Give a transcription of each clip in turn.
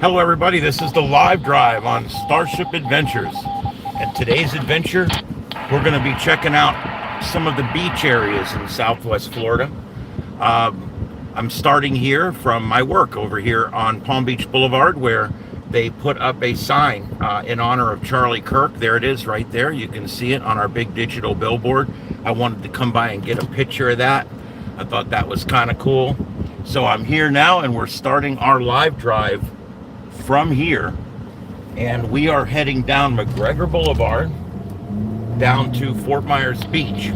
Hello everybody, this is the live drive on Starship Adventures. And today's adventure, we're going to be checking out some of the beach areas in Southwest Florida. I'm starting here from my work over here on Palm Beach Boulevard, where they put up a sign in honor of Charlie Kirk. There it is right there. You can see it on our big digital billboard. I wanted to come by and get a picture of that. I thought that was kind of cool. So I'm here now and we're starting our live drive from here, and we are heading down McGregor Boulevard down to Fort Myers Beach.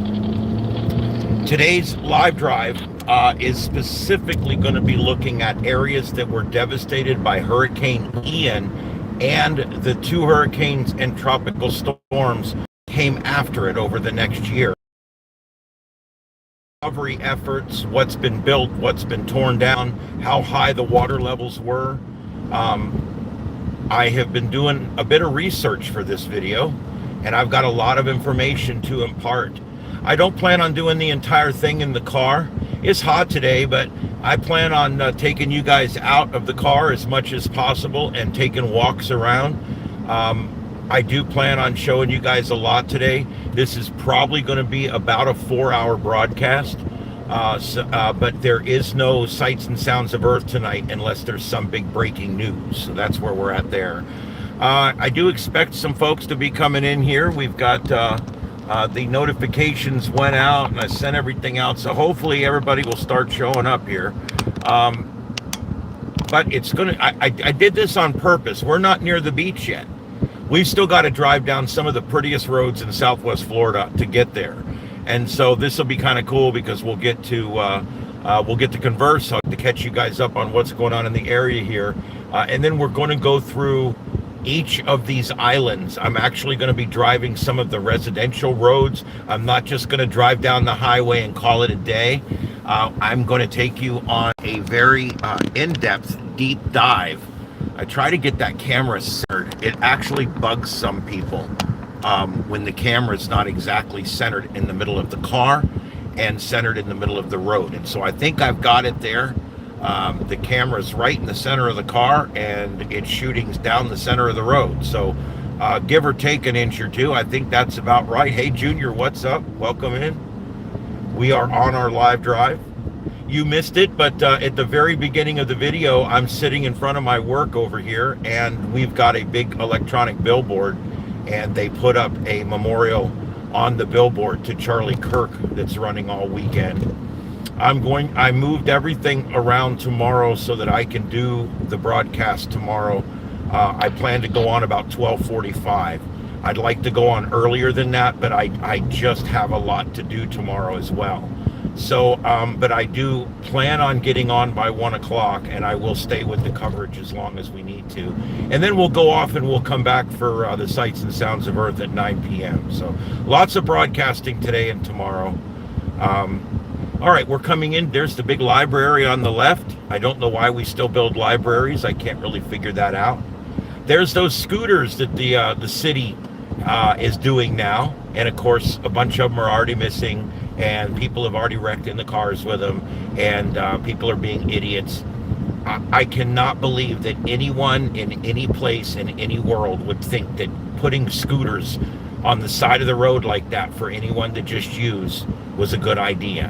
Today's live drive is specifically going to be looking at areas that were devastated by Hurricane Ian and the two hurricanes and tropical storms came after it over the next year. Recovery efforts, what's been built, what's been torn down, how high the water levels were. I have been doing a bit of research for this video, and I've got a lot of information to impart. I don't plan on doing the entire thing in the car. It's hot today, but I plan on taking you guys out of the car as much as possible and taking walks around. I do plan on showing you guys a lot today. This is probably going to be about a 4-hour broadcast. But there is no sights and sounds of Earth tonight unless there's some big breaking news. So that's where we're at there. I do expect some folks to be coming in here. We've got the notifications went out and I sent everything out. So hopefully everybody will start showing up here. But it's gonna, I did this on purpose. We're not near the beach yet. We've still got to drive down some of the prettiest roads in Southwest Florida to get there. And so this will be kind of cool because we'll get to converse, to catch you guys up on what's going on in the area here. And then we're going to go through each of these islands. I'm actually going to be driving some of the residential roads. I'm not just going to drive down the highway and call it a day. I'm going to take you on a very in-depth, deep dive. I try to get that camera centered. It actually bugs some people when the camera is not exactly centered in the middle of the car and centered in the middle of the road. And so I think I've got it there. The camera's right in the center of the car and it's shooting down the center of the road. So give or take an inch or two, I think that's about right. Hey Junior, what's up? Welcome in. We are on our live drive. You missed it, but at the very beginning of the video, I'm sitting in front of my work over here and we've got a big electronic billboard, and they put up a memorial on the billboard to Charlie Kirk that's running all weekend. I moved everything around tomorrow so that I can do the broadcast tomorrow. I plan to go on about 12:45. I'd like to go on earlier than that, but I just have a lot to do tomorrow as well. So, but I do plan on getting on by 1 o'clock, and I will stay with the coverage as long as we need to. And then we'll go off and we'll come back for the Sights and Sounds of Earth at 9 p.m. So lots of broadcasting today and tomorrow. All right, we're coming in. There's the big library on the left. I don't know why we still build libraries. I can't really figure that out. There's those scooters that the city is doing now. And of course, a bunch of them are already missing, and people have already wrecked in the cars with them, and people are being idiots. I cannot believe that anyone in any place in any world would think that putting scooters on the side of the road like that for anyone to just use was a good idea.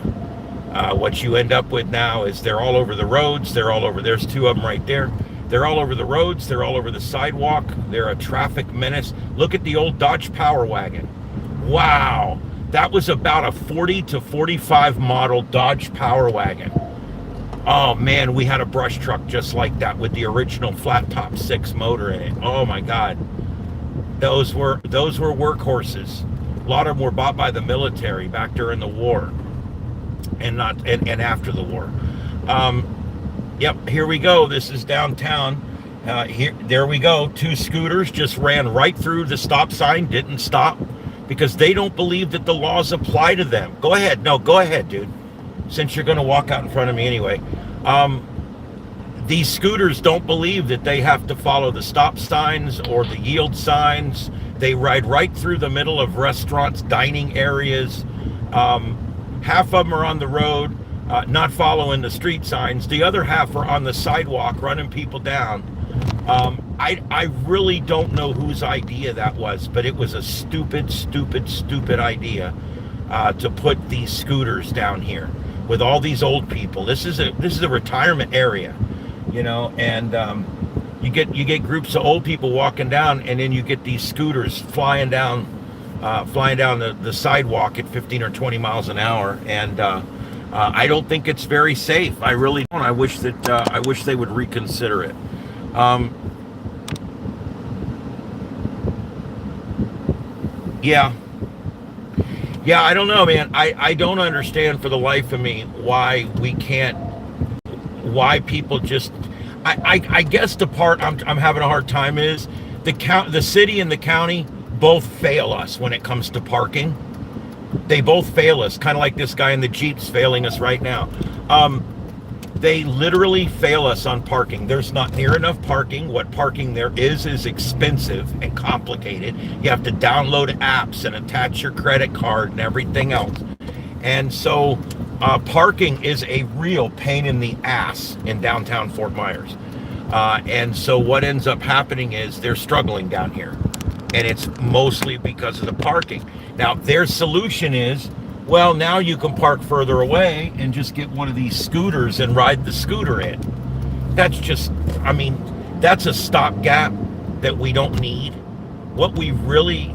What you end up with now is they're all over the roads, they're all over, there's two of them right there. They're all over the roads, they're all over the sidewalk, they're a traffic menace. Look at the old Dodge Power Wagon. Wow. That was about a 40 to 45 model Dodge Power Wagon. Oh man, we had a brush truck just like that with the original flat top 6 motor in it. Oh my God. Those were workhorses. A lot of them were bought by the military back during the war and after the war. Yep, here we go. This is downtown. There we go. 2 scooters just ran right through the stop sign, didn't stop, because they don't believe that the laws apply to them. Go ahead. No, go ahead, dude. Since you're going to walk out in front of me anyway. These scooters don't believe that they have to follow the stop signs or the yield signs. They ride right through the middle of restaurants, dining areas. Half of them are on the road, not following the street signs. The other half are on the sidewalk, running people down. I really don't know whose idea that was, but it was a stupid idea to put these scooters down here with all these old people. This is a retirement area, you know, and you get groups of old people walking down, and then you get these scooters flying down the sidewalk at 15 or 20 miles an hour, and I don't think it's very safe. I really don't. I wish they would reconsider it. Yeah, I don't know, man. I don't understand for the life of me why people just. I guess the part I'm having a hard time is the city and the county both fail us when it comes to parking. They both fail us, kind of like this guy in the Jeep's failing us right now. They literally fail us on parking. There's not near enough parking. What parking there is expensive and complicated. You have to download apps and attach your credit card and everything else. And so parking is a real pain in the ass in downtown Fort Myers. And so what ends up happening is they're struggling down here. And it's mostly because of the parking. Now, their solution is, well, now you can park further away and just get one of these scooters and ride the scooter in. That's just, I mean, that's a stopgap that we don't need. What we really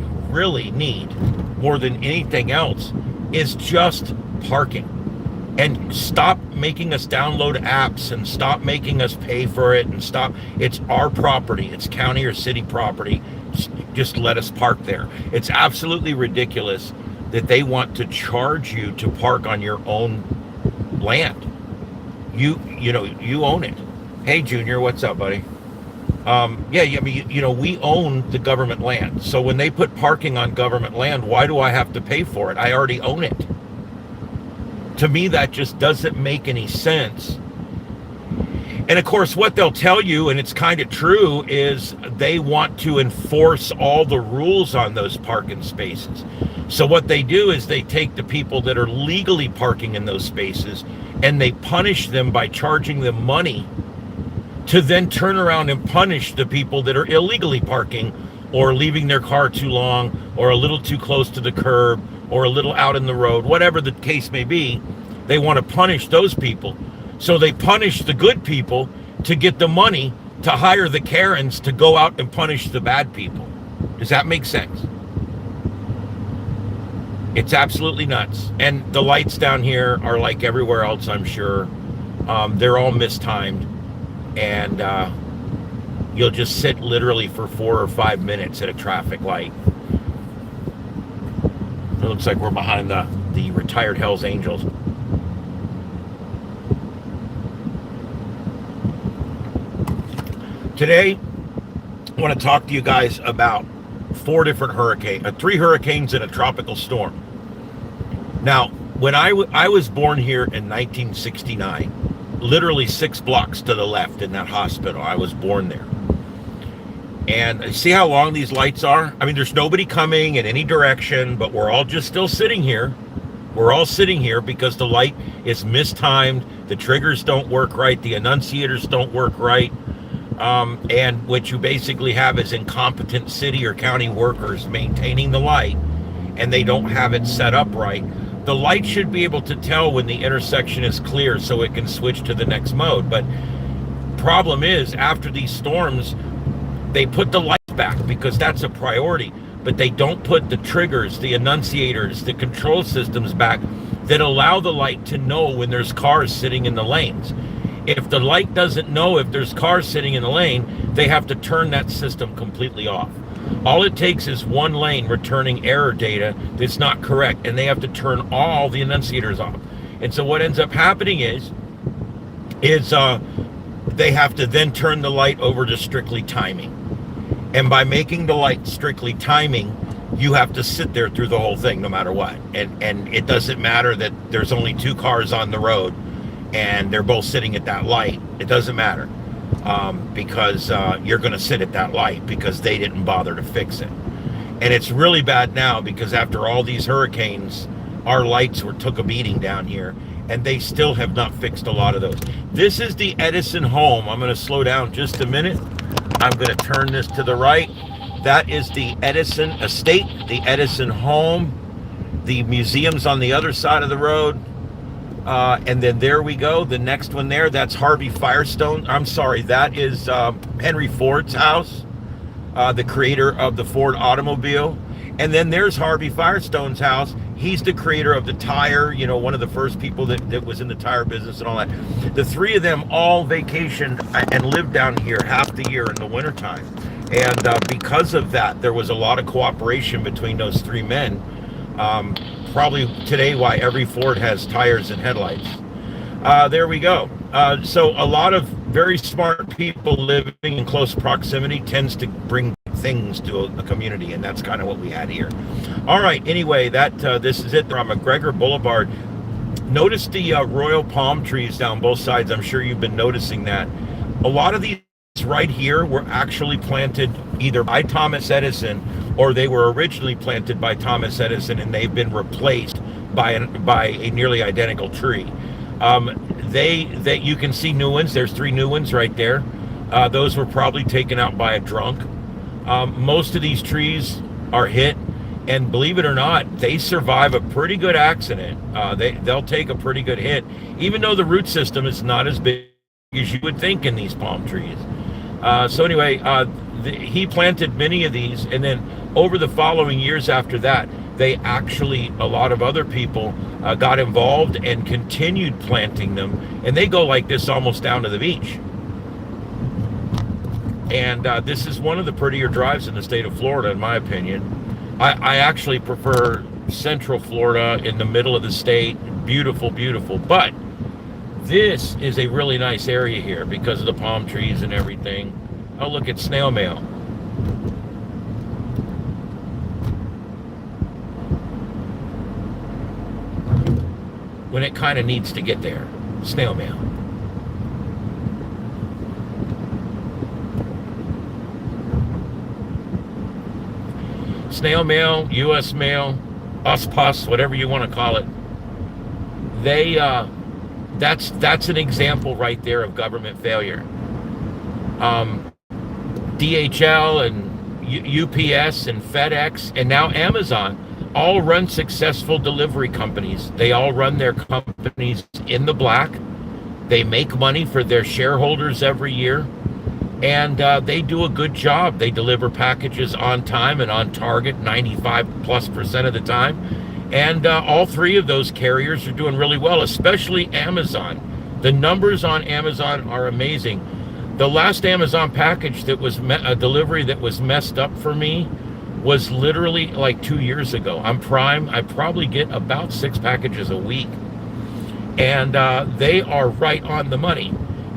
need, more than anything else, is just parking. And stop making us download apps and stop making us pay for it and stop. It's our property. It's county or city property. Just let us park there. It's absolutely ridiculous that they want to charge you to park on your own land. You own it. Hey, Junior, what's up, buddy? I mean, we own the government land. So when they put parking on government land, why do I have to pay for it? I already own it. To me, that just doesn't make any sense. And of course, what they'll tell you, and it's kind of true, is they want to enforce all the rules on those parking spaces. So what they do is they take the people that are legally parking in those spaces and they punish them by charging them money to then turn around and punish the people that are illegally parking or leaving their car too long or a little too close to the curb or a little out in the road, whatever the case may be. They want to punish those people. So they punish the good people to get the money to hire the Karens to go out and punish the bad people. Does that make sense? It's absolutely nuts. And the lights down here are like everywhere else, I'm sure. They're all mistimed. And you'll just sit literally for 4 or 5 minutes at a traffic light. It looks like we're behind the retired Hells Angels. Today, I want to talk to you guys about 3 hurricanes and a tropical storm. Now, when I was born here in 1969, literally 6 blocks to the left in that hospital, I was born there. And see how long these lights are? I mean, there's nobody coming in any direction, but we're all just still sitting here. We're all sitting here because the light is mistimed. The triggers don't work right. The annunciators don't work right. And what you basically have is incompetent city or county workers maintaining the light, and they don't have it set up right. The light should be able to tell when the intersection is clear so it can switch to the next mode. But problem is, after these storms, they put the lights back because that's a priority, but they don't put the triggers, the annunciators, the control systems back that allow the light to know when there's cars sitting in the lanes. If the light doesn't know if there's cars sitting in the lane, they have to turn that system completely off. All it takes is one lane returning error data that's not correct, and they have to turn all the annunciators off. And so what ends up happening is they have to then turn the light over to strictly timing. And by making the light strictly timing, you have to sit there through the whole thing no matter what. And it doesn't matter that there's only 2 cars on the road and they're both sitting at that light. It doesn't matter because you're going to sit at that light because they didn't bother to fix it. And it's really bad now because after all these hurricanes, our lights took a beating down here, and they still have not fixed a lot of those. This is the Edison home. I'm going to slow down just a minute. I'm going to turn this to the right. That is the Edison estate, the Edison home. The museum's on the other side of the road. And then there we go. The next one there, that's Harvey Firestone. I'm sorry, that is Henry Ford's house, the creator of the Ford automobile. And then there's Harvey Firestone's house. He's the creator of the tire, one of the first people that was in the tire business and all that. The three of them all vacationed and lived down here half the year in the wintertime. And because of that, there was a lot of cooperation between those three men. Probably today why every Ford has tires and headlights. There we go. So a lot of very smart people living in close proximity tends to bring things to a community, and that's kind of what we had here. All right, anyway, this is it. They're on McGregor Boulevard. Notice the royal palm trees down both sides. I'm sure you've been noticing that. A lot of these right here were actually planted either by Thomas Edison, or they were originally planted by Thomas Edison and they've been replaced by a nearly identical tree. You can see new ones. There's 3 new ones right there. Those were probably taken out by a drunk. Most of these trees are hit, and believe it or not, they survive a pretty good accident. They'll take a pretty good hit, even though the root system is not as big as you would think in these palm trees. So anyway, he planted many of these, and then over the following years after that, a lot of other people got involved and continued planting them, and they go like this almost down to the beach. And this is one of the prettier drives in the state of Florida, in my opinion. I actually prefer Central Florida in the middle of the state. Beautiful, beautiful. But this is a really nice area here because of the palm trees and everything. Oh, look at snail mail. When it kind of needs to get there. Snail mail. Snail mail, U.S. mail, us-pus, whatever you want to call it. That's an example right there of government failure. DHL and UPS and FedEx and now Amazon all run successful delivery companies. They all run their companies in the black. They make money for their shareholders every year. And they do a good job. They deliver packages on time and on target 95+% of the time. And all 3 of those carriers are doing really well, especially Amazon. The numbers on Amazon are amazing. The last Amazon package that was a delivery that was messed up for me was literally like 2 years ago. I'm Prime. I probably get about 6 packages a week. And they are right on the money.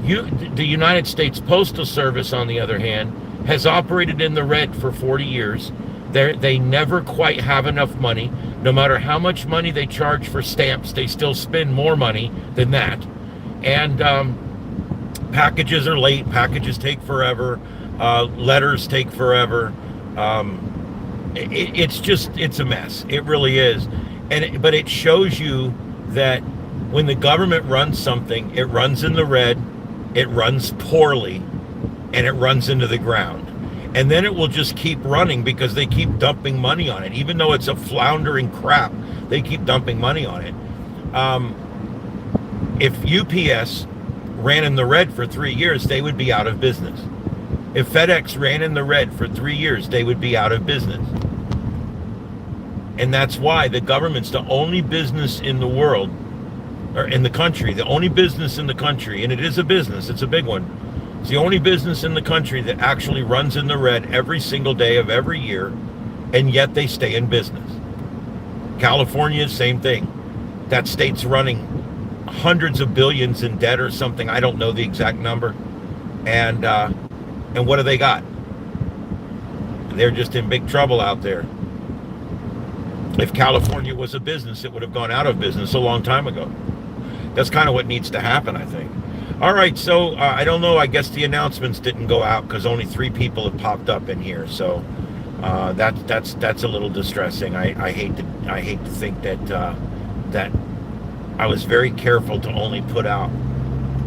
The United States Postal Service, on the other hand, has operated in the red for 40 years. They never quite have enough money. No matter how much money they charge for stamps, they still spend more money than that. And packages are late. Packages take forever. Letters take forever. It's a mess. It really is. But it shows you that when the government runs something, it runs in the red, it runs poorly, and it runs into the ground. And then it will just keep running because they keep dumping money on it. Even though it's a floundering crap, they keep dumping money on it. If UPS ran in the red for 3 years, they would be out of business. If FedEx ran in the red for 3 years, they would be out of business. And that's why the government's the only business in the world, or in the country, the only business in the country, and it is a business, it's a big one. It's the only business in the country that actually runs in the red every single day of every year, and yet they stay in business. California, same thing. That state's running hundreds of billions in debt or something. I don't know the exact number. And what do they got? They're just in big trouble out there. If California was a business, it would have gone out of business a long time ago. That's kind of what needs to happen, I think. All right, so I don't know. I guess the announcements didn't go out because only 3 people have popped up in here. So that's a little distressing. I hate to think that I was very careful to only put out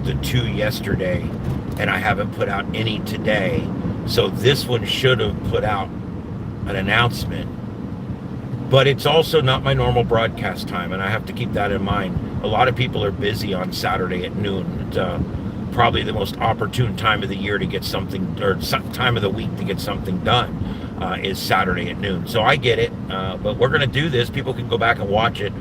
the 2 yesterday, and I haven't put out any today So this one should have put out an announcement. But it's also not my normal broadcast time, and I have to keep that in mind. A lot of people are busy on Saturday at noon. It's probably the most opportune time of the year to get something, or time of the week to get something done, is Saturday at noon. So I get it, but we're going to do this. People can go back and watch it.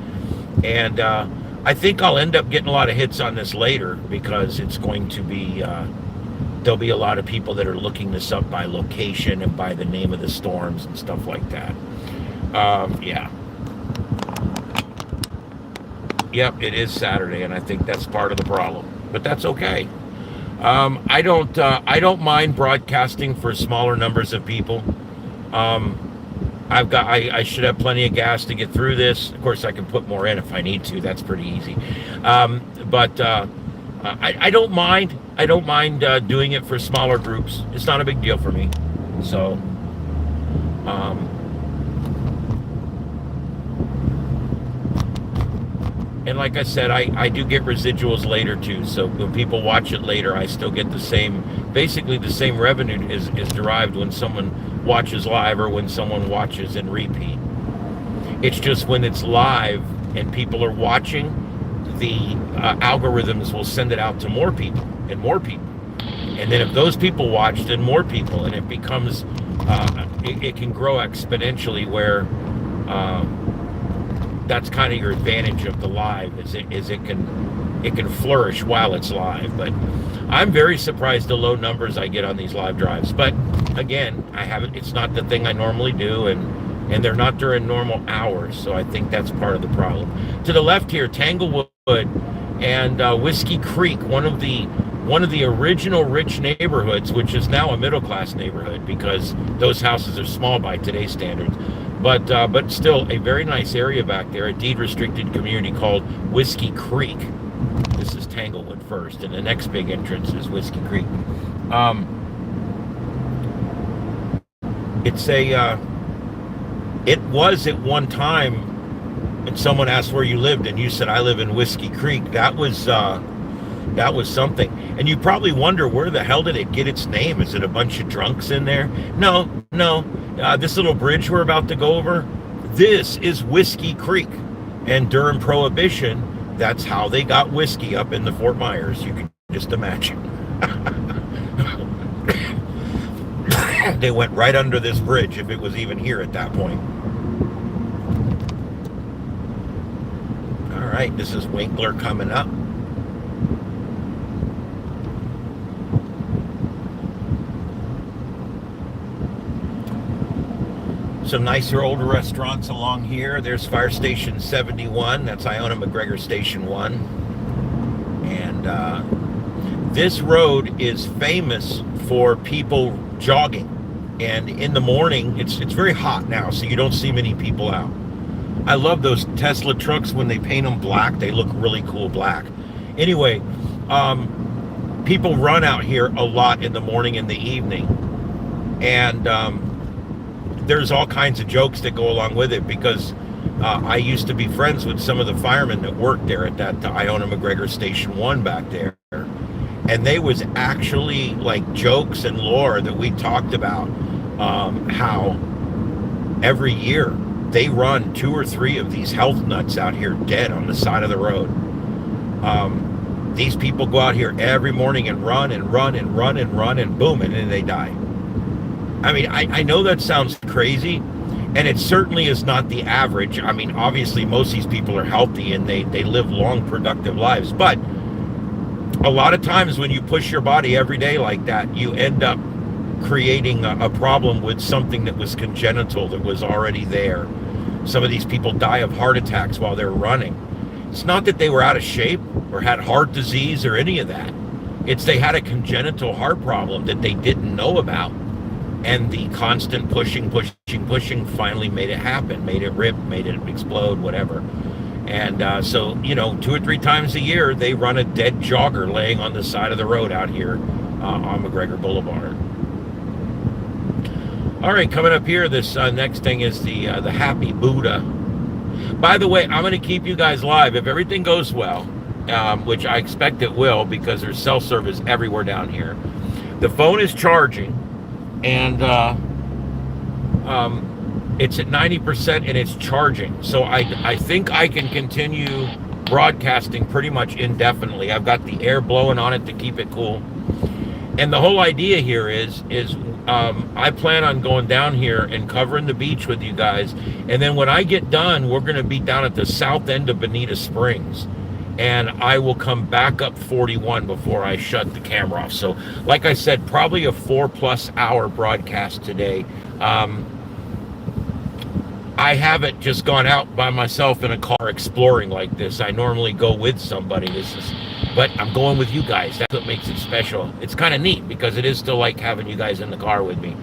And I think I'll end up getting a lot of hits on this later, because it's going to be, there'll be a lot of people that are looking this up by location and by the name of the storms and stuff like that. Yeah. Yep, it is Saturday, and I think that's part of the problem, but that's okay. I don't mind broadcasting for smaller numbers of people. I should have plenty of gas to get through this. Of course, I can put more in if I need to. That's pretty easy. But I don't mind. I don't mind doing it for smaller groups. It's not a big deal for me. So, and like I said, I do get residuals later too. So when people watch it later, I still get the same, basically the same revenue is derived when someone watches live or when someone watches in repeat. It's just when it's live and people are watching, the algorithms will send it out to more people and more people. And then if those people watch, then more people, and it becomes, it can grow exponentially where, that's kind of your advantage of the live, is it can flourish while it's live. But I'm very surprised the low numbers I get on these live drives. But again, it's not the thing I normally do, and they're not during normal hours, so I think that's part of the problem. To the left here, Tanglewood and Whiskey Creek, one of the original rich neighborhoods, which is now a middle class neighborhood because those houses are small by today's standards. But still a very nice area back there, a deed restricted community called Whiskey Creek. This is Tanglewood first, and the next big entrance is Whiskey Creek. It was at one time, and someone asked where you lived, and you said, I live in Whiskey Creek. That was something. And you probably wonder, where the hell did it get its name? Is it a bunch of drunks in there? No. This little bridge we're about to go over, this is Whiskey Creek. And during Prohibition, that's how they got whiskey up in the Fort Myers. You can just imagine. They went right under this bridge, if it was even here at that point. All right, this is Winkler coming up. Some nicer older restaurants along here. There's Fire Station 71. That's Iona McGregor Station 1. And this road is famous for people jogging. And in the morning, it's very hot now, so you don't see many people out. I love those Tesla trucks when they paint them black. They look really cool black. Anyway, people run out here a lot in the morning and the evening. And there's all kinds of jokes that go along with it, because I used to be friends with some of the firemen that worked there at that Iona McGregor Station 1 back there. And they was actually like jokes and lore that we talked about, how every year they run 2 or 3 of these health nuts out here dead on the side of the road. These people go out here every morning and run and run and run and run, and boom, and then they die. I mean, I know that sounds crazy, and it certainly is not the average. I mean, obviously, most of these people are healthy and they live long, productive lives. But a lot of times when you push your body every day like that, you end up creating a problem with something that was congenital, that was already there. Some of these people die of heart attacks while they're running. It's not that they were out of shape or had heart disease or any of that. It's they had a congenital heart problem that they didn't know about. And the constant pushing finally made it happen, made it rip, made it explode, whatever. And so, 2 or 3 times a year, they run a dead jogger laying on the side of the road out here on McGregor Boulevard. All right, coming up here, this next thing is the Happy Buddha. By the way, I'm going to keep you guys live if everything goes well, which I expect it will, because there's cell service everywhere down here. The phone is charging. and it's at 90% and it's charging. So I think I can continue broadcasting pretty much indefinitely. I've got the air blowing on it to keep it cool. And the whole idea here is I plan on going down here and covering the beach with you guys. And then when I get done, we're going to be down at the south end of Bonita Springs. And I will come back up 41 before I shut the camera off. So, like I said, probably a 4+ hour broadcast today. I haven't just gone out by myself in a car exploring like this. I normally go with somebody. But I'm going with you guys. That's what makes it special. It's kind of neat because it is still like having you guys in the car with me.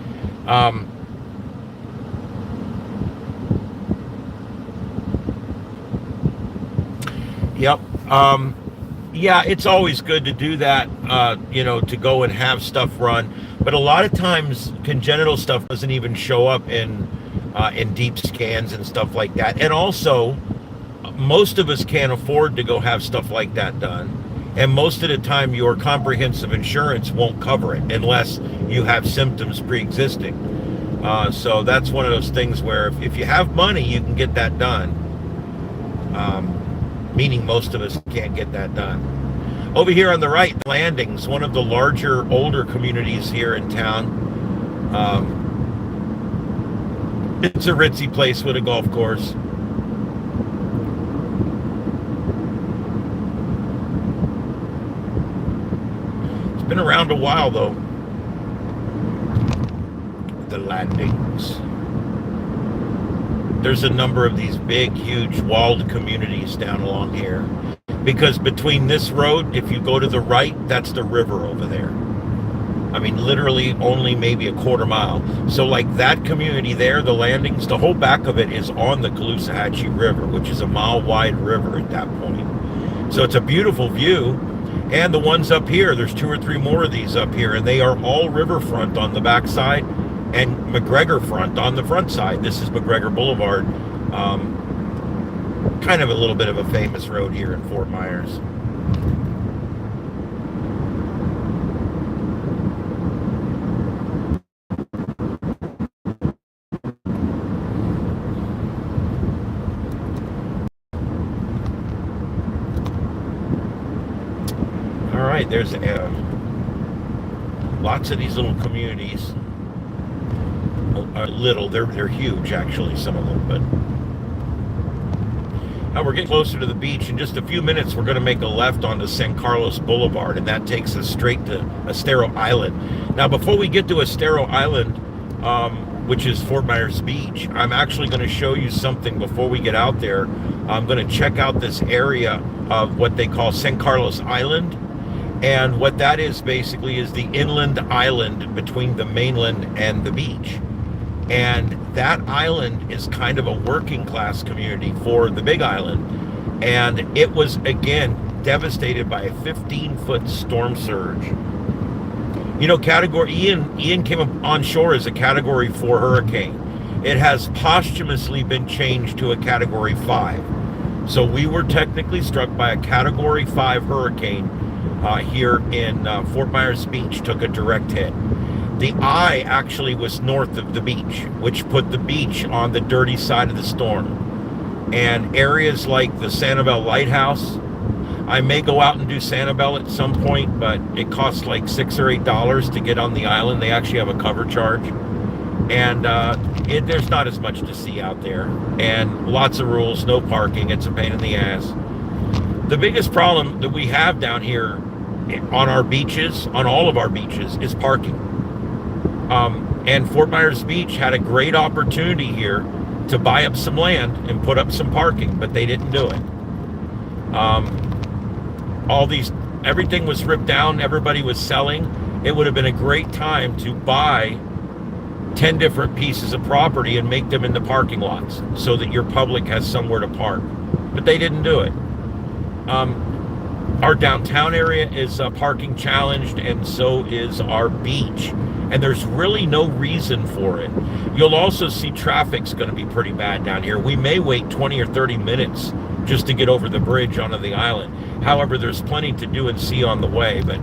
Yep. Yeah, it's always good to do that, to go and have stuff run. But a lot of times, congenital stuff doesn't even show up in deep scans and stuff like that. And also, most of us can't afford to go have stuff like that done. And most of the time, your comprehensive insurance won't cover it unless you have symptoms pre-existing. So that's one of those things where if you have money, you can get that done. Meaning most of us can't get that done. Over here on the right, Landings, one of the larger, older communities here in town. It's a ritzy place with a golf course. It's been around a while, though. The Landings. There's a number of these big, huge, walled communities down along here. Because between this road, if you go to the right, that's the river over there. I mean, literally only maybe a quarter mile. So like that community there, the Landings, the whole back of it is on the Caloosahatchee River, which is a mile-wide river at that point. So it's a beautiful view. And the ones up here, there's 2 or 3 more of these up here, and they are all riverfront on the back side and McGregor front on the front side. This is McGregor Boulevard. Kind of a little bit of a famous road here in Fort Myers. All right, there's lots of these little communities. Little, they're huge actually, some of them, but now we're getting closer to the beach. In just a few minutes, we're going to make a left onto San Carlos Boulevard, and that takes us straight to Estero Island. Now, before we get to Estero Island, which is Fort Myers Beach, I'm actually going to show you something before we get out there. I'm going to check out this area of what they call San Carlos Island. And what that is basically is the inland island between the mainland and the beach. And that island is kind of a working class community for the Big Island. And it was, again, devastated by a 15-foot storm surge. You know, Ian came on shore as a Category 4 hurricane. It has posthumously been changed to a Category 5. So we were technically struck by a Category 5 hurricane here in Fort Myers Beach, took a direct hit. The eye actually was north of the beach, which put the beach on the dirty side of the storm. And areas like the Sanibel Lighthouse, I may go out and do Sanibel at some point, but it costs like $6 or $8 to get on the island. They actually have a cover charge. And there's not as much to see out there. And lots of rules, no parking. It's a pain in the ass. The biggest problem that we have down here on our beaches, on all of our beaches, is parking. And Fort Myers Beach had a great opportunity here to buy up some land and put up some parking, but they didn't do it. Everything was ripped down, everybody was selling. It would have been a great time to buy 10 different pieces of property and make them into parking lots so that your public has somewhere to park. But they didn't do it. Our downtown area is parking challenged, and so is our beach. And there's really no reason for it. You'll also see traffic's going to be pretty bad down here. We may wait 20 or 30 minutes just to get over the bridge onto the island. However, there's plenty to do and see on the way. But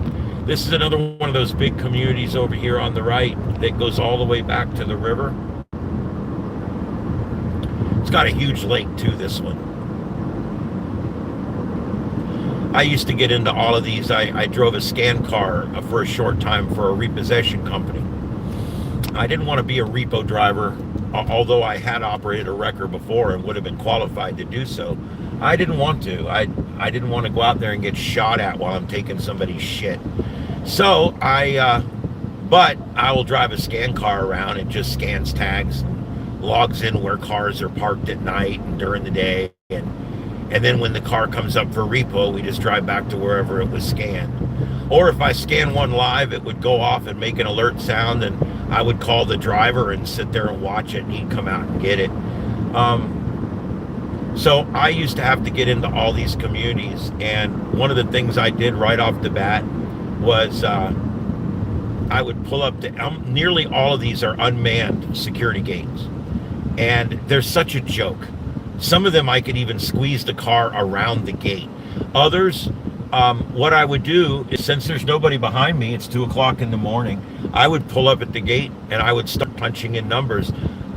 This is another one of those big communities over here on the right that goes all the way back to the river. It's got a huge lake too, this one. I used to get into all of these. I drove a scan car for a short time for a repossession company. I didn't want to be a repo driver, although I had operated a wrecker before and would have been qualified to do so. I didn't want to. I didn't want to go out there and get shot at while I'm taking somebody's shit. So but I will drive a scan car around. It just scans tags, logs in where cars are parked at night and during the day, and then when the car comes up for repo, we just drive back to wherever it was scanned. Or if I scan one live, it would go off and make an alert sound, and I would call the driver and sit there and watch it, and he'd come out and get it. So I used to have to get into all these communities, and one of the things I did right off the bat was I would pull up to nearly all of these are unmanned security gates, and they're such a joke. Some of them I could even squeeze the car around the gate. Others, what I would do is, since there's nobody behind me, it's 2 o'clock in the morning, I would pull up at the gate and I would start punching in numbers.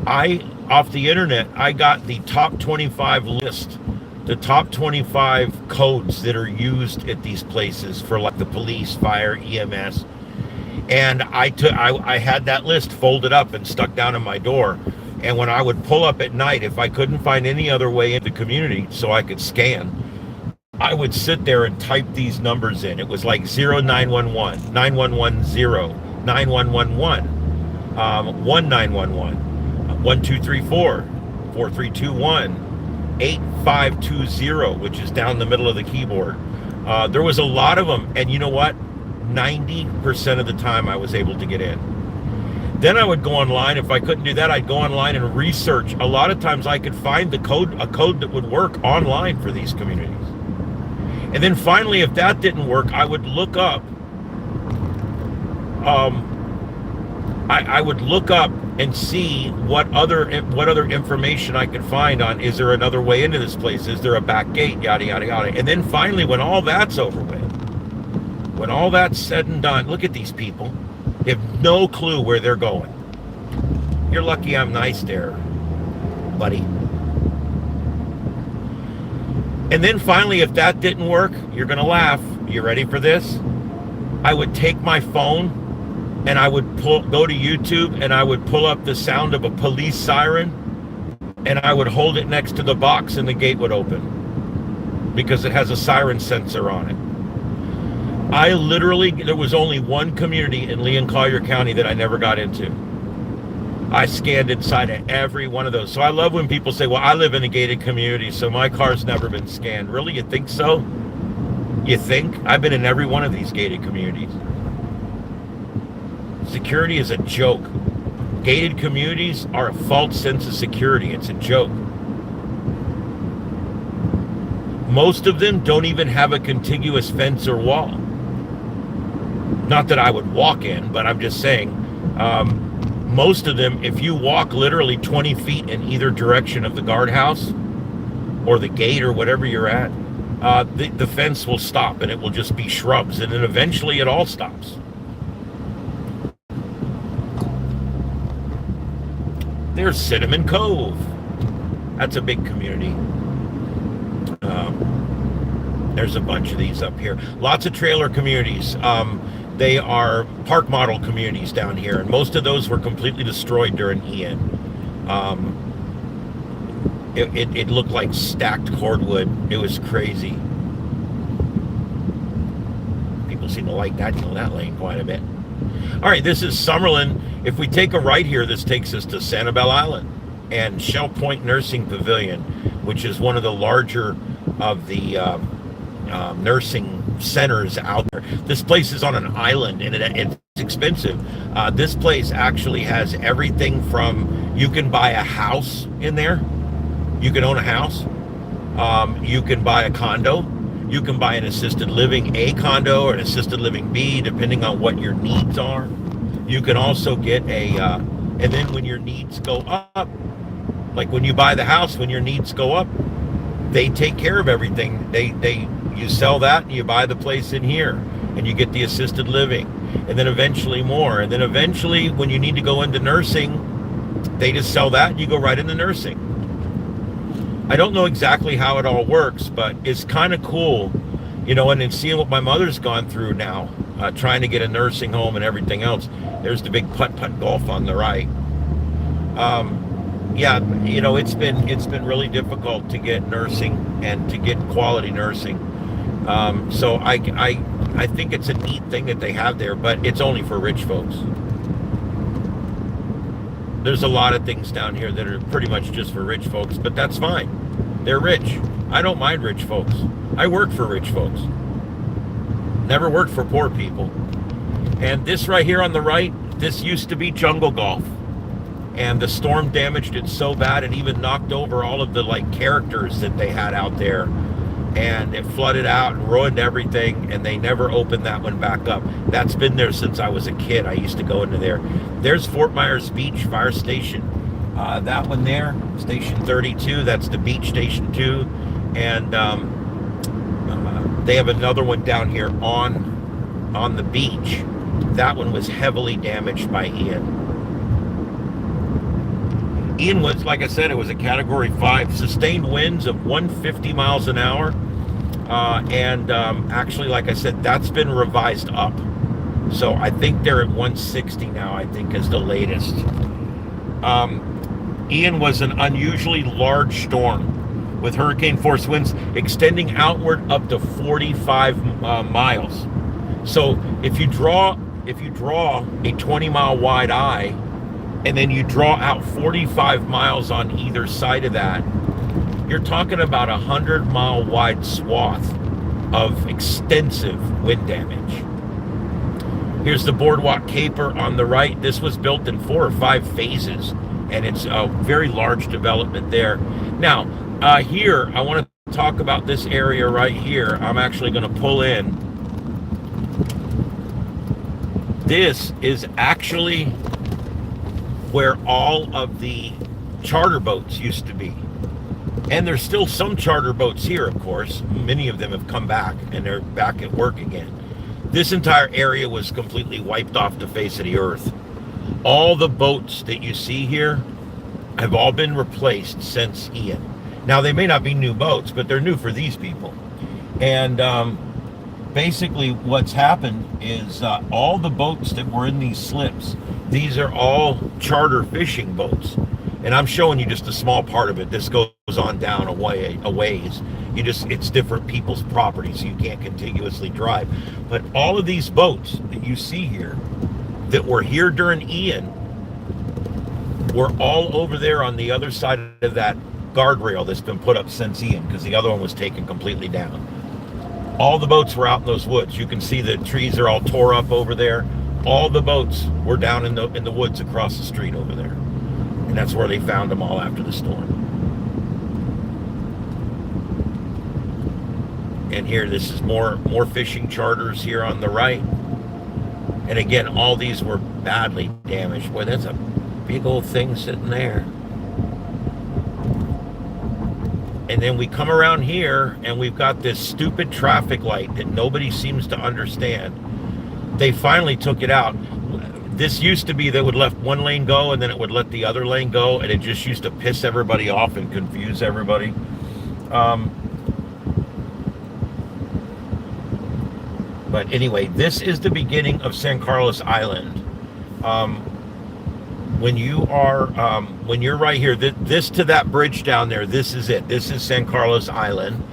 Off the internet, I got the top 25 list, the top 25 codes that are used at these places for like the police, fire, EMS. And I had that list folded up and stuck down in my door. And when I would pull up at night, if I couldn't find any other way into the community so I could scan, I would sit there and type these numbers in. It was like 0911, 9110, 9111, 1911, 1234, 4321, 8520, which is down the middle of the keyboard. There was a lot of them. And you know what? 90% of the time I was able to get in. Then I would go online. If I couldn't do that, I'd go online and research. A lot of times I could find a code that would work online for these communities. And then finally, if that didn't work, I would look up. I would look up and see what other information I could find on, is there another way into this place? Is there a back gate? Yada, yada, yada. And then finally, when all that's over with, when all that's said and done, look at these people. They have no clue where they're going. You're lucky I'm nice there, buddy. And then finally, if that didn't work, you're going to laugh. You ready for this? I would take my phone and I would go to YouTube and I would pull up the sound of a police siren and I would hold it next to the box and the gate would open because it has a siren sensor on it. There was only one community in Lee and Collier County that I never got into. I scanned inside of every one of those. So I love when people say, well, I live in a gated community, so my car's never been scanned. Really? You think so? You think? I've been in every one of these gated communities. Security is a joke. Gated communities are a false sense of security. It's a joke. Most of them don't even have a contiguous fence or wall. Not that I would walk in, but I'm just saying, most of them, if you walk literally 20 feet in either direction of the guardhouse or the gate or whatever you're at, the fence will stop and it will just be shrubs, and then eventually it all stops. There's Cinnamon Cove. That's a big community. There's a bunch of these up here. Lots of trailer communities. They are park model communities down here, and most of those were completely destroyed during Ian. It looked like stacked cordwood. It was crazy. People seem to like that lane quite a bit. All right, this is Summerlin. If we take a right here, this takes us to Sanibel Island and Shell Point Nursing Pavilion, which is one of the larger of the nursing centers out there. This place is on an island and it's expensive. This place actually has everything from, you can buy a house in there. You can own a house. You can buy a condo. You can buy an assisted living A condo or an assisted living B, depending on what your needs are. You can also get and then when your needs go up, like when you buy the house, when your needs go up, they take care of everything. You sell that and you buy the place in here. and you get the assisted living, and then eventually more, and then eventually when you need to go into nursing, they just sell that and you go right into nursing. I don't know exactly how it all works, but it's kind of cool, you know, and then seeing what my mother's gone through now, trying to get a nursing home and everything else. There's the big putt-putt golf on the right. Yeah, you know, it's been really difficult to get nursing and to get quality nursing. So I think it's a neat thing that they have there, but it's only for rich folks. There's a lot of things down here that are pretty much just for rich folks, but that's fine. They're rich. I don't mind rich folks. I work for rich folks. Never worked for poor people. And this right here on the right, this used to be jungle golf. And the storm damaged it so bad and even knocked over all of the like characters that they had out there. And it flooded out and ruined everything, and they never opened that one back up. That's been there since I was a kid. I used to go into there. There's Fort Myers Beach Fire Station. That one there, Station 32, that's the beach station too. And they have another one down here on the beach. That one was heavily damaged by Ian. Ian was, like I said, it was a Category 5, sustained winds of 150 miles an hour. Actually, like I said, that's been revised up. So I think they're at 160 now, I think is the latest. Ian was an unusually large storm with hurricane force winds extending outward up to 45 miles. So if you draw a 20-mile wide eye, and then you draw out 45 miles on either side of that, you're talking about a 100-mile wide swath of extensive wind damage. Here's the Boardwalk Caper on the right. This was built in 4 or 5 phases, and it's a very large development there. Now, here, I want to talk about this area right here. I'm actually going to pull in. This is actually where all of the charter boats used to be. And there's still some charter boats here, of course. Many of them have come back and they're back at work again. This entire area was completely wiped off the face of the earth. All the boats that you see here have all been replaced since Ian. Now, they may not be new boats, but they're new for these people. And basically what's happened is all the boats that were in these slips, these are all charter fishing boats. And I'm showing you just a small part of it. This goes on down a ways. It's different people's property, so you can't contiguously drive. But all of these boats that you see here that were here during Ian were all over there on the other side of that guardrail that's been put up since Ian, because the other one was taken completely down. All the boats were out in those woods. You can see the trees are all tore up over there. All the boats were down in the woods across the street over there. And that's where they found them all after the storm. And here, this is more fishing charters here on the right. And again, all these were badly damaged. Boy, that's a big old thing sitting there. And then we come around here and we've got this stupid traffic light that nobody seems to understand. They finally took it out. This used to be they would let one lane go and then it would let the other lane go, and it just used to piss everybody off and confuse everybody. But anyway, this is the beginning of San Carlos Island. When you're right here, this to that bridge down there, this is it. This is San Carlos Island.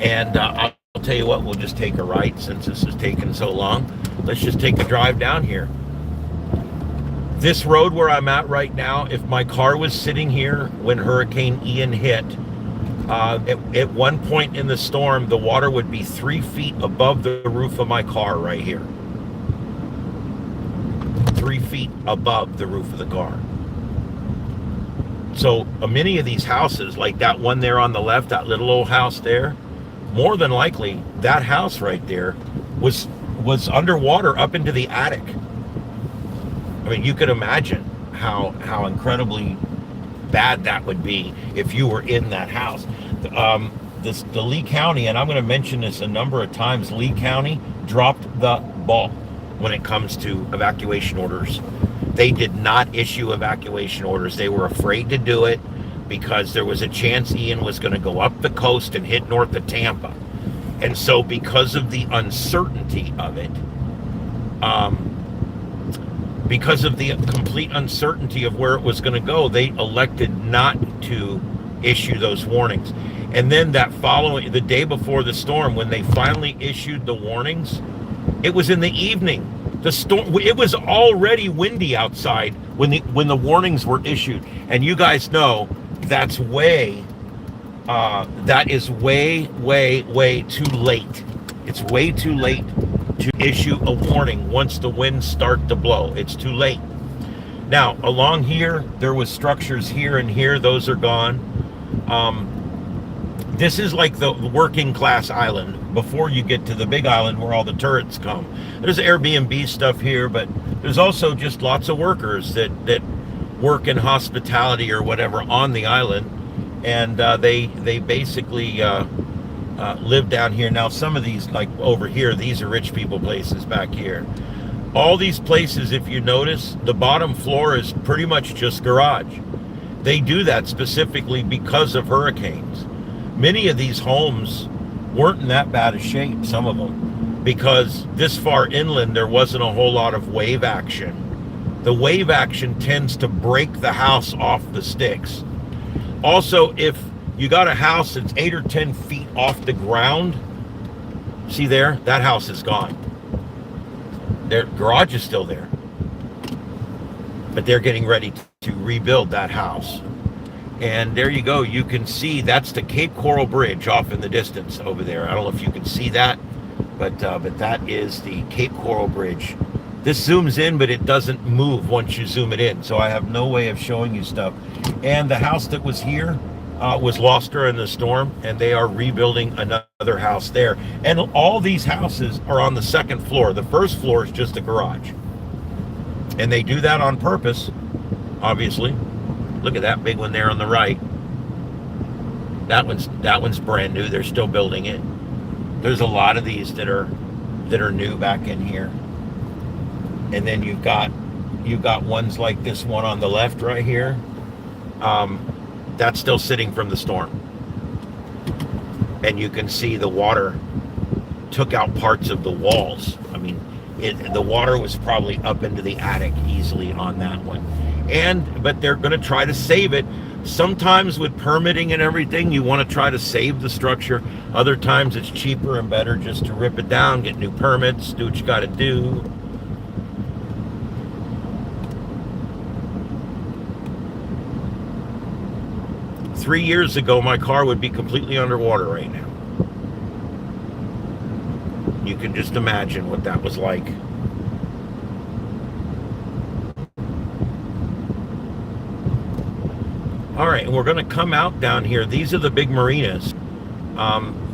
And I'll tell you what, we'll just take a right since this is taking so long. Let's just take a drive down here. This road where I'm at right now, if my car was sitting here when Hurricane Ian hit, at one point in the storm, the water would be 3 feet above the roof of my car right here. 3 feet above the roof of the car. So many of these houses, like that one there on the left, that little old house there, more than likely that house right there was underwater up into the attic. I mean, you could imagine how incredibly bad that would be if you were in that house. The Lee County, and I'm going to mention this a number of times, Lee County dropped the ball when it comes to evacuation orders. They did not issue evacuation orders. They were afraid to do it because there was a chance Ian was going to go up the coast and hit north of Tampa. And so because of the uncertainty of it, because of the complete uncertainty of where it was going to go, they elected not to issue those warnings. And then the day before the storm, when they finally issued the warnings, it was in the evening. The storm, it was already windy outside when the warnings were issued. And you guys know that is way too late. It's way too late to issue a warning once the winds start to blow. It's too late. Now, along here, there was structures here and here. Those are gone. This is like the working class island before you get to the big island where all the turrets come. There's Airbnb stuff here, but there's also just lots of workers that work in hospitality or whatever on the island. And they basically live down here. Now, some of these, like over here, these are rich people places back here. All these places, if you notice, the bottom floor is pretty much just garage. They do that specifically because of hurricanes. Many of these homes weren't in that bad a shape, some of them, because this far inland, there wasn't a whole lot of wave action. The wave action tends to break the house off the sticks. Also, if you got a house that's 8 or 10 feet off the ground, see there, that house is gone. Their garage is still there, but they're getting ready to rebuild that house. And there you go. You can see that's the Cape Coral Bridge off in the distance over there. I don't know if you can see that, but that is the Cape Coral Bridge. This zooms in, but it doesn't move once you zoom it in. So I have no way of showing you stuff. And the house that was here was lost during the storm, and they are rebuilding another house there. And all these houses are on the second floor. The first floor is just a garage. And they do that on purpose, obviously. Look at that big one there on the right. That one's brand new. They're still building it. There's a lot of these that are new back in here. And then you've got ones like this one on the left right here. That's still sitting from the storm. And you can see the water took out parts of the walls. I mean, the water was probably up into the attic easily on that one. But they're going to try to save it. Sometimes with permitting and everything, you want to try to save the structure. Other times it's cheaper and better just to rip it down, get new permits, do what you got to do. Three years ago, my car would be completely underwater right now. You can just imagine what that was like. All right, and we're going to come out down here. These are the big marinas.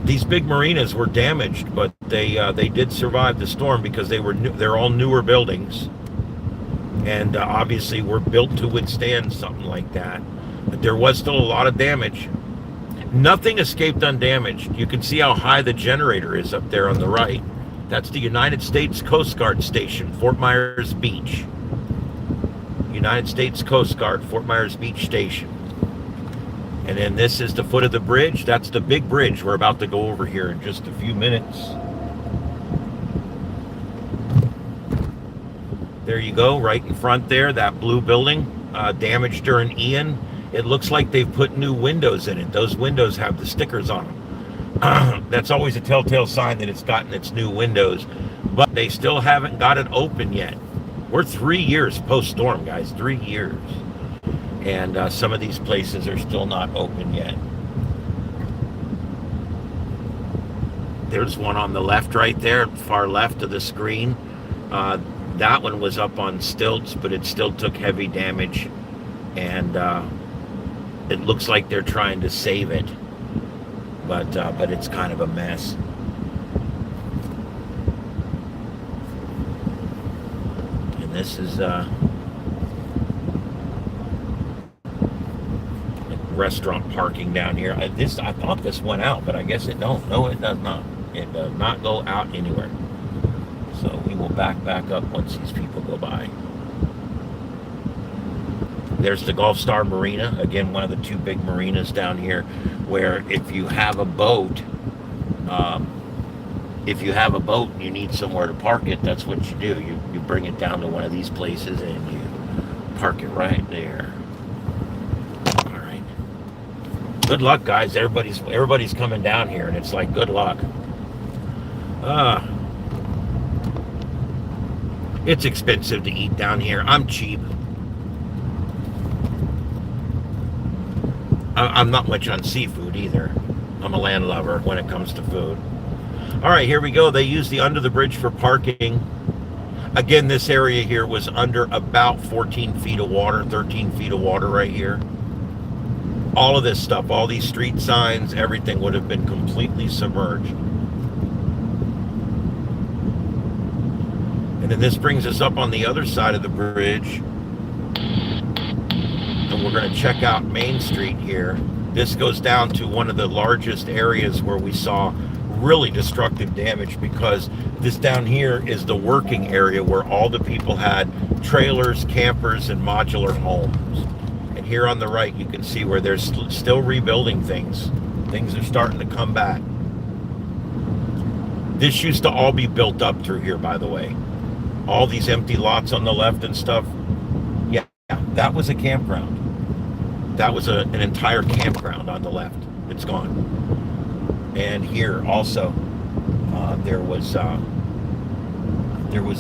These big marinas were damaged, but they did survive the storm because they're all newer buildings, and obviously were built to withstand something like that. But there was still a lot of damage. Nothing escaped undamaged. You can see how high the generator is up there on the right. That's the United States Coast Guard Station, Fort Myers Beach. United States Coast Guard, Fort Myers Beach Station. And then this is the foot of the bridge. That's the big bridge we're about to go over here in just a few minutes. There you go, right in front there, that blue building, damaged during Ian. It looks like they've put new windows in it. Those windows have the stickers on them. That's always a telltale sign that it's gotten its new windows. But they still haven't got it open yet. We're 3 years post-storm, guys, 3 years. And some of these places are still not open yet. There's one on the left right there, far left of the screen. That one was up on stilts, but it still took heavy damage. And it looks like they're trying to save it. But it's kind of a mess. And this is restaurant parking down here. I thought this went out, but I guess it don't. No, it does not. It does not go out anywhere. we'll back up once these people go by. There's the Gulf Star Marina, again, one of the two big marinas down here, where if you have a boat, and you need somewhere to park it, that's what you do. You bring it down to one of these places and you park it right there. All right. Good luck, guys. Everybody's coming down here, and it's like, good luck. It's expensive to eat down here. I'm cheap. I'm not much on seafood either. I'm a landlubber when it comes to food. All right, here we go. They use the under the bridge for parking. Again, this area here was under about 14 feet of water, 13 feet of water right here. All of this stuff, all these street signs, everything would have been completely submerged. And then this brings us up on the other side of the bridge. And we're going to check out Main Street here. This goes down to one of the largest areas where we saw really destructive damage, because this down here is the working area where all the people had trailers, campers, and modular homes. And here on the right, you can see where they're still rebuilding things. Things are starting to come back. This used to all be built up through here, by the way. All these empty lots on the left and stuff. Yeah, that was a campground. That was an entire campground on the left. It's gone. And here also, there was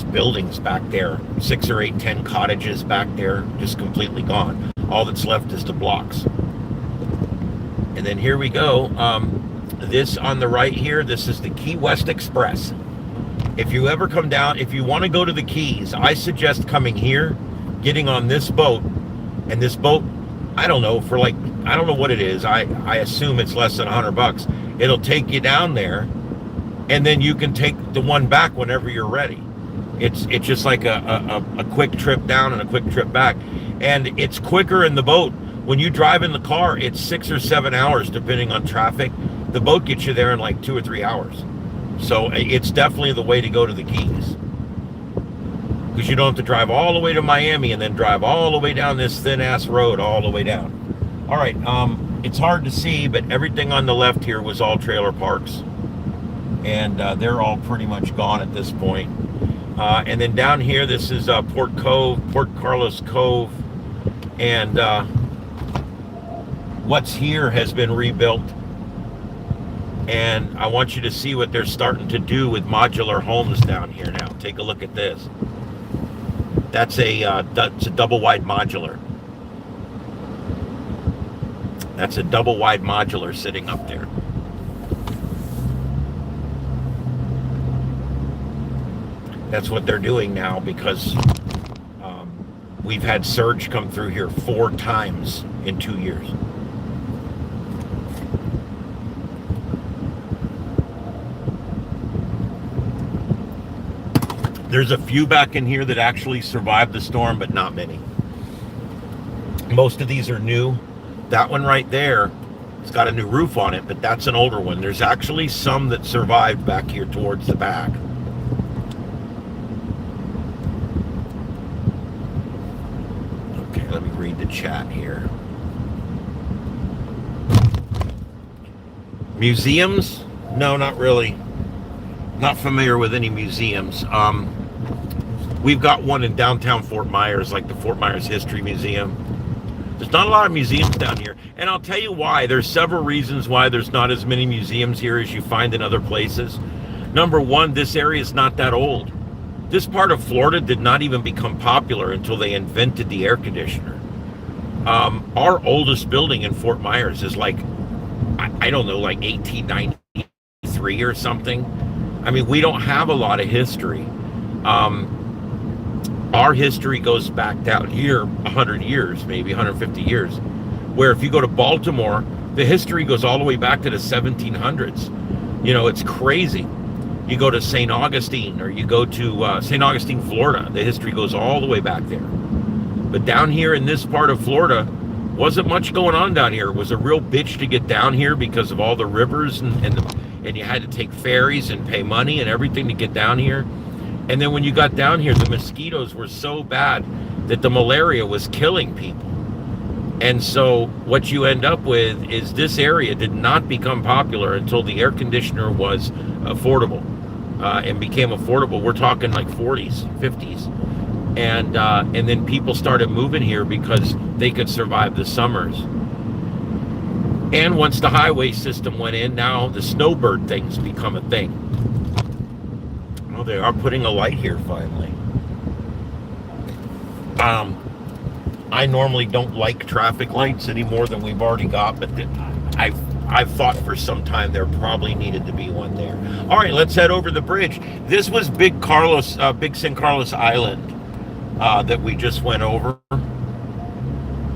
buildings back there, 6 or 8, 10 cottages back there, just completely gone. All that's left is the blocks. And then here we go. This on the right here, this is the Key West Express. If you ever come down, if you want to go to the Keys, I suggest coming here, getting on this boat, and this boat, I don't know, for like, I don't know what it is. I assume it's less than $100. It'll take you down there, and then you can take the one back whenever you're ready. It's just like a quick trip down and a quick trip back. And it's quicker in the boat. When you drive in the car, it's 6 or 7 hours, depending on traffic. The boat gets you there in like 2 or 3 hours. So it's definitely the way to go to the Keys, because you don't have to drive all the way to Miami and then drive all the way down this thin-ass road all the way down. All right, it's hard to see, but everything on the left here was all trailer parks. And they're all pretty much gone at this point. And then down here, this is Port Carlos Cove. And what's here has been rebuilt. And I want you to see what they're starting to do with modular homes down here now. Take a look at this. That's a double wide modular. That's a double wide modular sitting up there. That's what they're doing now, because we've had surge come through here 4 times in 2 years. There's a few back in here that actually survived the storm, but not many. Most of these are new. That one right there, it's got a new roof on it, but that's an older one. There's actually some that survived back here towards the back. Okay, let me read the chat here. Museums? No, not really. Not familiar with any museums. We've got one in downtown Fort Myers, like the Fort Myers History Museum. There's not a lot of museums down here. And I'll tell you why. There's several reasons why there's not as many museums here as you find in other places. Number one, this area is not that old. This part of Florida did not even become popular until they invented the air conditioner. Our oldest building in Fort Myers is like, I don't know, like 1893 or something. I mean, we don't have a lot of history. Our history goes back down here 100 years, maybe 150 years, where if you go to Baltimore, the history goes all the way back to the 1700s. You know, it's crazy. You go to St. Augustine, or you go to St. Augustine, Florida, the history goes all the way back there. But down here in this part of Florida, wasn't much going on down here. It was a real bitch to get down here because of all the rivers, and you had to take ferries and pay money and everything to get down here. And then when you got down here, the mosquitoes were so bad that the malaria was killing people. And so what you end up with is this area did not become popular until the air conditioner was affordable, and became affordable. We're talking like 40s, 50s. And then people started moving here because they could survive the summers. And once the highway system went in, now the snowbird things become a thing. Oh, they are putting a light here finally. I normally don't like traffic lights any more than we've already got, but I've thought for some time there probably needed to be one there. All right, let's head over the bridge. This was Big San Carlos Island that we just went over,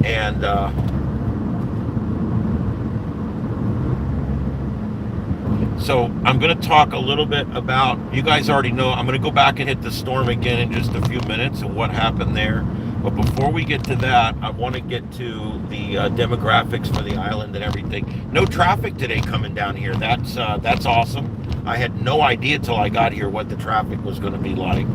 and so I'm going to talk a little bit about, you guys already know, I'm going to go back and hit the storm again in just a few minutes and what happened there. But before we get to that, I want to get to the demographics for the island and everything. No traffic today coming down here. That's awesome. I had no idea till I got here what the traffic was going to be like.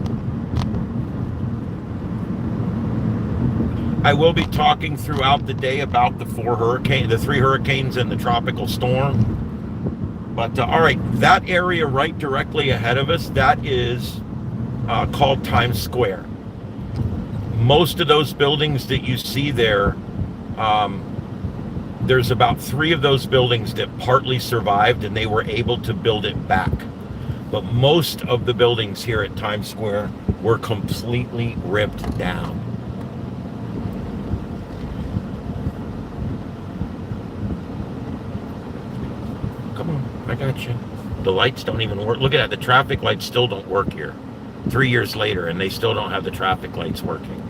I will be talking throughout the day about the 3 hurricanes and the tropical storm. But all right, that area right directly ahead of us, that is called Times Square. Most of those buildings that you see there, there's about 3 of those buildings that partly survived and they were able to build it back. But most of the buildings here at Times Square were completely ripped down. Come on, I got you. The lights don't even work. Look at that, the traffic lights still don't work here. 3 years later, and they still don't have the traffic lights working.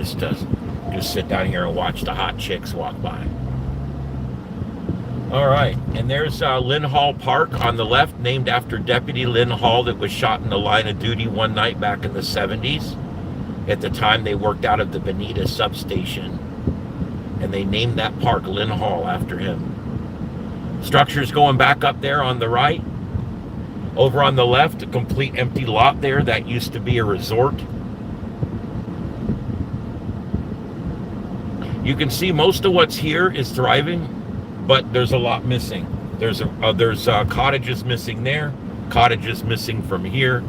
Just sit down here and watch the hot chicks walk by. All right, and there's Lynn Hall Park on the left, named after Deputy Lynn Hall that was shot in the line of duty one night back in the 70s. At the time, they worked out of the Bonita substation, and they named that park Lynn Hall after him. Structures going back up there on the right. Over on the left, a complete empty lot there. That used to be a resort. You can see most of what's here is thriving, but there's a lot missing. There's cottages missing there, cottages missing from here.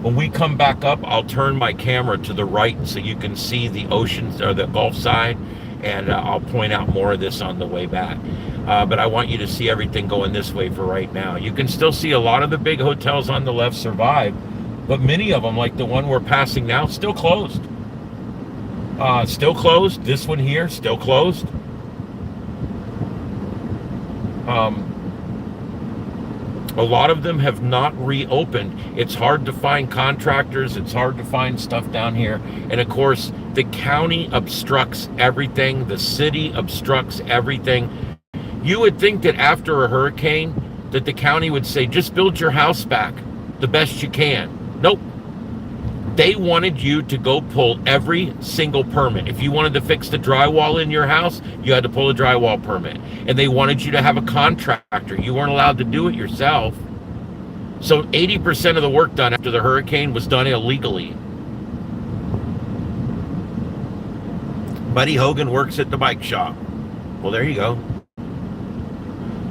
When we come back up, I'll turn my camera to the right so you can see the oceans or the Gulf side, and I'll point out more of this on the way back. But I want you to see everything going this way for right now. You can still see a lot of the big hotels on the left survive, but many of them, like the one we're passing now, still closed. Still closed. This one here, still closed. A lot of them have not reopened. It's hard to find contractors. It's hard to find stuff down here. And of course, the county obstructs everything. The city obstructs everything. You would think that after a hurricane, that the county would say, just build your house back the best you can. Nope. They wanted you to go pull every single permit. If you wanted to fix the drywall in your house, you had to pull a drywall permit. And they wanted you to have a contractor. You weren't allowed to do it yourself. So 80% of the work done after the hurricane was done illegally. Buddy Hogan works at the bike shop. Well, there you go.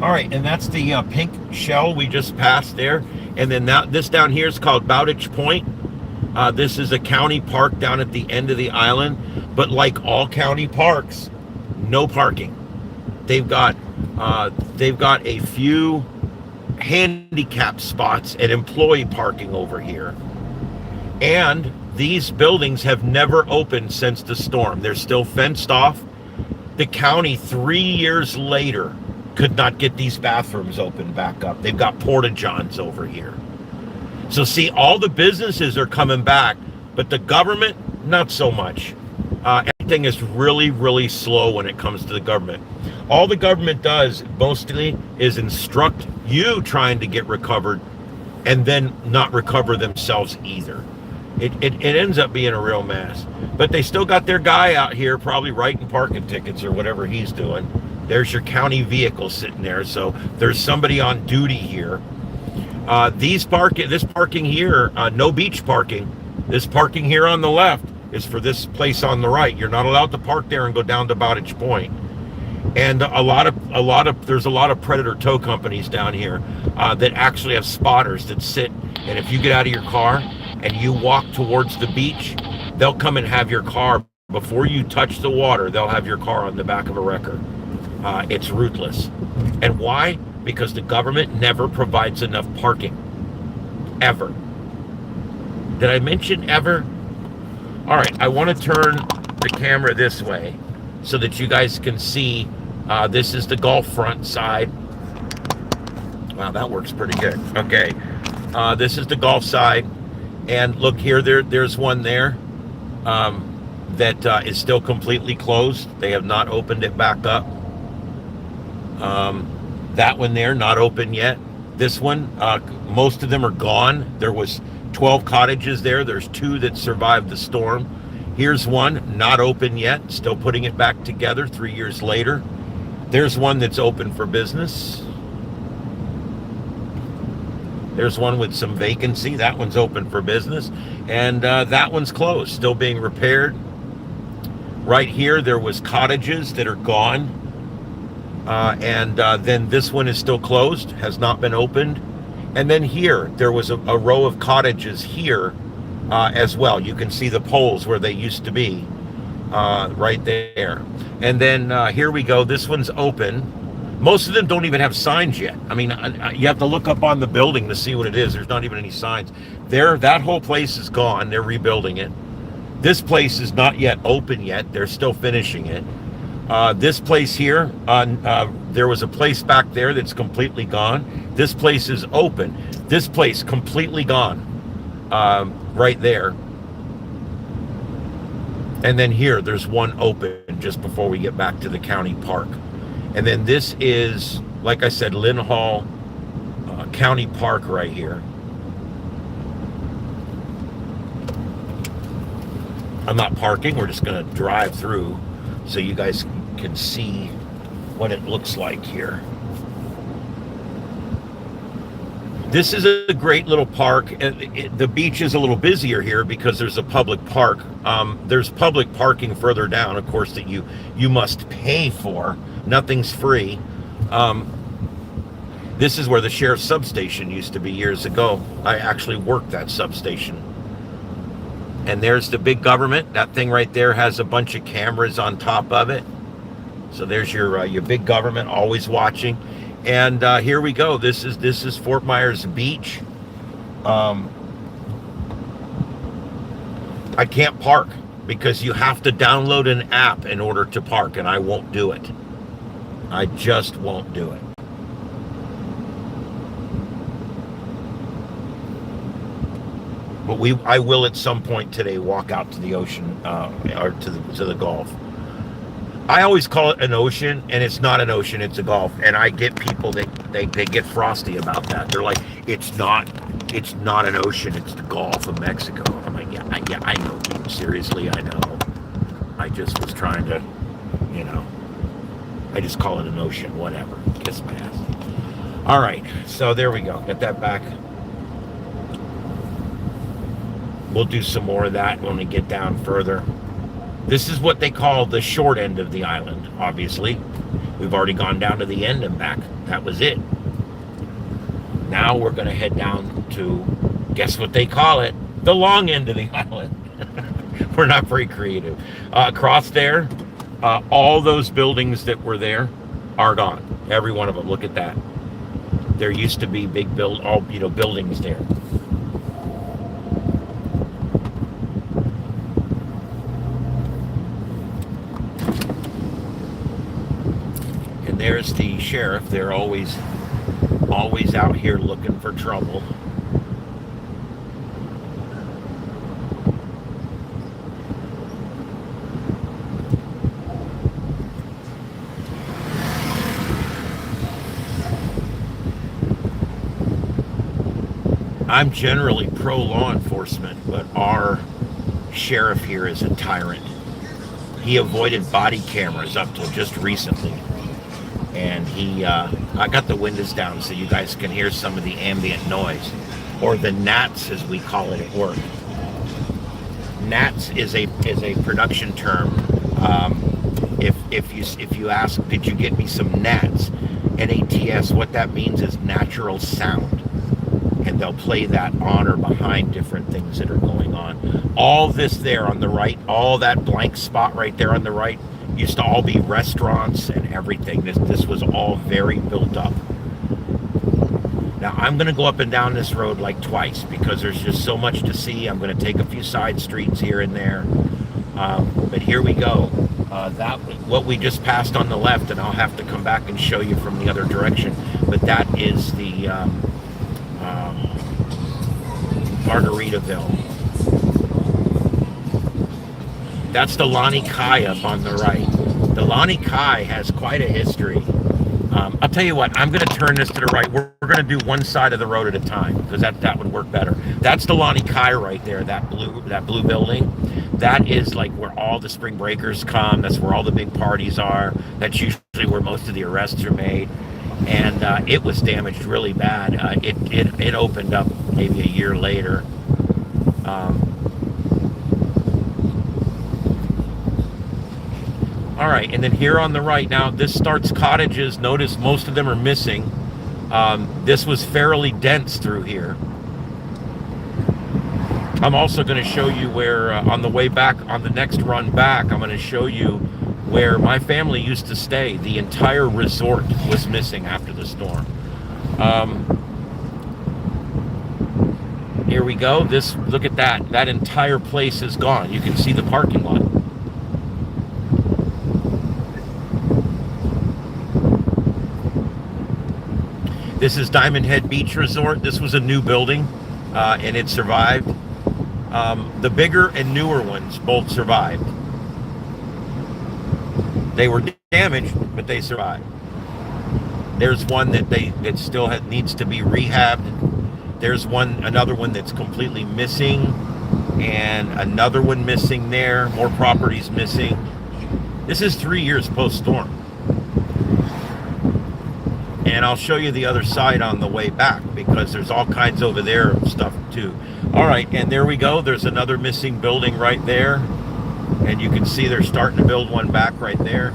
All right, and that's the pink shell we just passed there. And then this down here is called Bowditch Point. This is a county park down at the end of the island, but like all county parks, no parking. They've got a few handicap spots and employee parking over here. And these buildings have never opened since the storm. They're still fenced off. The county 3 years later could not get these bathrooms open back up. They've got porta-johns over here. So see, all the businesses are coming back, but the government, not so much. Everything is really, really slow when it comes to the government. All the government does mostly is instruct you trying to get recovered and then not recover themselves either. It ends up being a real mess. But they still got their guy out here probably writing parking tickets or whatever he's doing. There's your county vehicle sitting there. So there's somebody on duty here. This parking here, no beach parking. This parking here on the left is for this place on the right. You're not allowed to park there and go down to Bowditch Point. And there's a lot of predator tow companies down here that actually have spotters that sit. And if you get out of your car and you walk towards the beach, they'll come and have your car before you touch the water. They'll have your car on the back of a wrecker. It's ruthless. And why? Because the government never provides enough parking. Ever. Did I mention ever? All right, I want to turn the camera this way so that you guys can see. This is the Gulf front side. Wow, that works pretty good. Okay, this is the Gulf side. And look here, there's one there that is still completely closed. They have not opened it back up. That one there, not open yet. This one, most of them are gone. There was 12 cottages there. There's 2 that survived the storm. Here's one, not open yet, still putting it back together 3 years later. There's one that's open for business. There's one with some vacancy. That one's open for business. And that one's closed, still being repaired. Right here, there was cottages that are gone. Then this one is still closed, has not been opened. And then here, there was a row of cottages here as well. You can see the poles where they used to be right there. And then here we go. This one's open. Most of them don't even have signs yet. I mean, you have to look up on the building to see what it is. There's not even any signs. That whole place is gone. They're rebuilding it. This place is not yet open yet. They're still finishing it. This place here, there was a place back there that's completely gone. This place is open. This place completely gone, right there. And then here, there's one open just before we get back to the county park. And then this is, like I said, Lynn Hall County Park right here. I'm not parking. We're just going to drive through so you guys can see what it looks like here. This is a great little park. The beach is a little busier here because there's a public park. There's public parking further down, of course, that you must pay for. Nothing's free. This is where the sheriff's substation used to be years ago. I actually worked that substation. And there's the big government. That thing right there has a bunch of cameras on top of it. So there's your big government always watching. And here we go. This is Fort Myers Beach. I can't park because you have to download an app in order to park, and I won't do it. I just won't do it. But I will at some point today walk out to the ocean or to the Gulf. I always call it an ocean, and it's not an ocean, it's a Gulf. And I get people that they get frosty about that. They're like, it's not an ocean, it's the Gulf of Mexico. I'm like, yeah, I know, dude. Seriously, I know. I just was trying to, I just call it an ocean, whatever. Kiss my ass. All right, so there we go. Get that back. We'll do some more of that when we get down further. This is what they call the short end of the island, obviously. We've already gone down to the end and back. That was it. Now we're going to head down to, guess what they call it? The long end of the island. We're not very creative. Across there, all those buildings that were there are gone. Every one of them. Look at that. There used to be big buildings there. There's the sheriff. They're always out here looking for trouble. I'm generally pro law enforcement, but our sheriff here is a tyrant. He avoided body cameras up till just recently. And I got the windows down so you guys can hear some of the ambient noise, or the gnats as we call it at work. Gnats is a production term. If you ask, did you get me some gnats? NATS, what that means is natural sound, and they'll play that on or behind different things that are going on. All this there on the right, all that blank spot right there on the right, used to all be restaurants and everything. This was all very built up. Now I'm going to go up and down this road like twice because there's just so much to see. I'm going to take a few side streets here and there, but here we go. That what we just passed on the left, and I'll have to come back and show you from the other direction. But that is the Margaritaville. That's the Lani Kai up on the right. The Lani Kai has quite a history. I'll tell you what, I'm going to turn this to the right. We're going to do one side of the road at a time because that would work better. That's the Lani Kai right there, that blue building. That is like where all the spring breakers come. That's where all the big parties are. That's usually where most of the arrests are made. And it was damaged really bad. It opened up maybe a year later. All right, and then here on the right, now this starts cottages. Notice most of them are missing. This was fairly dense through here. I'm also going to show you where, on the way back, on the next run back, I'm going to show you where my family used to stay. The entire resort was missing after the storm. Here we go. Look at that. That entire place is gone. You can see the parking lot. This is Diamond Head Beach Resort. This was a new building, and it survived. The bigger and newer ones both survived. They were damaged, but they survived. There's one that still needs to be rehabbed. There's another one that's completely missing, and another one missing there. More properties missing. This is 3 years post-storm. And I'll show you the other side on the way back because there's all kinds over there of stuff too. All right, and there we go. There's another missing building right there. And you can see they're starting to build one back right there.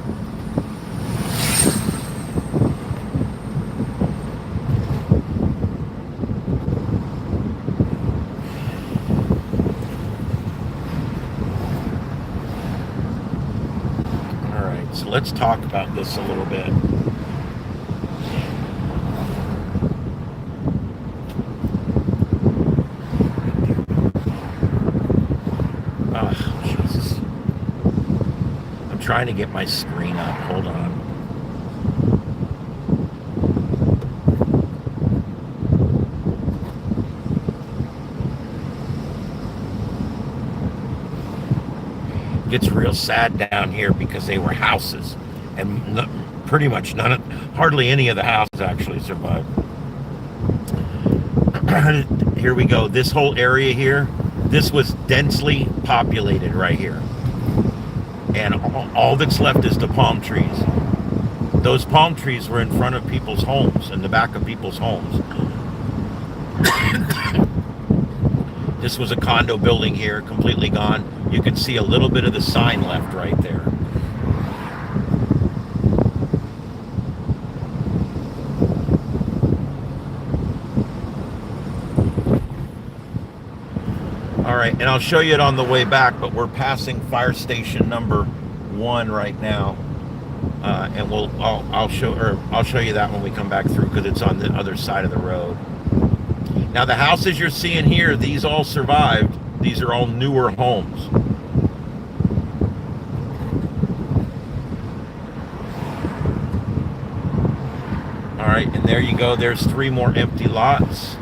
All right, so let's talk about this a little bit. Trying to get my screen up. Hold on. It gets real sad down here because they were houses, and pretty much hardly any of the houses actually survived. Here we go. This whole area here, this was densely populated right here. And all that's left is the palm trees. Those palm trees were in front of people's homes, in the back of people's homes. This was a condo building here, completely gone. You can see a little bit of the sign left right there. All right, and I'll show you it on the way back, but we're passing fire station number 1 right now, and I'll show you that when we come back through because it's on the other side of the road. Now the houses you're seeing here, these all survived. These are all newer homes. All right, and there you go. There's 3 more empty lots.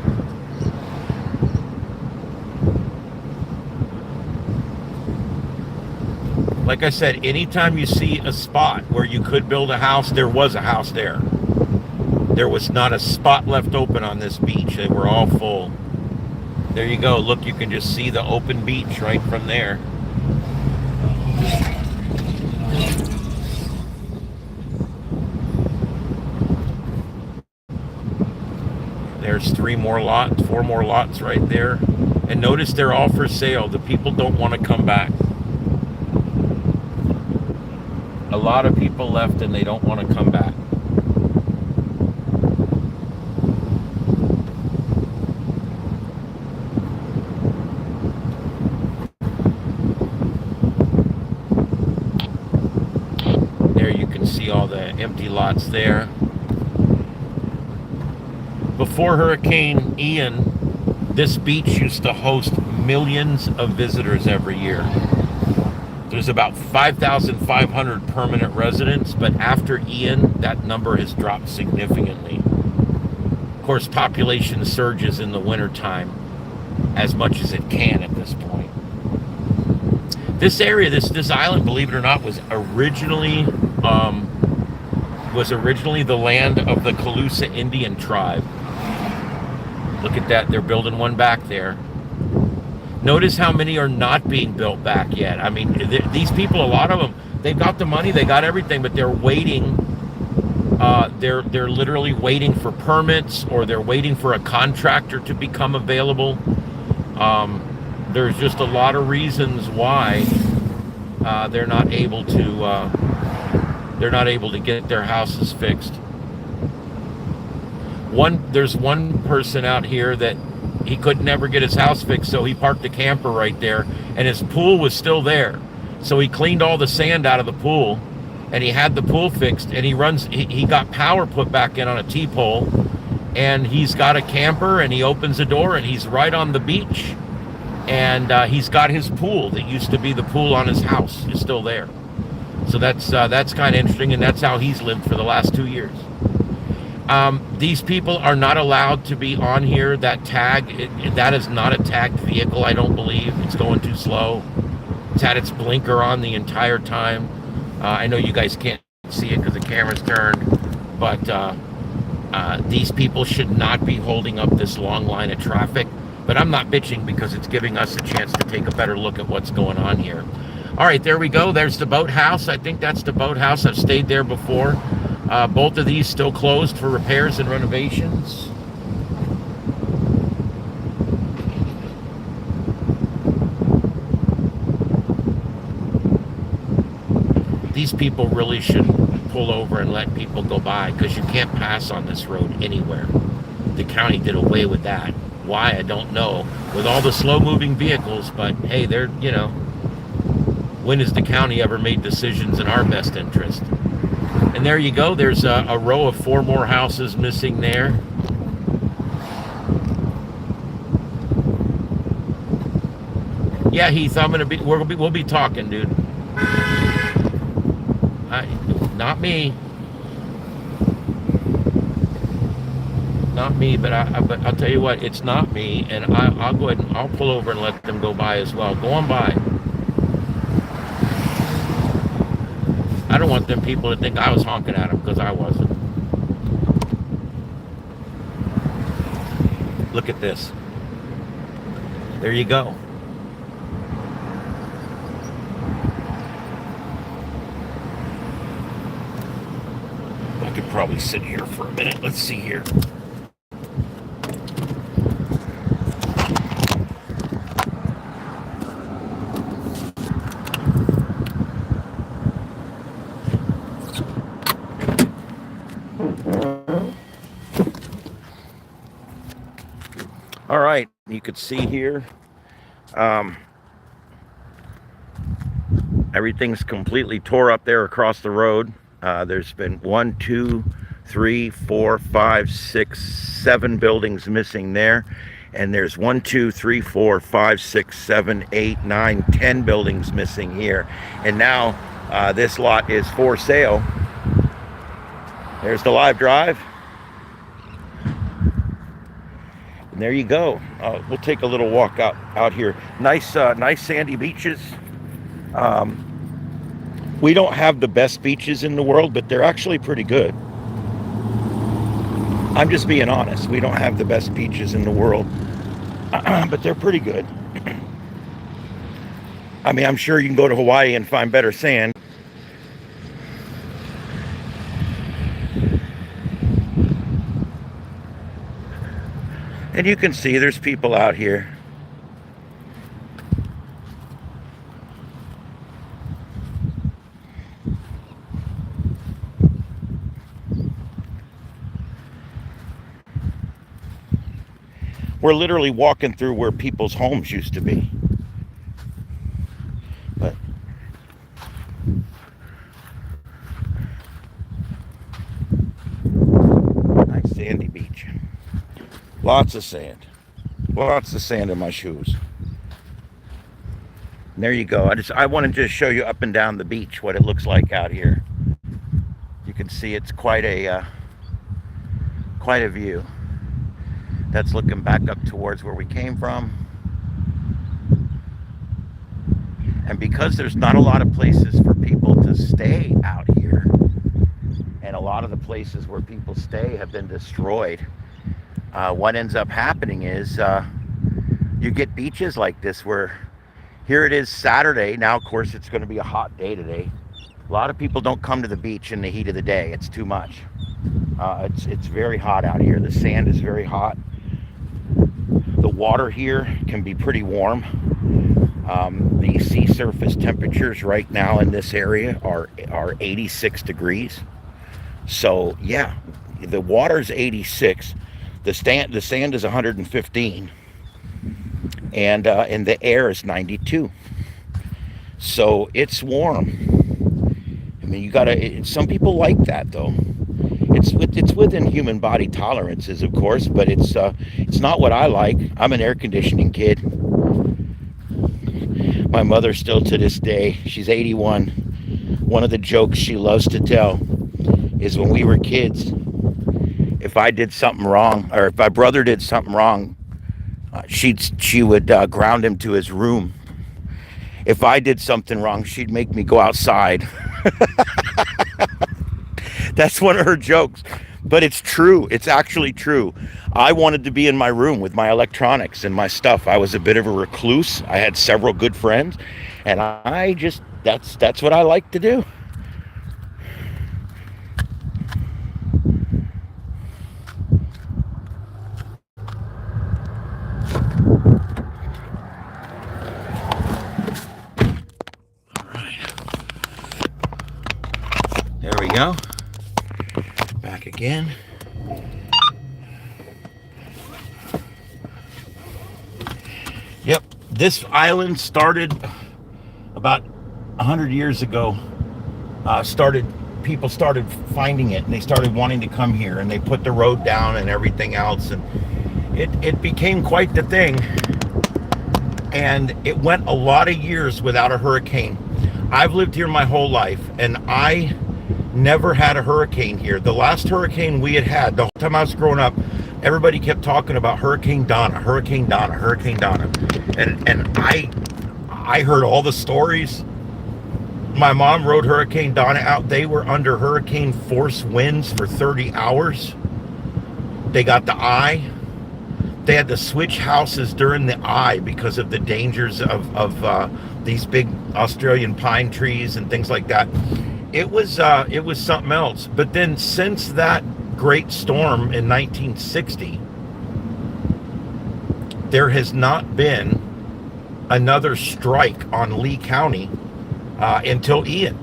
Like I said, anytime you see a spot where you could build a house, there was a house there. There was not a spot left open on this beach. They were all full. There you go. Look, you can just see the open beach right from there. There's 4 more lots right there. And notice they're all for sale. The people don't want to come back. A lot of people left and they don't want to come back. There you can see all the empty lots there. Before Hurricane Ian, this beach used to host millions of visitors every year. There's about 5,500 permanent residents, but after Ian, that number has dropped significantly. Of course, population surges in the wintertime as much as it can at this point. This area, this island, believe it or not, was originally the land of the Calusa Indian tribe. Look at that, they're building one back there. Notice how many are not being built back yet. I mean, these people, a lot of them, they've got the money, they got everything, but they're waiting. They're literally waiting for permits, or they're waiting for a contractor to become available. There's just a lot of reasons why they're not able to get their houses fixed. There's one person out here that he could never get his house fixed, so he parked a camper right there, and his pool was still there. So he cleaned all the sand out of the pool, and he had the pool fixed, and he got power put back in on a T-pole, and he's got a camper, and he opens the door, and he's right on the beach, and he's got his pool that used to be the pool on his house is still there. So that's kind of interesting, and that's how he's lived for the last 2 years. These people are not allowed to be on here. That tag, that is not a tagged vehicle, I don't believe. It's going too slow. It's had its blinker on the entire time. I know you guys can't see it because the camera's turned, but these people should not be holding up this long line of traffic. But I'm not bitching because it's giving us a chance to take a better look at what's going on here. All right, there we go. There's the boathouse. I think that's the boathouse. I've stayed there before. Both of these still closed for repairs and renovations. These people really should pull over and let people go by, because you can't pass on this road anywhere. The county did away with that. Why, I don't know. With all the slow-moving vehicles, but hey, they're, when has the county ever made decisions in our best interest? And there you go. There's a row of 4 more houses missing there. Yeah, Heath, we'll be talking, dude. Not me. Not me, but I'll tell you what, it's not me, and I'll go ahead and I'll pull over and let them go by as well. Go on by. I don't want them people to think I was honking at them, because I wasn't. Look at this. There you go. I could probably sit here for a minute. Let's see here. All right, you could see here, everything's completely tore up there across the road. There's been 1, 2, 3, 4, 5, 6, 7 buildings missing there. And there's 1, 2, 3, 4, 5, 6, 7, 8, 9, 10 buildings missing here. And now this lot is for sale. There's the live drive. And there you go. We'll take a little walk out here. Nice sandy beaches. We don't have the best beaches in the world, but they're actually pretty good. I'm just being honest. We don't have the best beaches in the world, but they're pretty good. I mean, I'm sure you can go to Hawaii and find better sand. And you can see there's people out here. We're literally walking through where people's homes used to be. But nice sandy beach. Lots of sand. Lots of sand in my shoes. And there you go. I want to just show you up and down the beach what it looks like out here. You can see it's quite a view. That's looking back up towards where we came from. And because there's not a lot of places for people to stay out here, and a lot of the places where people stay have been destroyed, what ends up happening is you get beaches like this where here it is Saturday. Now, of course, it's going to be a hot day today. A lot of people don't come to the beach in the heat of the day. It's too much. It's very hot out here. The sand is very hot. The water here can be pretty warm. The sea surface temperatures right now in this area are 86 degrees. So yeah, the water's 86. The sand is 115, and the air is 92. So it's warm. I mean, you gotta. Some people like that though. It's within human body tolerances, of course, but it's not what I like. I'm an air conditioning kid. My mother still to this day, she's 81. One of the jokes she loves to tell is when we were kids, if I did something wrong, or if my brother did something wrong, she would ground him to his room. If I did something wrong, she'd make me go outside. That's one of her jokes, but it's true. It's actually true. I wanted to be in my room with my electronics and my stuff. I was a bit of a recluse. I had several good friends, and that's what I like to do. All right. There we go. Back again. Yep, this island started about 100 years ago. People started finding it, and they started wanting to come here, and they put the road down and everything else, and it became quite the thing. And it went a lot of years without a hurricane. I've lived here my whole life, and I never had a hurricane here. The last hurricane we had the whole time I was growing up, everybody kept talking about Hurricane Donna, Hurricane Donna, Hurricane Donna. And I heard all the stories. My mom rode Hurricane Donna out. They were under hurricane force winds for 30 hours. They got the eye. They had to switch houses during the eye because of the dangers of these big Australian pine trees and things like that. It was something else. But then since that great storm in 1960, there has not been another strike on Lee County until Ian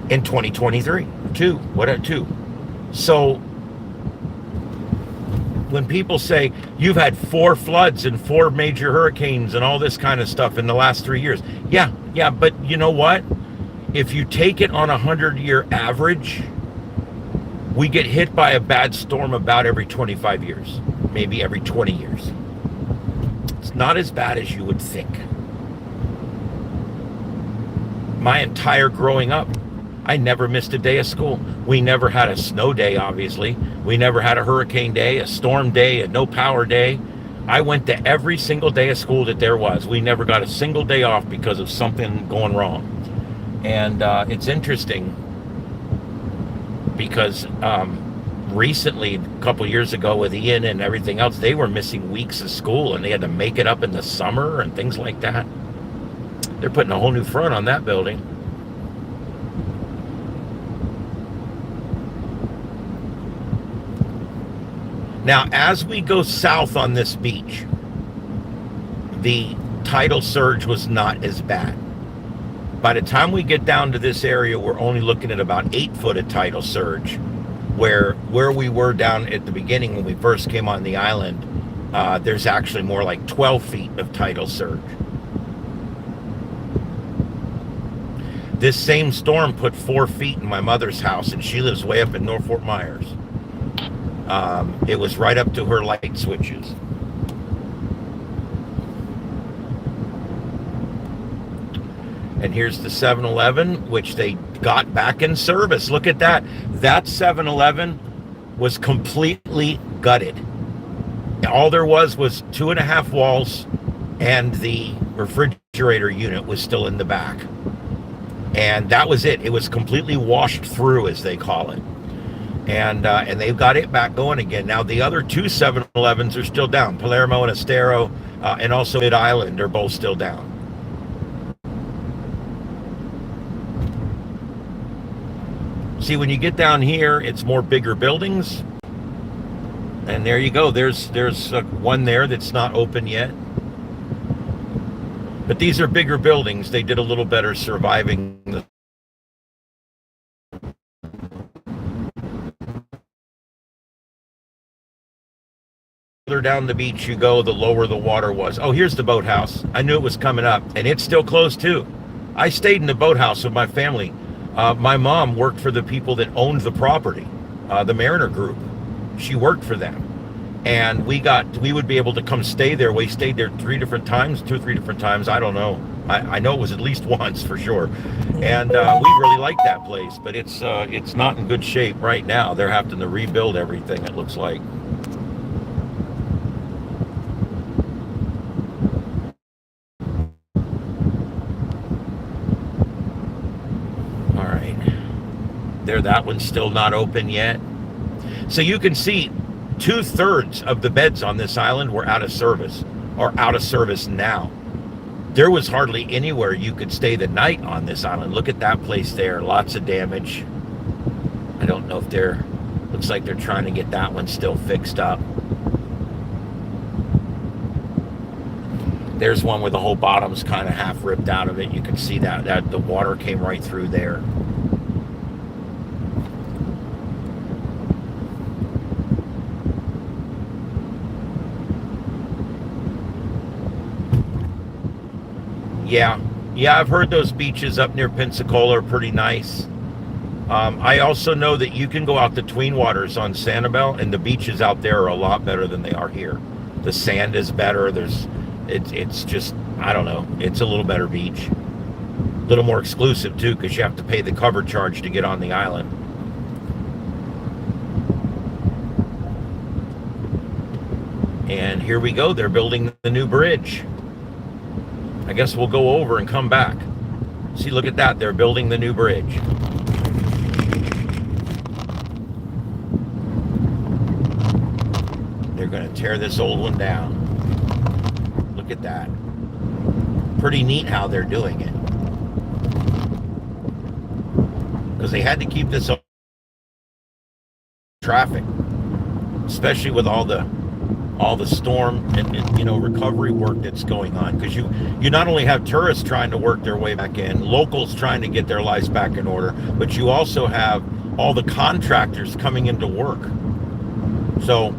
in 2023. Two. So when people say you've had 4 floods and 4 major hurricanes and all this kind of stuff in the last 3 years, yeah, but you know what? If you take it on a 100-year average, we get hit by a bad storm about every 25 years, maybe every 20 years. It's not as bad as you would think. My entire growing up, I never missed a day of school. We never had a snow day, obviously. We never had a hurricane day, a storm day, a no power day. I went to every single day of school that there was. We never got a single day off because of something going wrong. And it's interesting because recently, a couple years ago with Ian and everything else, they were missing weeks of school and they had to make it up in the summer and things like that. They're putting a whole new front on that building. Now, as we go south on this beach, the tidal surge was not as bad. By the time we get down to this area, we're only looking at about 8 foot of tidal surge, where we were down at the beginning when we first came on the island, there's actually more like 12 feet of tidal surge. This same storm put 4 feet in my mother's house, and she lives way up in North Fort Myers. It was right up to her light switches. And here's the 7-Eleven, which they got back in service. Look at that. That 7-Eleven was completely gutted. All there was 2.5 walls, and the refrigerator unit was still in the back. And that was it. It was completely washed through, as they call it. And they've got it back going again. Now, the other 2 7-Elevens are still down. Palermo and Estero, and also Mid-Island are both still down. See, when you get down here, it's more bigger buildings. And there you go. There's one there that's not open yet. But these are bigger buildings. They did a little better surviving the further down the beach you go, the lower the water was. Oh, here's the boathouse. I knew it was coming up, and it's still closed too. I stayed in the boathouse with my family. My mom worked for the people that owned the property, the Mariner Group. She worked for them. And we would be able to come stay there. We stayed there 2 or 3 different times. I don't know. I know it was at least once for sure. And we really liked that place, but it's not in good shape right now. They're having to rebuild everything, it looks like. All right. There, that one's still not open yet. So you can see 2/3 of the beds on this island were out of service, or out of service now. There was hardly anywhere you could stay the night on this island. Look at that place there, lots of damage. I don't know if looks like they're trying to get that one still fixed up. There's one where the whole bottom's kind of half ripped out of it. You can see that the water came right through there. Yeah, I've heard those beaches up near Pensacola are pretty nice. I also know that you can go out to Tween Waters on Sanibel, and the beaches out there are a lot better than they are here. The sand is better. It's just, I don't know, it's a little better beach. A little more exclusive too, because you have to pay the cover charge to get on the island. And here we go. They're building the new bridge. I guess we'll go over and come back. See, look at that. They're building the new bridge. They're going to tear this old one down. Look at that. Pretty neat how they're doing it. Because they had to keep this traffic, especially with all the storm and recovery work that's going on, because you not only have tourists trying to work their way back in, locals trying to get their lives back in order, but you also have all the contractors coming into work. So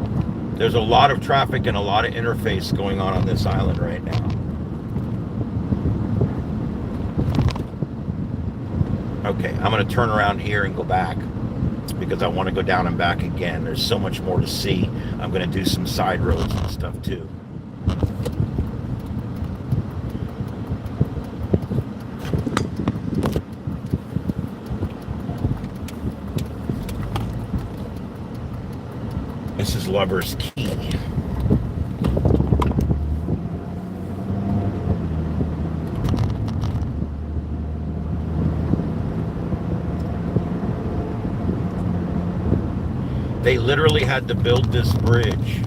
there's a lot of traffic and a lot of interface going on this island right now. Okay, I'm going to turn around here and go back, because I want to go down and back again. There's so much more to see. I'm going to do some side roads and stuff too. This is Lover's Key. They literally had to build this bridge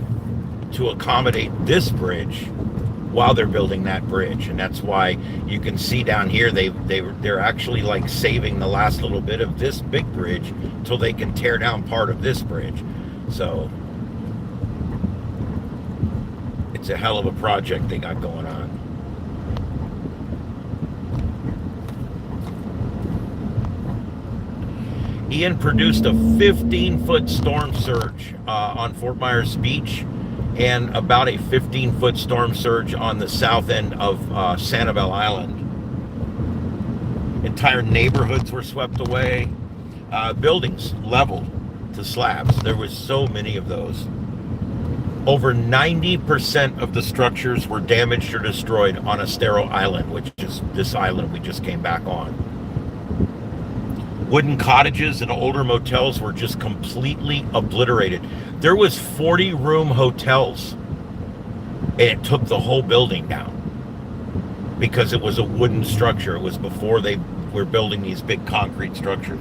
to accommodate this bridge while they're building that bridge, and that's why you can see down here they're actually like saving the last little bit of this big bridge till they can tear down part of this bridge. So It's a hell of a project they got going on. Ian produced a 15-foot storm surge on Fort Myers Beach, and about a 15-foot storm surge on the south end of Sanibel Island. Entire neighborhoods were swept away. Buildings leveled to slabs. There was so many of those. Over 90% of the structures were damaged or destroyed on Estero Island, which is this island we just came back on. Wooden cottages and older motels were just completely obliterated. There was 40-room hotels, and it took the whole building down because it was a wooden structure. It was before they were building these big concrete structures.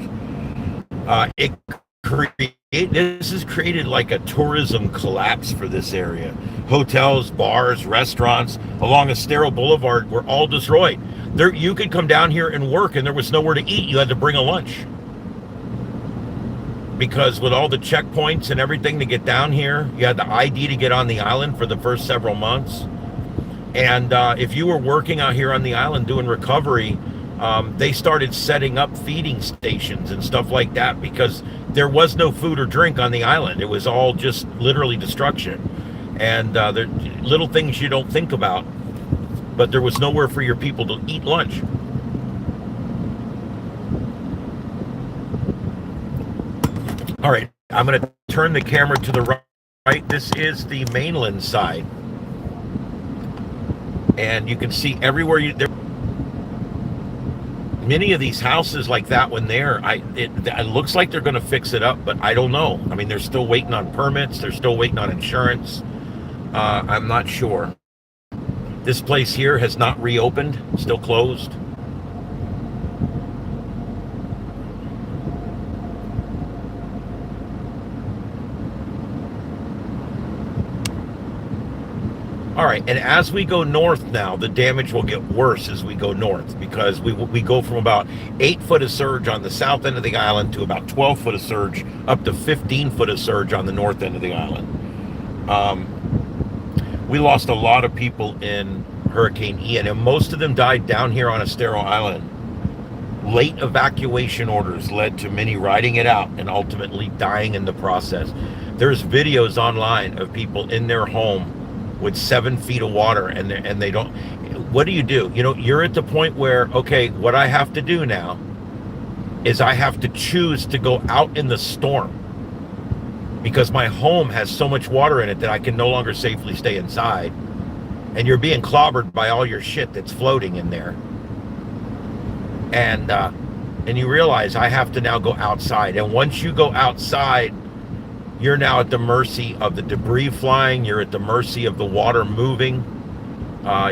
This has created like a tourism collapse for this area. Hotels, bars, restaurants along Estero Boulevard were all destroyed. There, you could come down here and work, and there was nowhere to eat. You had to bring a lunch. Because with all the checkpoints and everything to get down here, you had the ID to get on the island for the first several months. And if you were working out here on the island doing recovery, they started setting up feeding stations and stuff like that because there was no food or drink on the island. It was all just literally destruction. And there little things you don't think about. But there was nowhere for your people to eat lunch. All right, I'm going to turn the camera to the right. This is the mainland side. And you can see everywhere there. Many of these houses like that one there, it looks like they're going to fix it up, but I don't know. I mean, they're still waiting on permits. They're still waiting on insurance. I'm not sure. This place here has not reopened, still closed. All right, and as we go north now, the damage will get worse as we go north because we go from about 8 foot of surge on the south end of the island to about 12 foot of surge, up to 15 foot of surge on the north end of the island. We lost a lot of people in Hurricane Ian, and most of them died down here on Estero Island. Late evacuation orders led to many riding it out and ultimately dying in the process. There's videos online of people in their home with 7 feet of water, and they don't. What do? You know, you're at the point where, okay, what I have to do now is I have to choose to go out in the storm because my home has so much water in it that I can no longer safely stay inside. And you're being clobbered by all your shit that's floating in there. And you realize I have to now go outside. And once you go outside, you're now at the mercy of the debris flying. You're at the mercy of the water moving.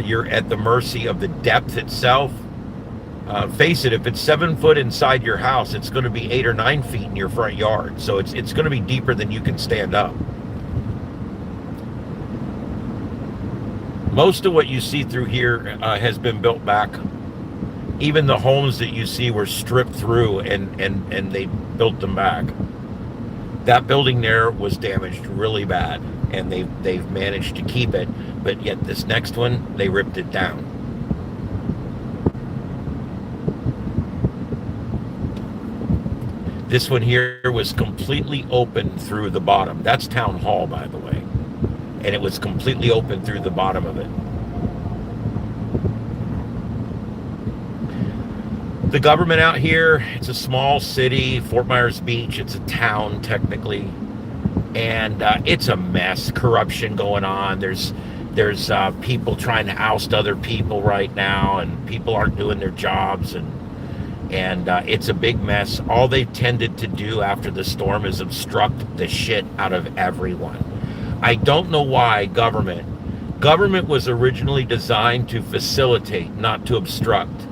You're at the mercy of the depth itself. Face it, if it's 7 foot inside your house, it's going to be 8 or 9 feet in your front yard. So it's going to be deeper than you can stand up. Most of what you see through here has been built back. Even the homes that you see were stripped through and they built them back. That building there was damaged really bad, and they've managed to keep it, but yet this next one, they ripped it down. This one here was completely open through the bottom. That's Town Hall, by the way. And it was completely open through the bottom of it. The government out here, it's a small city, Fort Myers Beach, it's a town technically, and it's a mess. Corruption going on. There's people trying to oust other people right now, and people aren't doing their jobs, and it's a big mess. All they tended to do after the storm is obstruct the shit out of everyone. I don't know why government was originally designed to facilitate, not to obstruct.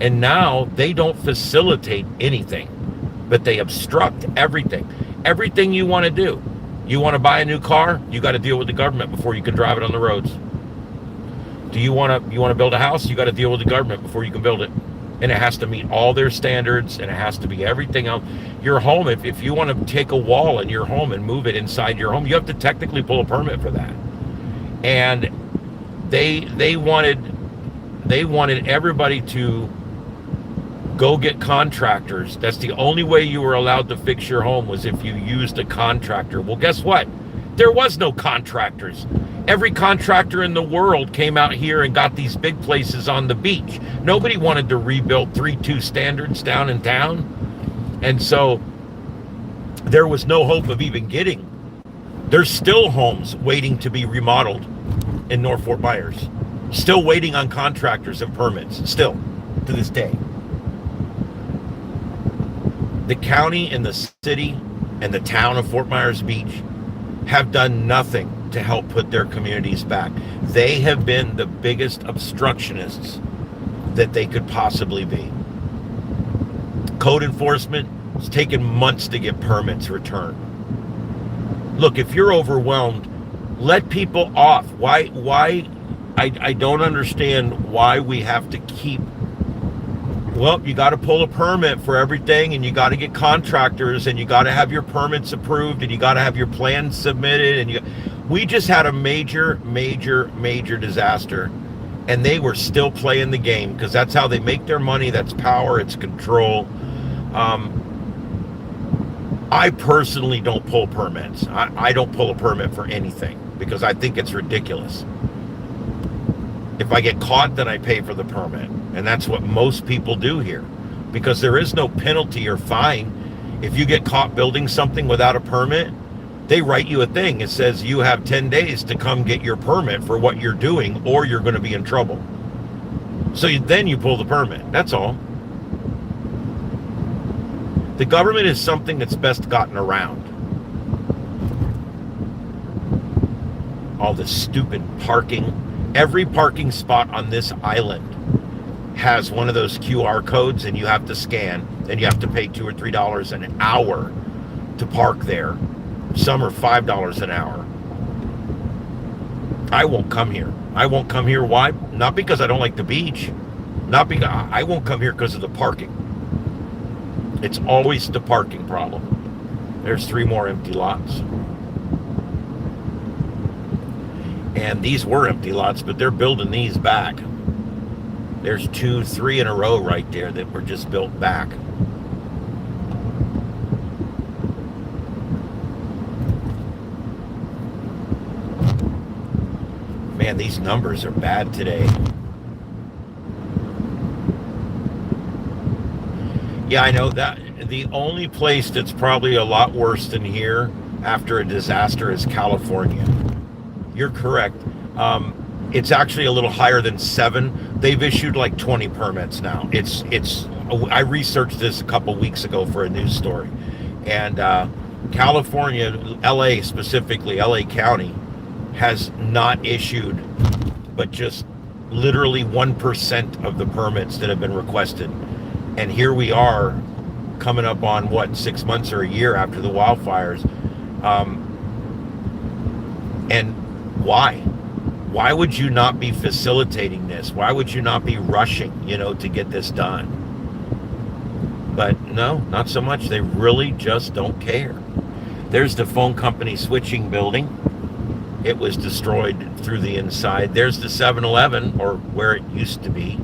And now they don't facilitate anything, but they obstruct everything. Everything you want to do. You want to buy a new car? You got to deal with the government before you can drive it on the roads. Do you want to build a house? You got to deal with the government before you can build it. And it has to meet all their standards, and it has to be everything else. Your home, if you want to take a wall in your home and move it inside your home, you have to technically pull a permit for that. and they wanted everybody to go get contractors. That's the only way you were allowed to fix your home, was if you used a contractor. Well, guess what? There was no contractors. Every contractor in the world came out here and got these big places on the beach. Nobody wanted to rebuild 3-2 standards down in town. And so there was no hope of even getting. There's still homes waiting to be remodeled in North Fort Myers. Still waiting on contractors and permits, still, to this day. The county and the city and the town of Fort Myers Beach have done nothing to help put their communities back. They have been the biggest obstructionists that they could possibly be. Code enforcement, it's taken months to get permits returned. Look, if you're overwhelmed, let people off. Why? I don't understand why we have to keep, well, you got to pull a permit for everything, and you got to get contractors, and you got to have your permits approved, and you got to have your plans submitted, and we just had a major disaster, and they were still playing the game, because that's how they make their money. That's power, it's control. I personally don't pull permits. I don't pull a permit for anything, because I think it's ridiculous. If I get caught, then I pay for the permit. And that's what most people do here, because there is no penalty or fine. If you get caught building something without a permit, they write you a thing. It says you have 10 days to come get your permit for what you're doing, or you're going to be in trouble. So then you pull the permit. That's all. The government is something that's best gotten around. All this stupid parking. Every parking spot on this island has one of those QR codes, and you have to scan, and you have to pay $2 or $3 an hour to park there. Some are $5 an hour. I won't come here. I won't come here. Why? Not because I don't like the beach. Not because I won't come here because of the parking. It's always the parking problem. There's 3 more empty lots. And these were empty lots, but they're building these back. There's 2, 3 in a row right there that were just built back. Man, these numbers are bad today. Yeah, I know that the only place that's probably a lot worse than here after a disaster is California. You're correct. It's actually a little higher than 7. They've issued like 20 permits now. I researched this a couple weeks ago for a news story. And California, LA specifically, LA County, has not issued but just literally 1% of the permits that have been requested. And here we are coming up on 6 months or a year after the wildfires. And why? Why would you not be facilitating this? Why would you not be rushing, to get this done? But no, not so much. They really just don't care. There's the phone company switching building. It was destroyed through the inside. There's the 7-Eleven, or where it used to be.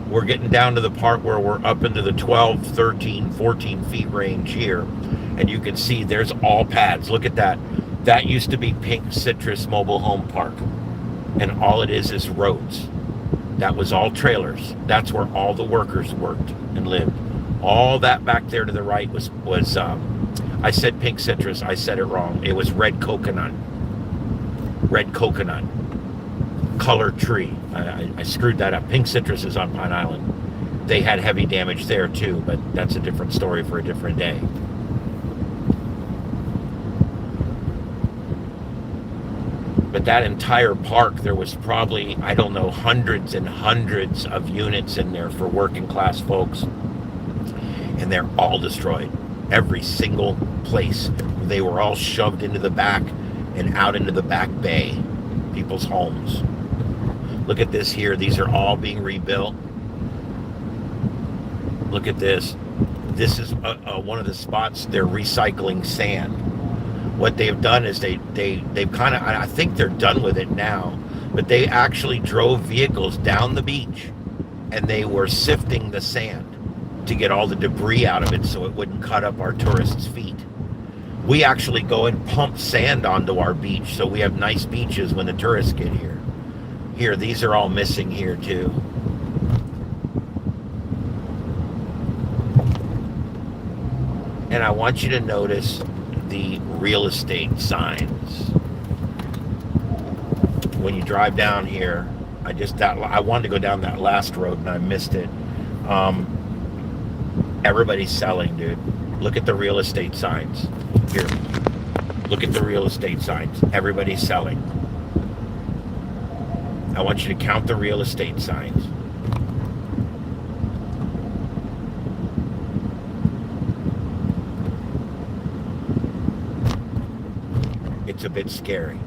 We're getting down to the part where we're up into the 12, 13, 14 feet range here. And you can see there's all pads. Look at that. That used to be Pink Citrus Mobile Home Park. And all it is roads. That was all trailers. That's where all the workers worked and lived. All that back there to the right was I said Pink Citrus. I said it wrong. It was red coconut. Red coconut. Color tree. I screwed that up. Pink Citrus is on Pine Island. They had heavy damage there too, but that's a different story for a different day. But that entire park, there was probably, I don't know, hundreds and hundreds of units in there for working class folks. And they're all destroyed. Every single place. They were all shoved into the back and out into the back bay. People's homes. Look at this here. These are all being rebuilt. Look at this. This is one of the spots they're recycling sand. what they've done is they've kind of, I think they're done with it now, but they actually drove vehicles down the beach and they were sifting the sand to get all the debris out of it so it wouldn't cut up our tourists' feet. We actually go and pump sand onto our beach so we have nice beaches when the tourists get here. Here, these are all missing here too. And I want you to notice the real estate signs. When you drive down here, I wanted to go down that last road and I missed it. Everybody's selling, dude. Look at the real estate signs. Here, look at the real estate signs. Everybody's selling. I want you to count the real estate signs. It's a bit scary.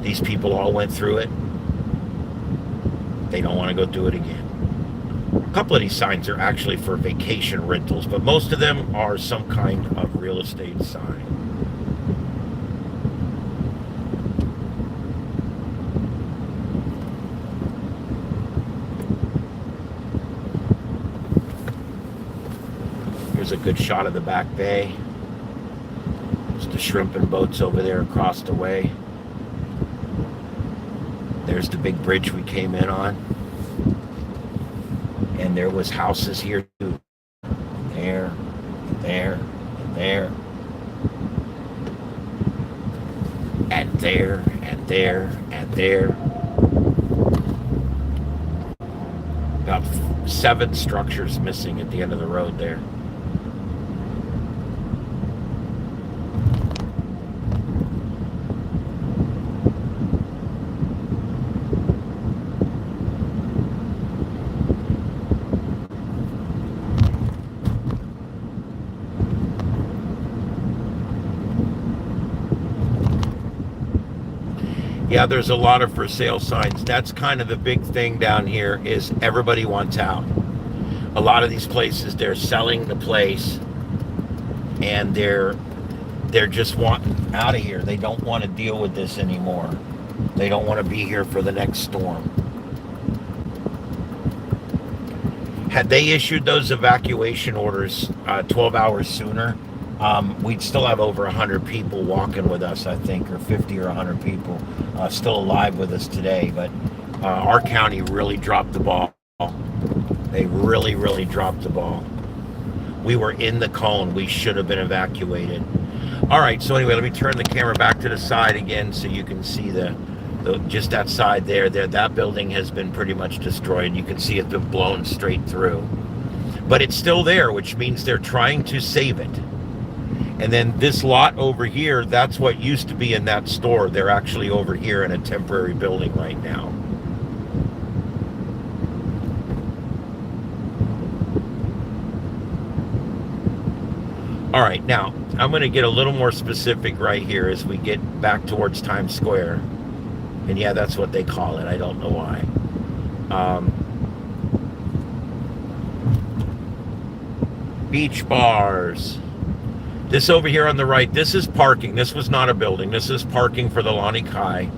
These people all went through it. They don't want to go through it again. A couple of these signs are actually for vacation rentals, but most of them are some kind of real estate sign. Here's a good shot of the back bay. There's the shrimping boats over there across the way. There's the big bridge we came in on. And there was houses here too. There, there, there. And there, and there, and there. About 7 structures missing at the end of the road there. Yeah, there's a lot of for sale signs. That's kind of the big thing down here is everybody wants out. A lot of these places, they're selling the place and they're just wanting out of here. They don't want to deal with this anymore. They don't want to be here for the next storm. Had they issued those evacuation orders 12 hours sooner, we'd still have over 100 people walking with us, I think, or 50 or 100 people still alive with us today. But our county really dropped the ball. They really, really dropped the ball. We were in the cone. We should have been evacuated. All right, so anyway, let me turn the camera back to the side again so you can see the just that side there. That building has been pretty much destroyed. You can see it's been blown straight through. But it's still there, which means they're trying to save it. And then this lot over here, that's what used to be in that store. They're actually over here in a temporary building right now. All right, now I'm going to get a little more specific right here as we get back towards Times Square. And yeah, that's what they call it. I don't know why. Beach bars. This over here on the right, this is parking. This was not a building. This is parking for the Lani Kai.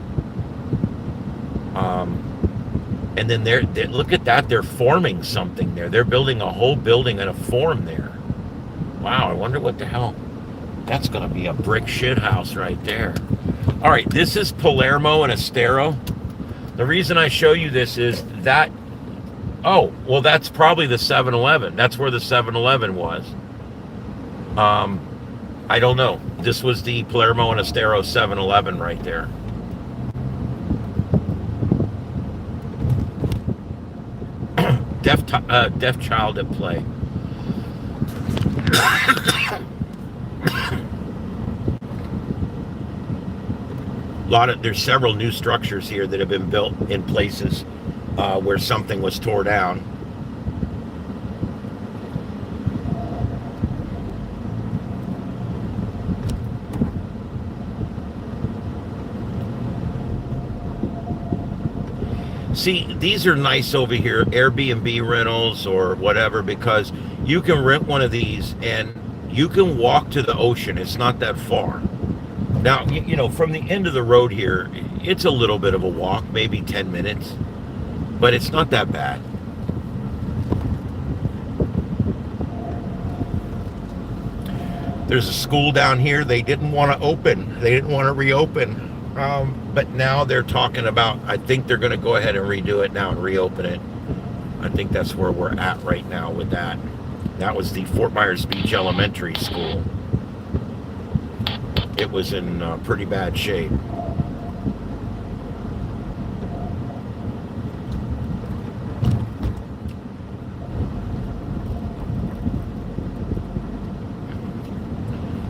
And then look at that. They're forming something there. They're building a whole building and a form there. Wow, I wonder what the hell. That's going to be a brick shit house right there. All right, this is Palermo and Estero. The reason I show you this is that, oh, well, that's probably the 7-Eleven. That's where the 7-Eleven was. I don't know. This was the Palermo and Estero 7-Eleven right there. Deaf child at play. There's several new structures here that have been built in places where something was tore down. See, these are nice over here, Airbnb rentals or whatever, because you can rent one of these and You can walk to the ocean. It's not that far. Now, you know, from the end of the road here, it's a little bit of a walk, maybe 10 minutes, but it's not that bad. There's a school down here they didn't want to open. They didn't want to reopen. But now they're talking about, I think they're going to go ahead and redo it now and reopen it. I think that's where we're at right now with that. That was the Fort Myers Beach Elementary School. It was in pretty bad shape.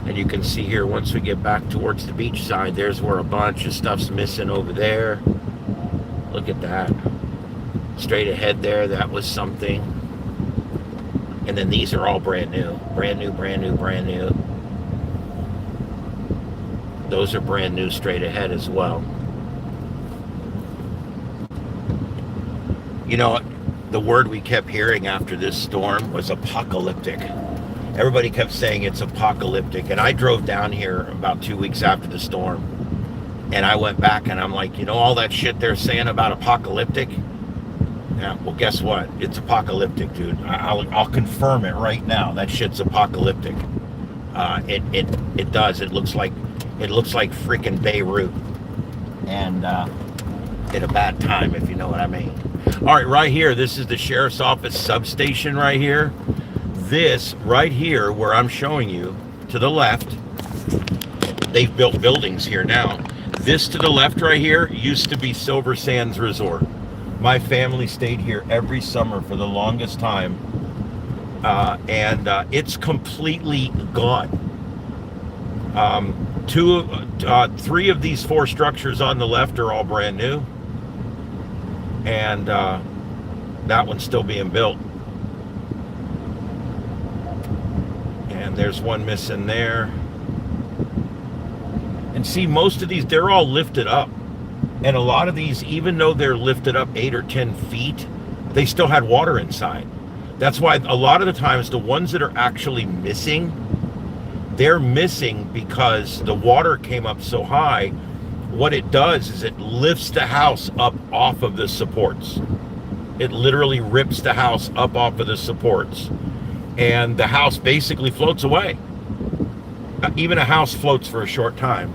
And you can see here, once we get back towards the beach side, there's where a bunch of stuff's missing over there. Look at that. Straight ahead there, that was something. And then these are all brand new. Brand new, brand new, brand new. Those are brand new straight ahead as well. You know, the word we kept hearing after this storm was apocalyptic. Everybody kept saying it's apocalyptic. And I drove down here about 2 weeks after the storm. And I went back and I'm like, you know, all that shit they're saying about apocalyptic? Yeah, well, guess what? It's apocalyptic, dude. I'll confirm it right now. That shit's apocalyptic. It does. It looks like freaking Beirut. And at a bad time, if you know what I mean. All right, right here, this is the sheriff's office substation right here. This right here, where I'm showing you, to the left, they've built buildings here now. This to the left right here used to be Silver Sands Resort. My family stayed here every summer for the longest time, and it's completely gone. 3 of these 4 structures on the left are all brand new, and that one's still being built. And there's one missing there. And see, most of these, they're all lifted up. And a lot of these, even though they're lifted up 8 or 10 feet, they still had water inside. That's why a lot of the times the ones that are actually missing, they're missing because the water came up so high. What it does is it lifts the house up off of the supports. It literally rips the house up off of the supports. And the house basically floats away. Even a house floats for a short time.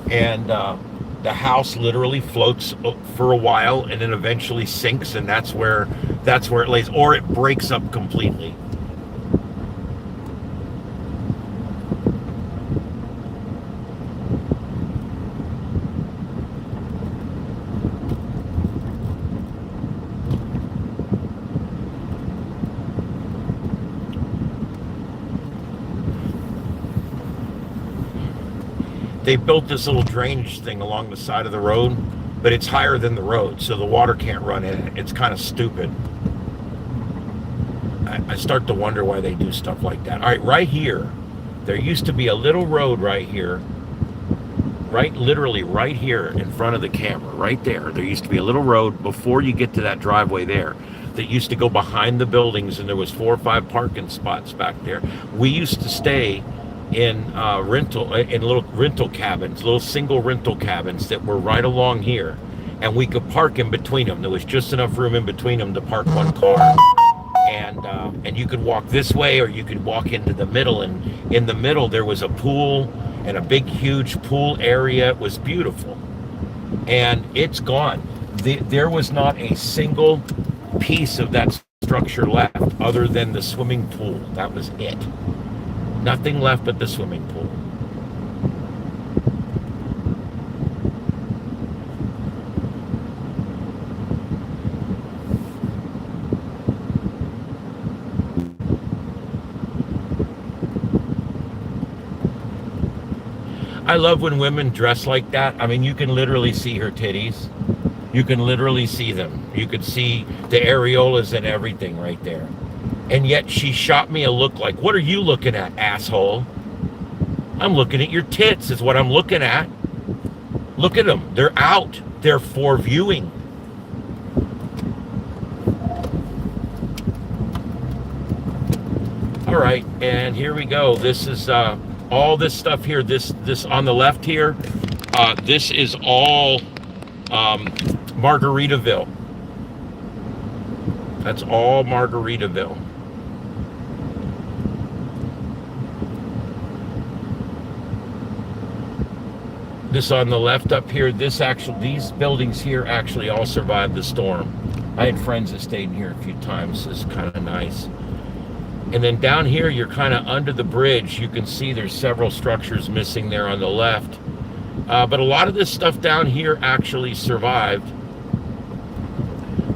And the house literally floats for a while and then eventually sinks, and that's where it lays, or it breaks up completely. They built this little drainage thing along the side of the road, but it's higher than the road, so the water can't run in it. It's kind of stupid. I start to wonder why they do stuff like that. All right, right here, there used to be a little road right here, literally right here in front of the camera, right there. There used to be a little road before you get to that driveway there that used to go behind the buildings, and there was 4 or 5 parking spots back there. We used to stay in little rental cabins, little single rental cabins that were right along here, and we could park in between them. There was just enough room in between them to park one car, and you could walk this way or you could walk into the middle, and in the middle there was a pool and a big huge pool area. It was beautiful, and it's gone. There was not a single piece of that structure left other than the swimming pool. That was it. Nothing left but the swimming pool. I love when women dress like that. I mean, you can literally see her titties. You can literally see them. You could see the areolas and everything right there. And yet she shot me a look like, what are you looking at, asshole? I'm looking at your tits is what I'm looking at. Look at them. They're out. They're for viewing. All right, and here we go. This is all this stuff here. This on the left here. This is all Margaritaville. That's all Margaritaville. This on the left up here, these buildings here actually all survived the storm. I had friends that stayed in here a few times. It's kind of nice. And then down here, you're kind of under the bridge. You can see there's several structures missing there on the left. But a lot of this stuff down here actually survived.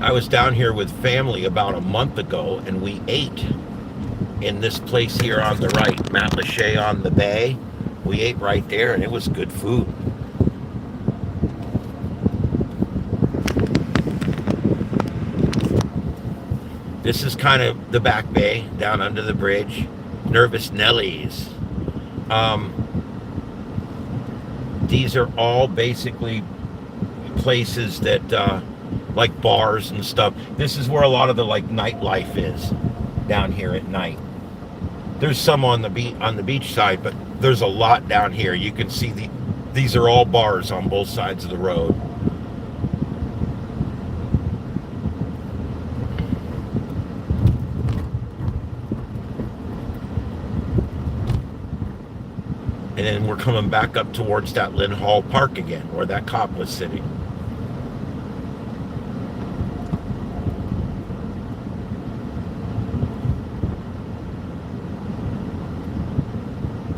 I was down here with family about a month ago, and we ate in this place here on the right, Matt Lachey on the bay. We ate right there, and it was good food. This is kind of the back bay, down under the bridge. Nervous Nellies. These are all basically places that, like bars and stuff. This is where a lot of the like nightlife is down here at night. There's some on the beach side, but there's a lot down here. You can see these are all bars on both sides of the road. And then we're coming back up towards that Lynn Hall Park again, where that cop was sitting.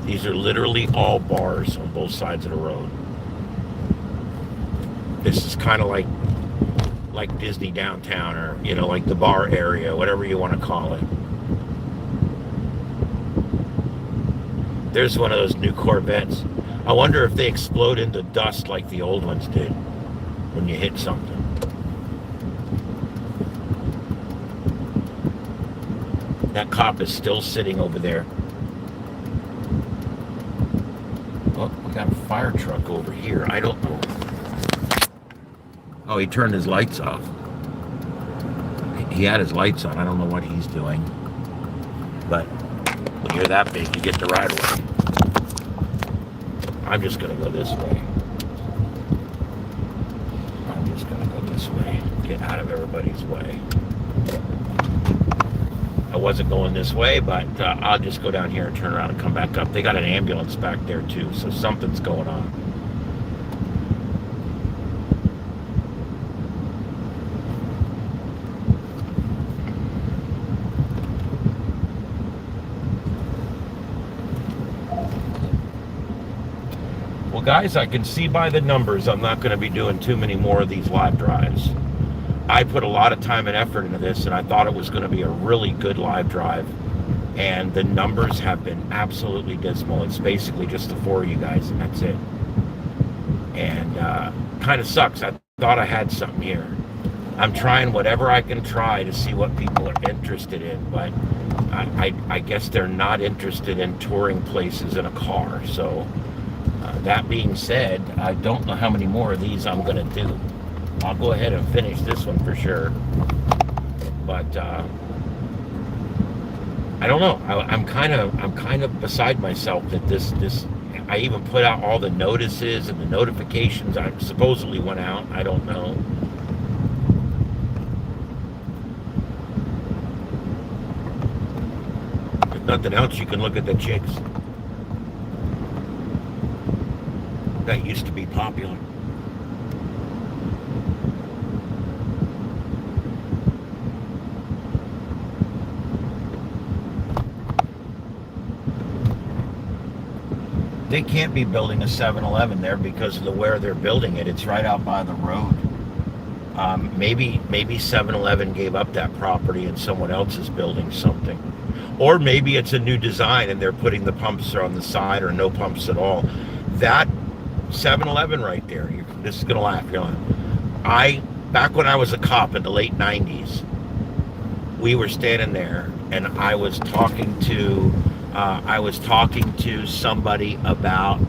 These are literally all bars on both sides of the road. This is kind of like Disney downtown, or, you know, like the bar area, whatever you want to call it. There's one of those new Corvettes. I wonder if they explode into dust like the old ones did when you hit something. That cop is still sitting over there. Oh, we got a fire truck over here. I don't know. Oh, he turned his lights off. He had his lights on. I don't know what he's doing. But when you're that big, you get the right away. I'm just going to go this way. I'm just going to go this way. Get out of everybody's way. I wasn't going this way, but I'll just go down here and turn around and come back up. They got an ambulance back there too, so something's going on. Well, guys, I can see by the numbers I'm not going to be doing too many more of these live drives. I put a lot of time and effort into this, and I thought it was going to be a really good live drive. And the numbers have been absolutely dismal. It's basically just the four of you guys, and that's it. And kind of sucks. I thought I had something here. I'm trying whatever I can try to see what people are interested in, but I guess they're not interested in touring places in a car. So that being said, I don't know how many more of these I'm going to do. I'll go ahead and finish this one for sure. But I don't know. I'm kind of beside myself that this. I even put out all the notices and the notifications. I supposedly went out. I don't know. If nothing else, you can look at the chicks. That used to be popular. They can't be building a 7-Eleven there because of where they're building it. It's right out by the road. Maybe 7-Eleven gave up that property and someone else is building something. Or maybe it's a new design and they're putting the pumps on the side or no pumps at all. That 7-Eleven right there, this is gonna laugh, you're like, back when I was a cop in the late 90s, we were standing there and I was talking to somebody about,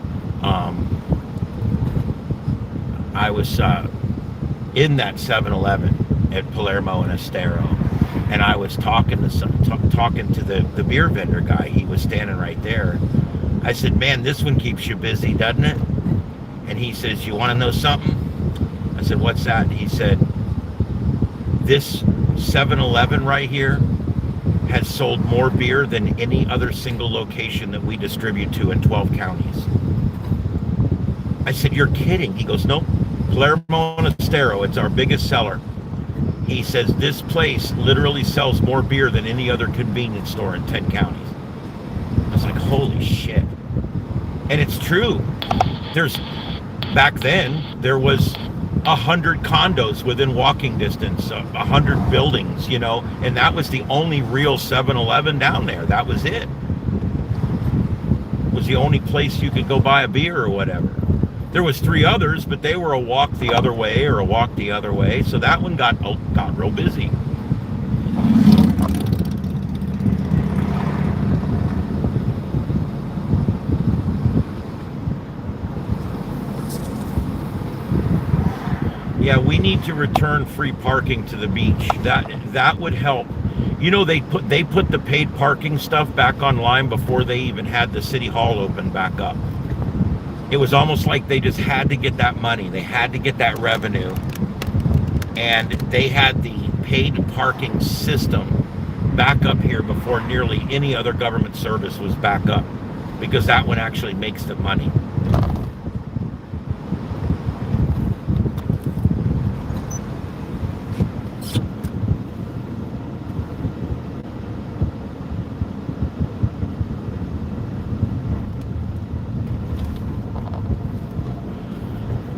I was in that 7-Eleven at Palermo and Estero, and I was talking to the beer vendor guy. He was standing right there. I said, man, this one keeps you busy, doesn't it? And he says, you want to know something? I said, what's that? And he said, this 7-Eleven right here has sold more beer than any other single location that we distribute to in 12 counties. I said, you're kidding. He goes, nope, Palermo and Estero, it's our biggest seller. He says, this place literally sells more beer than any other convenience store in 10 counties. I was like, holy shit. And it's true. Back then, there was 100 condos within walking distance, 100 buildings, and that was the only real 7-Eleven down there. That was it. It was the only place you could go buy a beer or whatever. There was 3 others, but they were a walk the other way or a walk the other way, so that one got real busy. Yeah, we need to return free parking to the beach. That would help. They put the paid parking stuff back online before they even had the city hall open back up. It was almost like they just had to get that money. They had to get that revenue. And they had the paid parking system back up here before nearly any other government service was back up, because that one actually makes the money.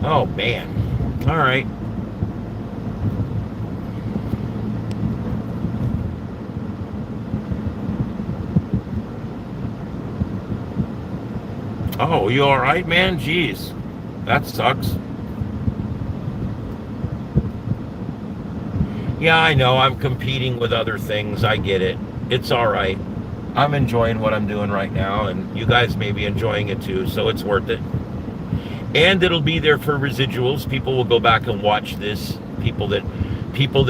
Oh, man. All right. Oh, you all right, man? Jeez. That sucks. Yeah, I know. I'm competing with other things. I get it. It's all right. I'm enjoying what I'm doing right now, and you guys may be enjoying it too, so it's worth it. And it'll be there for residuals. People will go back and watch this. People that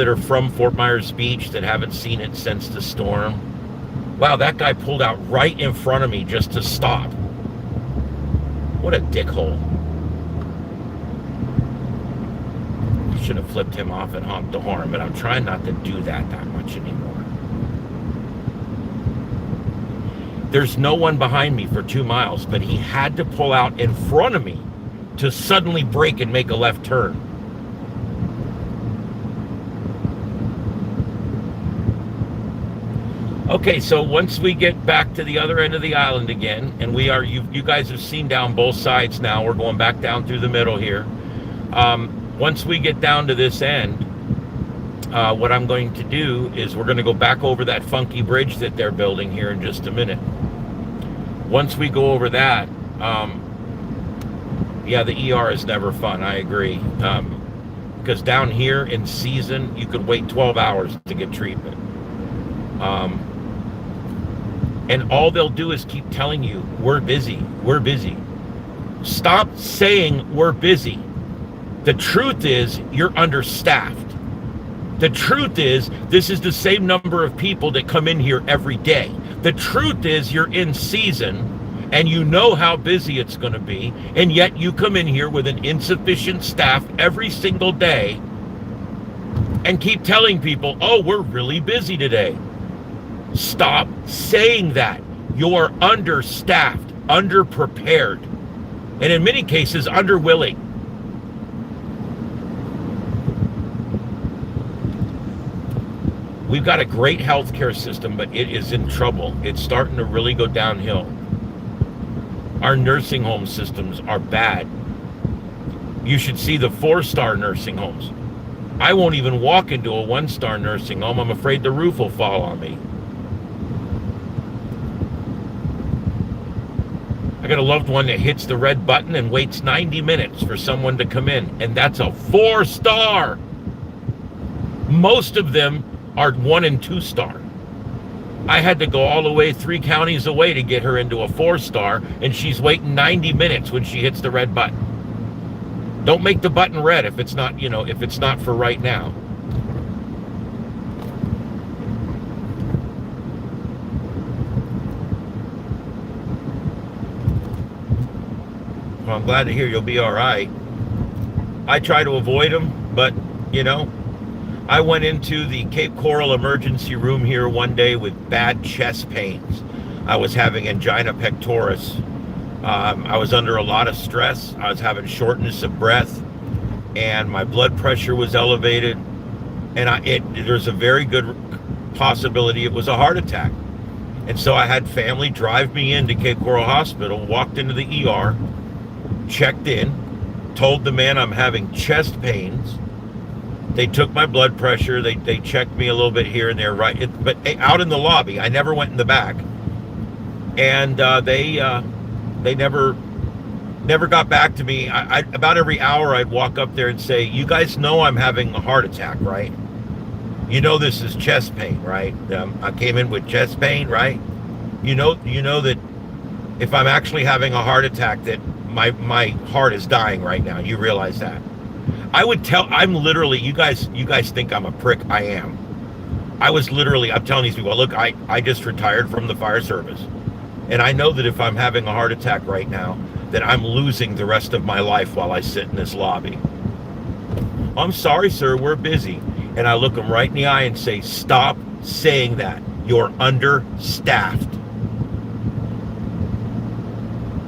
are from Fort Myers Beach that haven't seen it since the storm. Wow, that guy pulled out right in front of me just to stop. What a dickhole. Should have flipped him off and honked the horn, but I'm trying not to do that much anymore. There's no one behind me for 2 miles, but he had to pull out in front of me to suddenly brake and make a left turn. Okay, so once we get back to the other end of the island again, and you guys have seen down both sides now, we're going back down through the middle here. Once we get down to this end, what I'm going to do is we're going to go back over that funky bridge that they're building here in just a minute. Once we go over that, yeah, the ER is never fun, I agree. Because down here in season, you could wait 12 hours to get treatment. And all they'll do is keep telling you, we're busy, we're busy. Stop saying we're busy. The truth is, you're understaffed. The truth is, this is the same number of people that come in here every day. The truth is, you're in season, and you know how busy it's going to be, and yet you come in here with an insufficient staff every single day and keep telling people, oh, we're really busy today. Stop saying that. You're understaffed, underprepared, and in many cases, underwilling. We've got a great healthcare system, but it is in trouble. It's starting to really go downhill. Our nursing home systems are bad. You should see the 4-star nursing homes. I won't even walk into a 1-star nursing home. I'm afraid the roof will fall on me. I got a loved one that hits the red button and waits 90 minutes for someone to come in, and that's a 4-star. Most of them are 1 and 2-star. I had to go all the way 3 counties away to get her into a 4-star, and she's waiting 90 minutes when she hits the red button. Don't make the button red if it's not, if it's not for right now. Well, I'm glad to hear you'll be all right. I try to avoid them, but, you know, I went into the Cape Coral emergency room here one day with bad chest pains. I was having angina pectoris. I was under a lot of stress. I was having shortness of breath, and my blood pressure was elevated. And there's a very good possibility it was a heart attack. And so I had family drive me into Cape Coral Hospital, walked into the ER, checked in, told the man I'm having chest pains. They took my blood pressure. They checked me a little bit here and there, right? But out in the lobby, I never went in the back. And they never got back to me. About every hour, I'd walk up there and say, "You guys know I'm having a heart attack, right? You know this is chest pain, right? I came in with chest pain, right? You know that if I'm actually having a heart attack, that my heart is dying right now. You realize that?" I'm literally, you guys think I'm a prick. I am. I'm telling these people, look, I just retired from the fire service. And I know that if I'm having a heart attack right now, that I'm losing the rest of my life while I sit in this lobby. "I'm sorry, sir, we're busy." And I look them right in the eye and say, "Stop saying that. You're understaffed."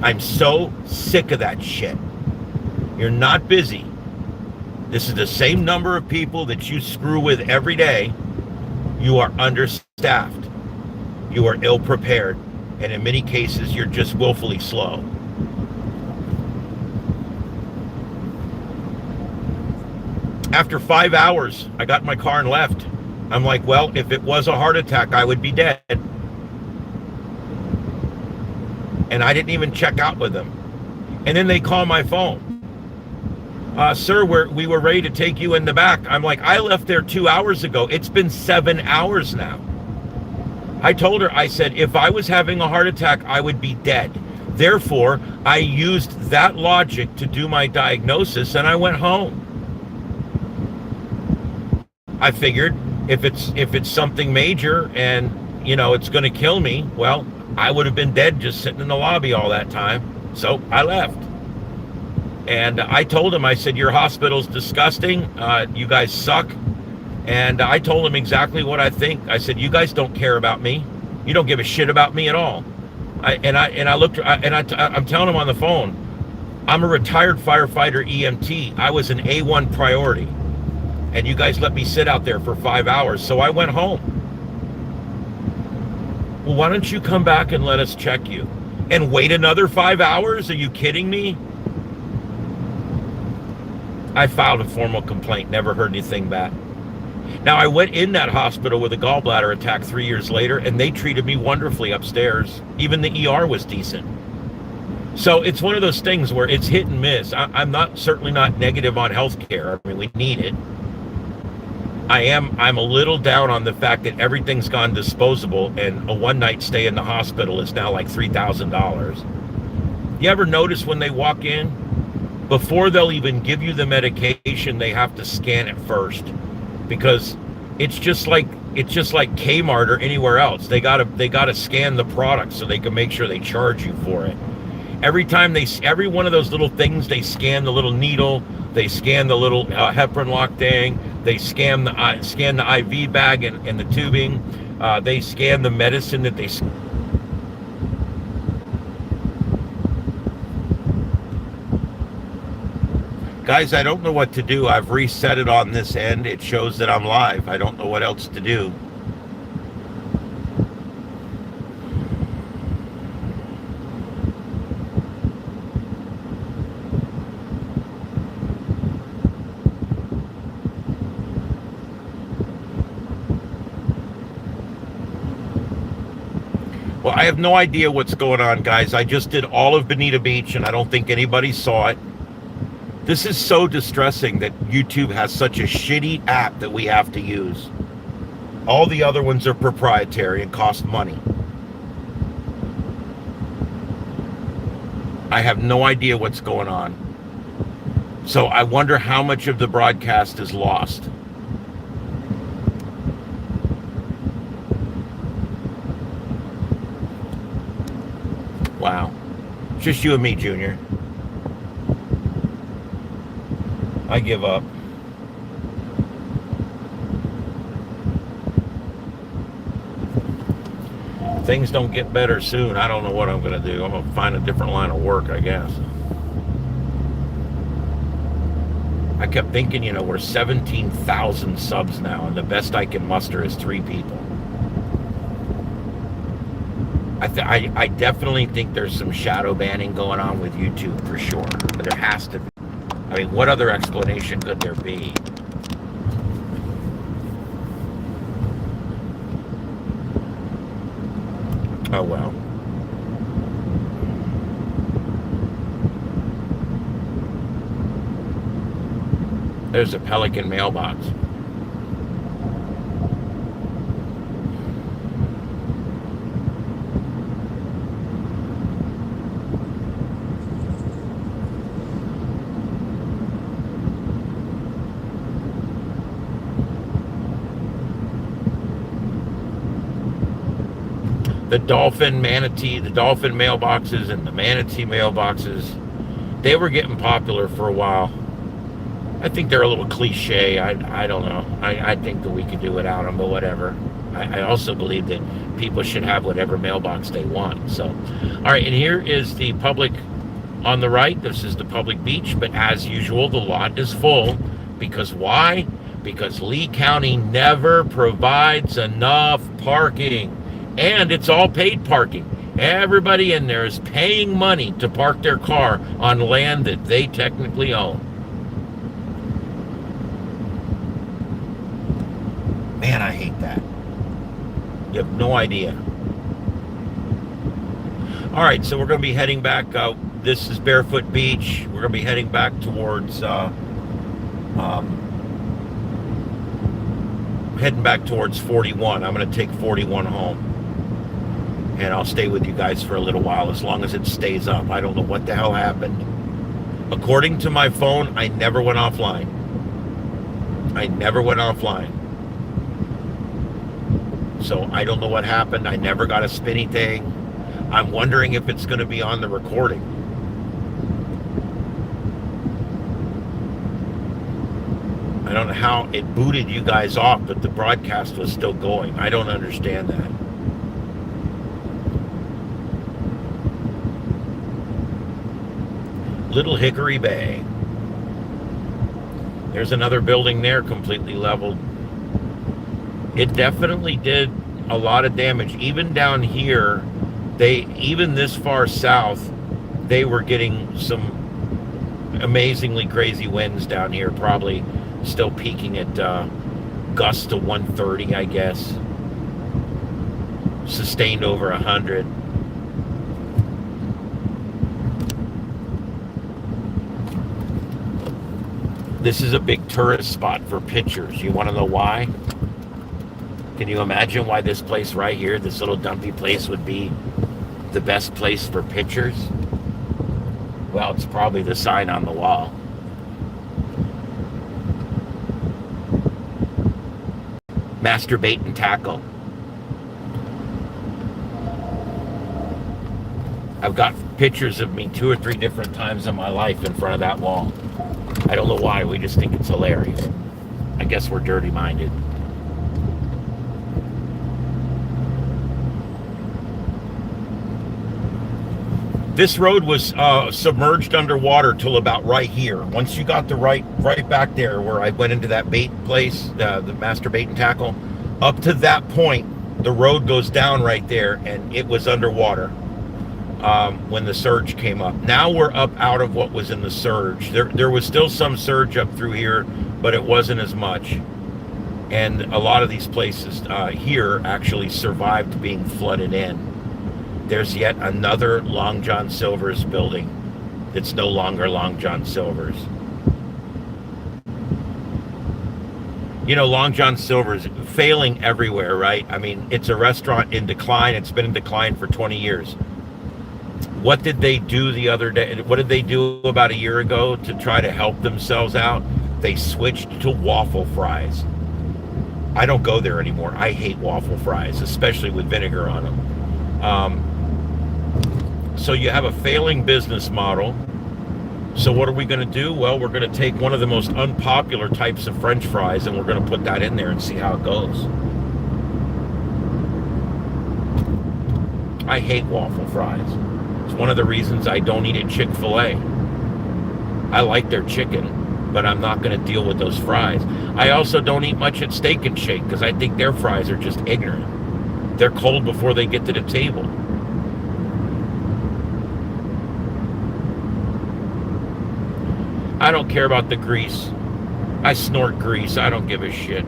I'm so sick of that shit. You're not busy. This is the same number of people that you screw with every day. You are understaffed. You are ill-prepared. And in many cases, you're just willfully slow. After 5 hours, I got in my car and left. I'm like, well, if it was a heart attack, I would be dead. And I didn't even check out with them. And then they call my phone. "Sir, we were ready to take you in the back." I'm like, I left there 2 hours ago. It's been 7 hours now. I told her, I said, if I was having a heart attack, I would be dead. Therefore, I used that logic to do my diagnosis, and I went home. I figured if it's something major and, it's going to kill me, well, I would have been dead just sitting in the lobby all that time. So I left. And I told him, I said, "Your hospital's disgusting. You guys suck." And I told him exactly what I think. I said, "You guys don't care about me. You don't give a shit about me at all." I'm telling him on the phone, I'm a retired firefighter EMT. I was an A1 priority. And you guys let me sit out there for 5 hours. So I went home. "Well, why don't you come back and let us check you?" "And wait another 5 hours? Are you kidding me?" I filed a formal complaint, never heard anything back. Now, I went in that hospital with a gallbladder attack 3 years later, and they treated me wonderfully upstairs. Even the ER was decent. So it's one of those things where it's hit and miss. I'm certainly not negative on healthcare. I mean, we need it. I'm a little down on the fact that everything's gone disposable, and a one-night stay in the hospital is now like $3,000. You ever notice when they walk in, before they'll even give you the medication, they have to scan it first, because it's just like Kmart or anywhere else. They gotta scan the product so they can make sure they charge you for it. Every one of those little things, they scan the little needle, they scan the little heparin lock thing, they scan the IV bag and the tubing, they scan the medicine that they. Guys, I don't know what to do. I've reset it on this end. It shows that I'm live. I don't know what else to do. Well, I have no idea what's going on, guys. I just did all of Bonita Beach, and I don't think anybody saw it. This is so distressing that YouTube has such a shitty app that we have to use. All the other ones are proprietary and cost money. I have no idea what's going on. So I wonder how much of the broadcast is lost. Wow. Just you and me, Junior. I give up. Things don't get better soon. I don't know what I'm going to do. I'm going to find a different line of work, I guess. I kept thinking, you know, we're 17,000 subs now, and the best I can muster is 3 people. I definitely think there's some shadow banning going on with YouTube for sure. But there has to be. I mean, what other explanation could there be? Oh, well. There's a Pelican mailbox. The dolphin mailboxes and the manatee mailboxes, they were getting popular for a while. I think they're a little cliche. I don't know. I think that we could do without them, but whatever. I also believe that people should have whatever mailbox they want. So, all right, and here is the public on the right. This is the public beach, but as usual, the lot is full. Because why? Because Lee County never provides enough parking. And it's all paid parking. Everybody in there is paying money to park their car on land that they technically own. Man, I hate that. You have no idea. All right, so we're going to be heading back. This is Barefoot Beach. We're going to be heading back towards heading back towards 41. I'm going to take 41 home. And I'll stay with you guys for a little while as long as it stays up. I don't know what the hell happened. According to my phone, I never went offline. I never went offline. So I don't know what happened. I never got a spinny thing. I'm wondering if it's going to be on the recording. I don't know how it booted you guys off, but the broadcast was still going. I don't understand that. Little Hickory Bay. There's another building there completely leveled. It definitely did a lot of damage. Even down here, even this far south, they were getting some amazingly crazy winds down here, probably still peaking at gusts to 130, I guess. Sustained over 100. This is a big tourist spot for pictures. You want to know why? Can you imagine why this place right here, this little dumpy place, would be the best place for pictures? Well, it's probably the sign on the wall. Masturbate and tackle. I've got pictures of me 2 or 3 different times in my life in front of that wall. I don't know why, we just think it's hilarious. I guess we're dirty-minded. This road was submerged underwater till about right here. Once you got the right back there where I went into that bait place, the master bait and tackle, up to that point, the road goes down right there, and it was underwater. When the surge came up. Now we're up out of what was in the surge. There was still some surge up through here, but it wasn't as much. And a lot of these places here actually survived being flooded in. There's yet another Long John Silver's building that's no longer Long John Silver's. You know, Long John Silver's failing everywhere, right? I mean, it's a restaurant in decline. It's been in decline for 20 years. What did they do the other day? What did they do about a year ago to try to help themselves out? They switched to waffle fries. I don't go there anymore. I hate waffle fries, especially with vinegar on them. So you have a failing business model. So what are we going to do? Well, we're going to take one of the most unpopular types of French fries and we're going to put that in there and see how it goes. I hate waffle fries. It's one of the reasons I don't eat at Chick-fil-A. I like their chicken, but I'm not going to deal with those fries. I also don't eat much at Steak and Shake because I think their fries are just ignorant. They're cold before they get to the table. I don't care about the grease. I snort grease. I don't give a shit.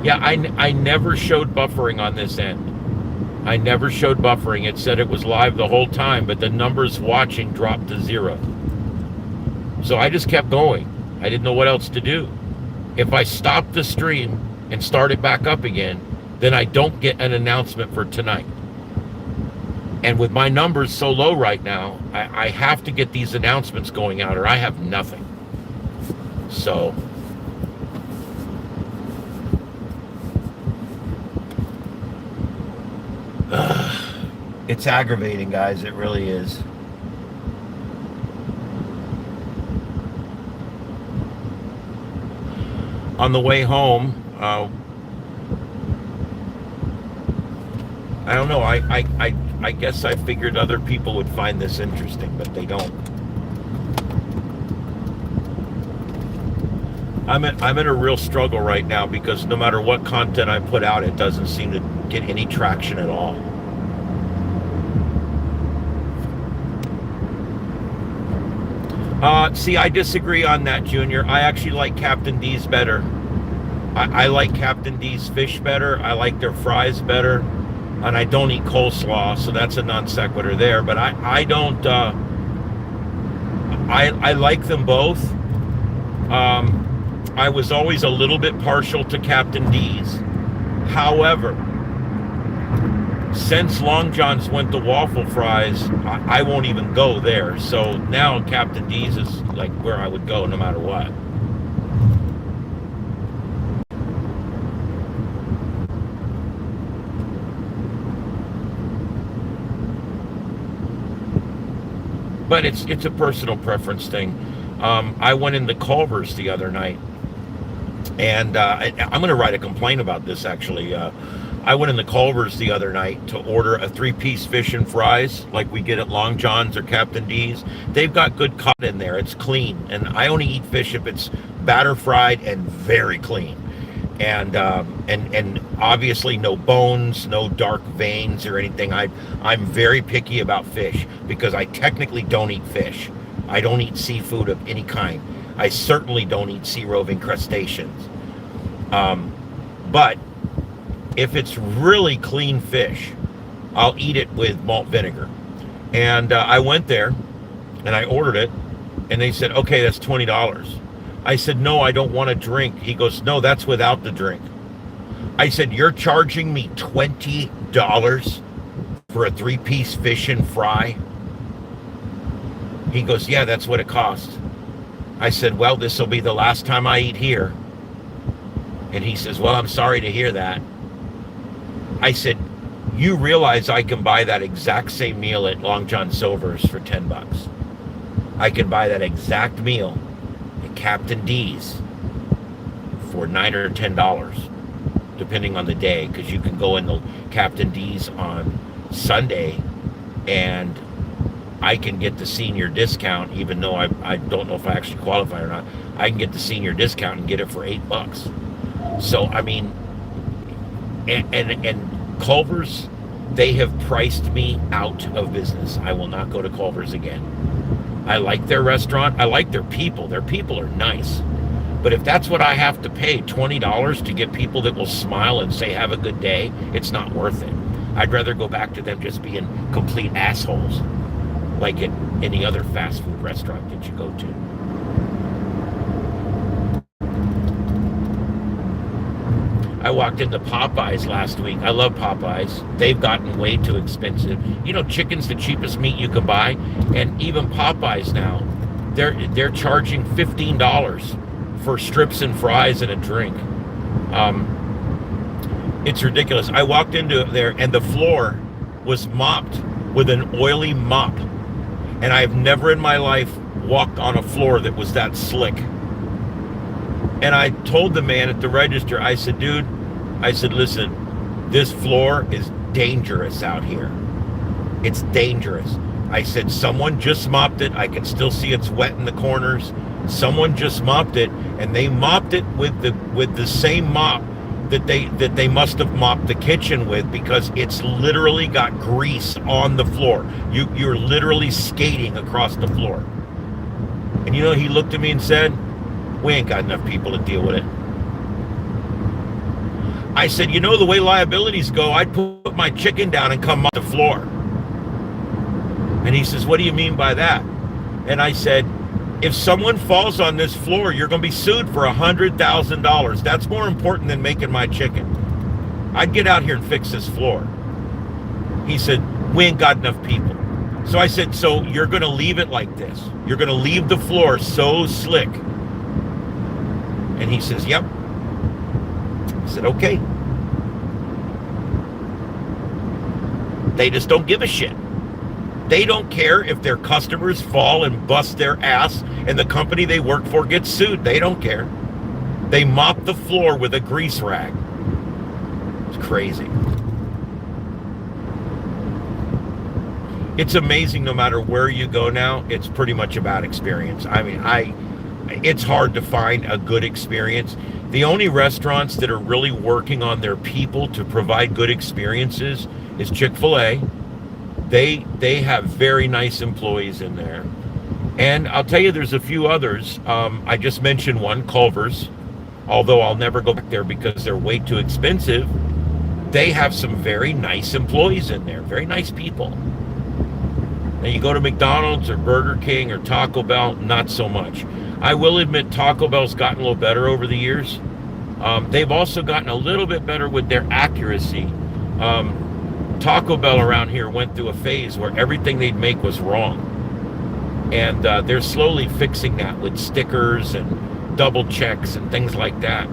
Yeah, I never showed buffering on this end. I never showed buffering. It said it was live the whole time, but the numbers watching dropped to 0. So I just kept going. I didn't know what else to do. If I stop the stream and start it back up again, then I don't get an announcement for tonight. And with my numbers so low right now, I have to get these announcements going out or I have nothing. So it's aggravating, guys. It really is. On the way home, I don't know. I guess I figured other people would find this interesting, but they don't. I'm in a real struggle right now because no matter what content I put out, it doesn't seem to get any traction at all. See, I disagree on that, Junior. I actually like Captain D's better. I like Captain D's fish better. I like their fries better. And I don't eat coleslaw, so that's a non sequitur there. But I don't, I like them both. I was always a little bit partial to Captain D's. However, since Long John's went to waffle fries, I won't even go there. So now Captain D's is like where I would go no matter what. But it's a personal preference thing. I went into Culver's the other night, and I'm going to write a complaint about this, actually. I went into Culver's the other night to order a 3-piece fish and fries like we get at Long John's or Captain D's. They've got good cut in there. It's clean. And I only eat fish if it's batter fried and very clean. And obviously no bones, no dark veins or anything. I'm very picky about fish because I technically don't eat fish. I don't eat seafood of any kind. I certainly don't eat sea-roving crustaceans. But if it's really clean fish, I'll eat it with malt vinegar. And I went there and I ordered it and they said, okay, that's $20. I said, no, I don't want a drink. He goes, no, that's without the drink. I said, you're charging me $20 for a 3-piece fish and fry? He goes, yeah, that's what it costs. I said, well, this will be the last time I eat here. And he says, well, I'm sorry to hear that. I said, you realize I can buy that exact same meal at Long John Silver's for $10. I can buy that exact meal at Captain D's for $9 or $10, depending on the day, because you can go in the Captain D's on Sunday and I can get the senior discount, even though I don't know if I actually qualify or not. I can get the senior discount and get it for $8. So, I mean, and Culver's, they have priced me out of business. I will not go to Culver's again. I like their restaurant. I like their people. Their people are nice. But if that's what I have to pay, $20 to get people that will smile and say, have a good day, it's not worth it. I'd rather go back to them just being complete assholes, like at any other fast food restaurant that you go to. I walked into Popeyes last week. I love Popeyes. They've gotten way too expensive. You know, chicken's the cheapest meat you can buy, and even Popeyes now, they're charging $15 for strips and fries and a drink. It's ridiculous. I walked into there and the floor was mopped with an oily mop. And I've never in my life walked on a floor that was that slick. And I told the man at the register, I said, dude, I said, listen, this floor is dangerous out here. It's dangerous. I said, someone just mopped it. I can still see it's wet in the corners. Someone just mopped it, and they mopped it with the same mop that they must have mopped the kitchen with, because it's literally got grease on the floor. You're literally skating across the floor. And you know, he looked at me and said, we ain't got enough people to deal with it. I said, you know, the way liabilities go, I'd put my chicken down and come off the floor. And he says, what do you mean by that? And I said, if someone falls on this floor, you're going to be sued for $100,000. That's more important than making my chicken. I'd get out here and fix this floor. He said, we ain't got enough people. So I said, so you're going to leave it like this? You're going to leave the floor so slick? And he says, yep. I said, okay. They just don't give a shit. They don't care if their customers fall and bust their ass and the company they work for gets sued. They don't care. They mop the floor with a grease rag. It's crazy. It's amazing, no matter where you go now, it's pretty much a bad experience. I mean, it's hard to find a good experience. The only restaurants that are really working on their people to provide good experiences is Chick-fil-A. They have very nice employees in there. And I'll tell you, there's a few others. I just mentioned one, Culver's. Although I'll never go back there because they're way too expensive. They have some very nice employees in there, very nice people. Now you go to McDonald's or Burger King or Taco Bell, not so much. I will admit Taco Bell's gotten a little better over the years. They've also gotten a little bit better with their accuracy. Taco Bell around here went through a phase where everything they'd make was wrong. And they're slowly fixing that with stickers and double checks and things like that.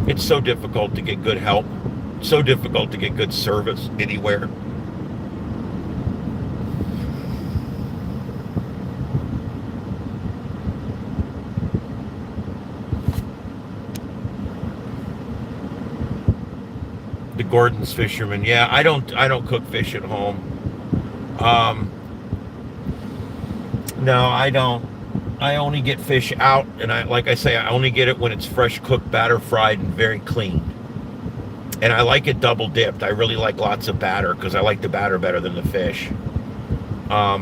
It's so difficult to get good help. So difficult to get good service anywhere. The Gordon's fisherman. Yeah, I don't cook fish at home. No, I don't. I only get fish out, and like I say, I only get it when it's fresh cooked, batter fried, and very clean. And I like it double dipped. I really like lots of batter because I like the batter better than the fish. I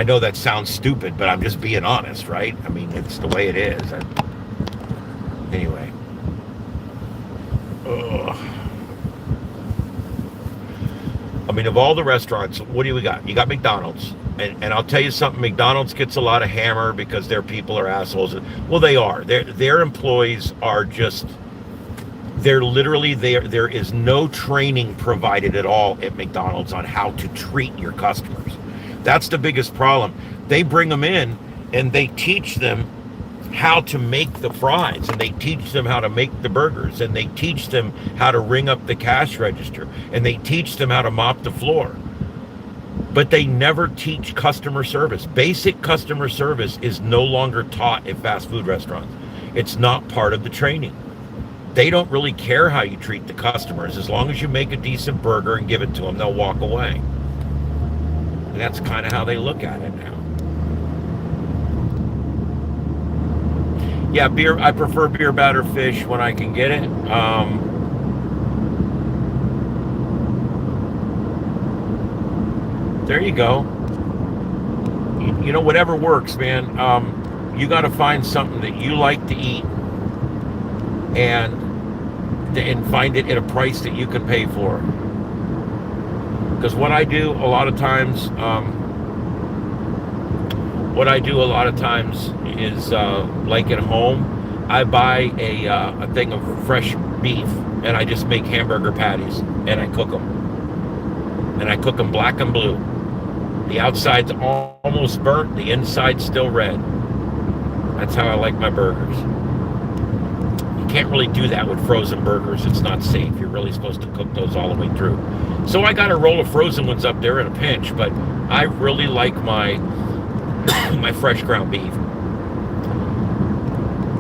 know that sounds stupid, but I'm just being honest, right? I mean, it's the way it is. Anyway. Ugh. I mean, of all the restaurants, what do we got? You got McDonald's. And I'll tell you something, McDonald's gets a lot of hammer because their people are assholes. Well, they are. Their employees are just... They're literally there. There is no training provided at all at McDonald's on how to treat your customers. That's the biggest problem. They bring them in and they teach them how to make the fries, and they teach them how to make the burgers, and they teach them how to ring up the cash register, and they teach them how to mop the floor. But they never teach customer service. Basic customer service is no longer taught at fast food restaurants. It's not part of the training. They don't really care how you treat the customers. As long as you make a decent burger and give it to them, they'll walk away. And that's kind of how they look at it now. Yeah, beer. I prefer beer batter fish when I can get it. There you go. You know, whatever works, man. You got to find something that you like to eat, and find it at a price that you can pay for. Because what I do a lot of times is like at home, I buy a thing of fresh beef, and I just make hamburger patties, and I cook them. And I cook them black and blue. The outside's almost burnt, the inside's still red. That's how I like my burgers. You can't really do that with frozen burgers. It's not safe. You're really supposed to cook those all the way through. So I got a roll of frozen ones up there in a pinch, but I really like my my fresh ground beef.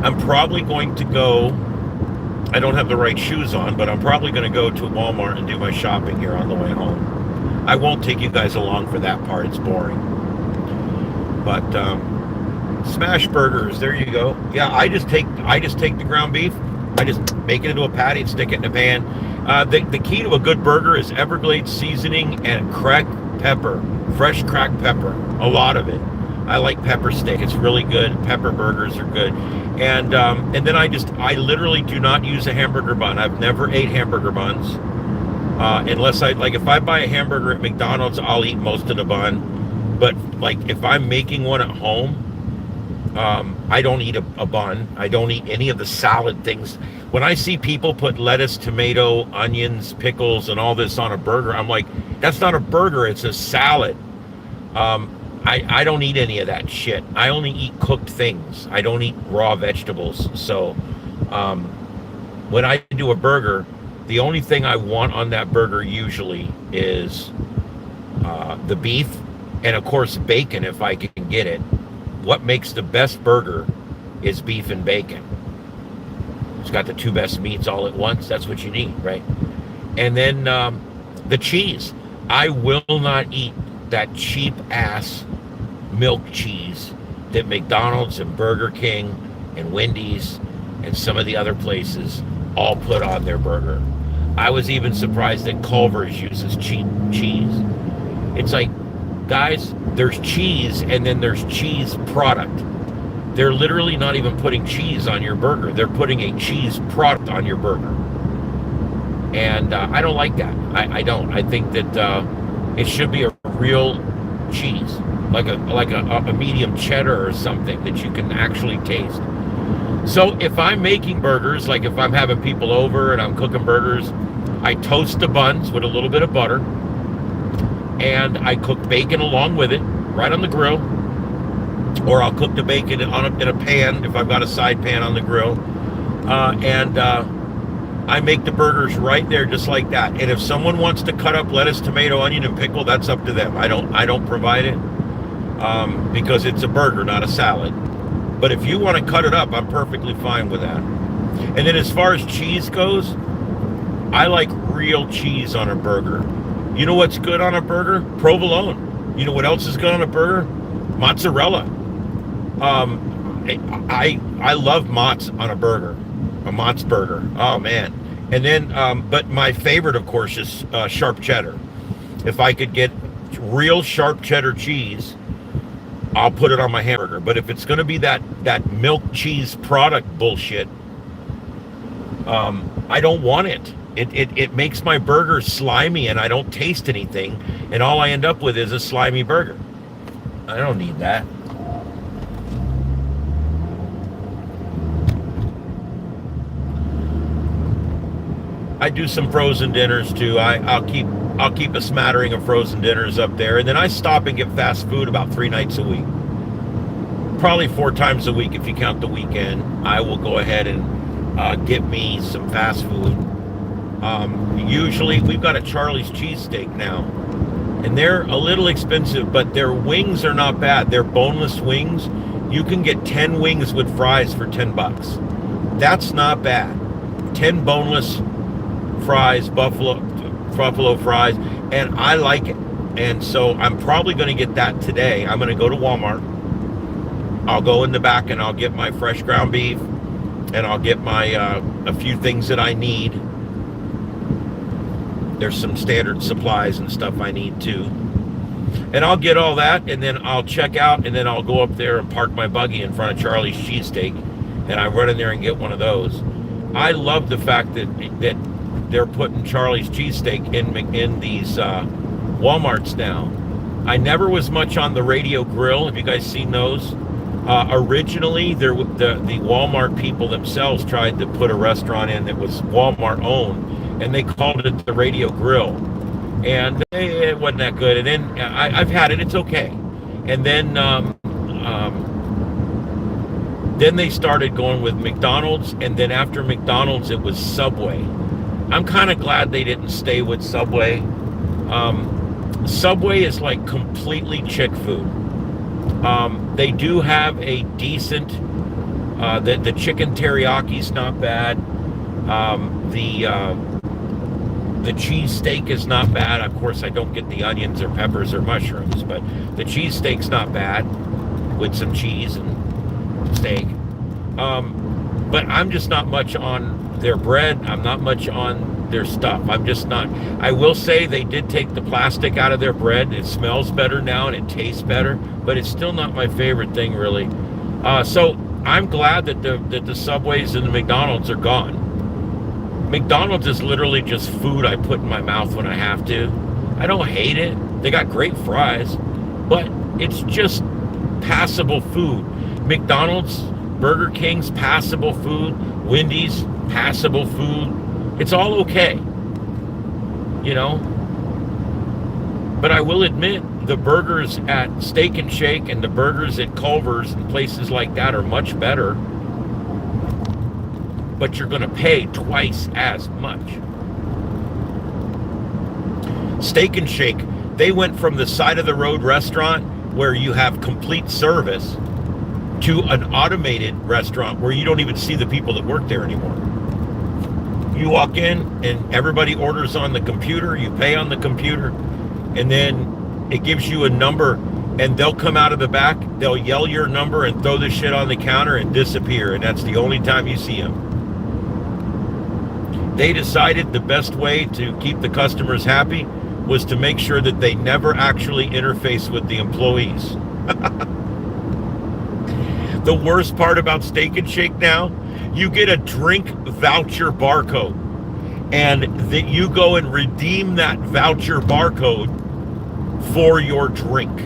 I'm probably going to go, I don't have the right shoes on, but I'm probably going to go to Walmart and do my shopping here on the way home. I won't take you guys along for that part. It's boring. But smash burgers, there you go. Yeah, I just take the ground beef, I just make it into a patty and stick it in a pan. The key to a good burger is Everglades seasoning and cracked pepper, fresh cracked pepper, a lot of it. I like pepper steak. It's really good. Pepper burgers are good. And then I literally do not use a hamburger bun. I've never ate hamburger buns. Unless if I buy a hamburger at McDonald's, I'll eat most of the bun. But like if I'm making one at home, I don't eat a bun. I don't eat any of the salad things. When I see people put lettuce, tomato, onions, pickles, and all this on a burger, I'm like, that's not a burger, it's a salad. I don't eat any of that shit. I only eat cooked things. I don't eat raw vegetables. So when I do a burger, the only thing I want on that burger usually is the beef and, of course, bacon if I can get it. What makes the best burger is beef and bacon. It's got the two best meats all at once. That's what you need, right? And then the cheese. I will not eat that cheap ass milk cheese that McDonald's and Burger King and Wendy's and some of the other places all put on their burger. I was even surprised that Culver's uses cheap cheese. It's like, guys, there's cheese and then there's cheese product. They're literally not even putting cheese on your burger. They're putting a cheese product on your burger. And I don't like that. I don't. I think that it should be a real cheese, like a medium cheddar or something that you can actually taste. So if I'm making burgers, like if I'm having people over and I'm cooking burgers, I toast the buns with a little bit of butter, and I cook bacon along with it, right on the grill, or I'll cook the bacon in a pan if I've got a side pan on the grill, and I make the burgers right there just like that. And if someone wants to cut up lettuce, tomato, onion, and pickle, that's up to them. I don't provide it because it's a burger, not a salad. But if you want to cut it up, I'm perfectly fine with that. And then as far as cheese goes, I like real cheese on a burger. You know what's good on a burger? Provolone. You know what else is good on a burger? Mozzarella. I love mozz on a burger. A mozz burger. Oh man. And then but my favorite, of course, is sharp cheddar. If I could get real sharp cheddar cheese, I'll put it on my hamburger. But if it's going to be that milk cheese product bullshit, I don't want it. It makes my burger slimy and I don't taste anything, and all I end up with is a slimy burger. I don't need that. I do some frozen dinners too. I'll keep a smattering of frozen dinners up there, and then I stop and get fast food about 3 nights a week. Probably 4 times a week if you count the weekend. I will go ahead and get me some fast food. Usually we've got a Charlie's cheesesteak now, and they're a little expensive, but their wings are not bad. They're boneless wings. You can get 10 wings with fries for $10. That's not bad. 10 boneless fries, buffalo fries, and I like it. And so I'm probably going to get that today. I'm going to go to Walmart. I'll go in the back and I'll get my fresh ground beef, and I'll get my a few things that I need. There's some standard supplies and stuff I need too. And I'll get all that, and then I'll check out, and then I'll go up there and park my buggy in front of Charlie's cheesesteak, and I run in there and get one of those. I love the fact that they're putting Charlie's cheesesteak in these Walmarts now. I never was much on the Radio Grill. Have you guys seen those? Originally, the Walmart people themselves tried to put a restaurant in that was Walmart owned, and they called it the Radio Grill, and it wasn't that good. And then I've had it; it's okay. And then Then they started going with McDonald's, and then after McDonald's, it was Subway. I'm kind of glad they didn't stay with Subway. Subway is like completely chick food. They do have a decent, the chicken teriyaki is not bad. The cheesesteak is not bad. Of course, I don't get the onions or peppers or mushrooms, but the cheesesteak's not bad with some cheese and steak. But I'm just not much on their bread. I'm not much on their stuff. I'm just not. I will say they did take the plastic out of their bread. It smells better now and it tastes better, but it's still not my favorite thing, really. So I'm glad that the Subways and the McDonald's are gone. McDonald's is literally just food I put in my mouth when I have to. I don't hate it. They got great fries, but it's just passable food. McDonald's, Burger King's passable food, Wendy's passable food. It's all okay, you know. But I will admit, the burgers at Steak and Shake and the burgers at Culver's and places like that are much better. But you're going to pay twice as much. Steak and Shake, they went from the side of the road restaurant where you have complete service to an automated restaurant where you don't even see the people that work there anymore. You walk in and everybody orders on the computer, you pay on the computer, and then it gives you a number, and they'll come out of the back, they'll yell your number and throw the shit on the counter and disappear, and that's the only time you see them. They decided the best way to keep the customers happy was to make sure that they never actually interface with the employees. The worst part about Steak and Shake now, you get a drink voucher barcode, and that you go and redeem that voucher barcode for your drink.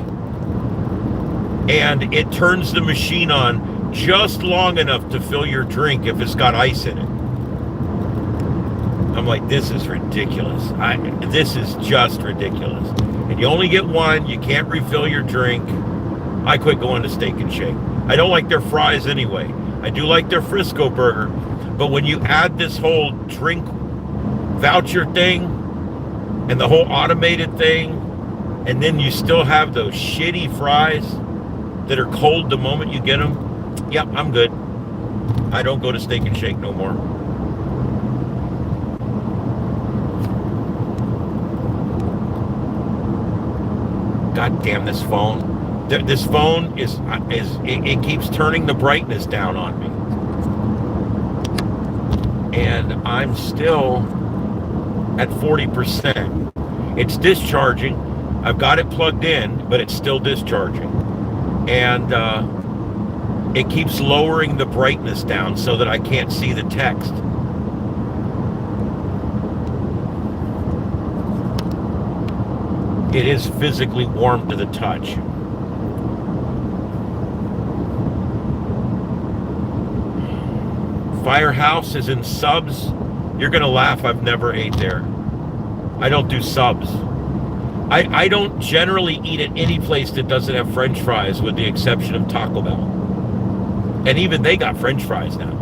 And it turns the machine on just long enough to fill your drink if it's got ice in it. I'm like, this is ridiculous. This is just ridiculous. And you only get one. You can't refill your drink. I quit going to Steak and Shake. I don't like their fries anyway. I do like their Frisco burger. But when you add this whole drink voucher thing and the whole automated thing, and then you still have those shitty fries that are cold the moment you get them, yep, I'm good. I don't go to Steak and Shake no more. God damn this phone. This phone it keeps turning the brightness down on me. And I'm still at 40%. It's discharging. I've got it plugged in, but it's still discharging. And it keeps lowering the brightness down so that I can't see the text. It is physically warm to the touch. Firehouse is in Subs. You're gonna laugh, I've never ate there. I don't do Subs. I don't generally eat at any place that doesn't have French fries, with the exception of Taco Bell. And even they got French fries now.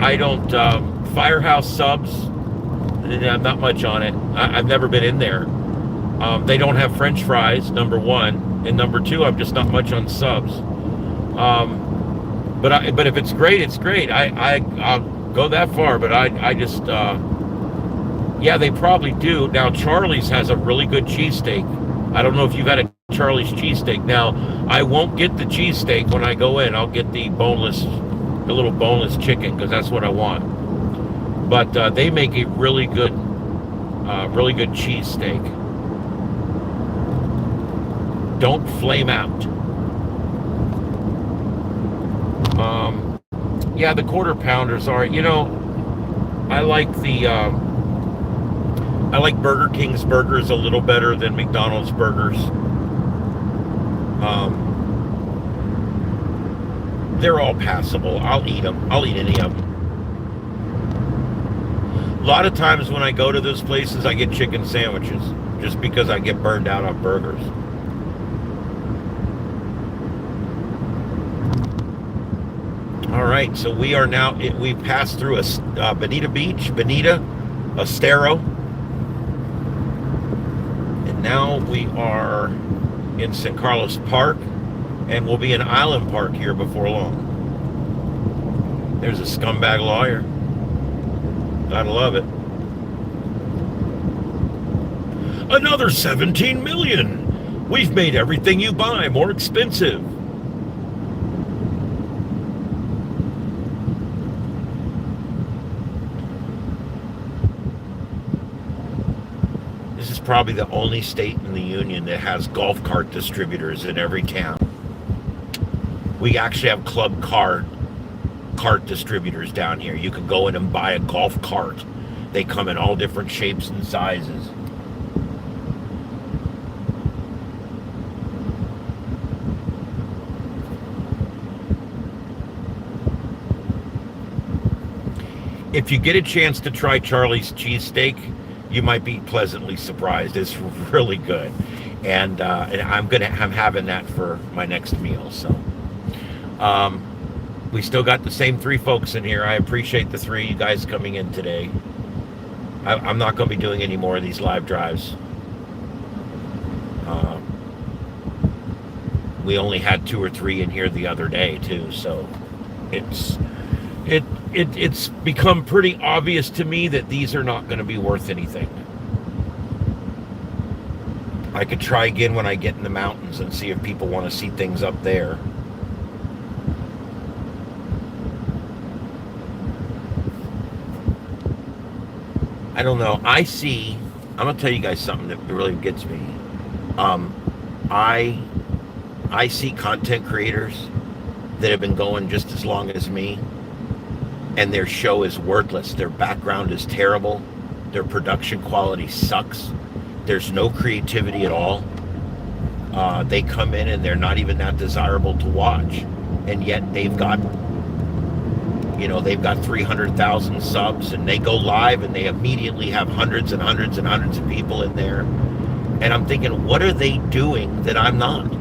I don't, Firehouse Subs, I'm not much on it. I've never been in there. They don't have French fries, number one. And number two, I'm just not much on Subs. But if it's great, it's great. I'll go that far, but I just, yeah, they probably do. Now, Charlie's has a really good cheesesteak. I don't know if you've had a Charlie's cheesesteak. Now, I won't get the cheesesteak when I go in. I'll get the little boneless chicken, because that's what I want. But they make a really good cheesesteak. Don't flame out. Yeah, the quarter pounders are, I like Burger King's burgers a little better than McDonald's burgers. They're all passable. I'll eat them. I'll eat any of them. A lot of times when I go to those places, I get chicken sandwiches just because I get burned out on burgers. All right, so we are now, we passed through a Bonita Beach, Bonita, Estero, and now we are in San Carlos Park, and we'll be in Island Park here before long. There's a scumbag lawyer. Gotta love it. Another 17 million. We've made everything you buy more expensive. This is probably the only state in the union that has golf cart distributors in every town. We actually have club cart distributors down here. You can go in and buy a golf cart. They come in all different shapes and sizes. If you get a chance to try Charlie's cheesesteak, you might be pleasantly surprised. It's really good, and I'm having that for my next meal. So, we still got the same 3 folks in here. I appreciate the 3 you guys coming in today. I'm not going to be doing any more of these live drives. We only had 2 or 3 in here the other day too, so it's become pretty obvious to me that these are not going to be worth anything. I could try again when I get in the mountains and see if people want to see things up there. I don't know. I'm going to tell you guys something that really gets me. I see content creators that have been going just as long as me, and their show is worthless. Their background is terrible. Their production quality sucks. There's no creativity at all. They come in and they're not even that desirable to watch, and yet they've got 300,000 subs, and they go live and they immediately have hundreds and hundreds and hundreds of people in there. And I'm thinking, what are they doing that I'm not?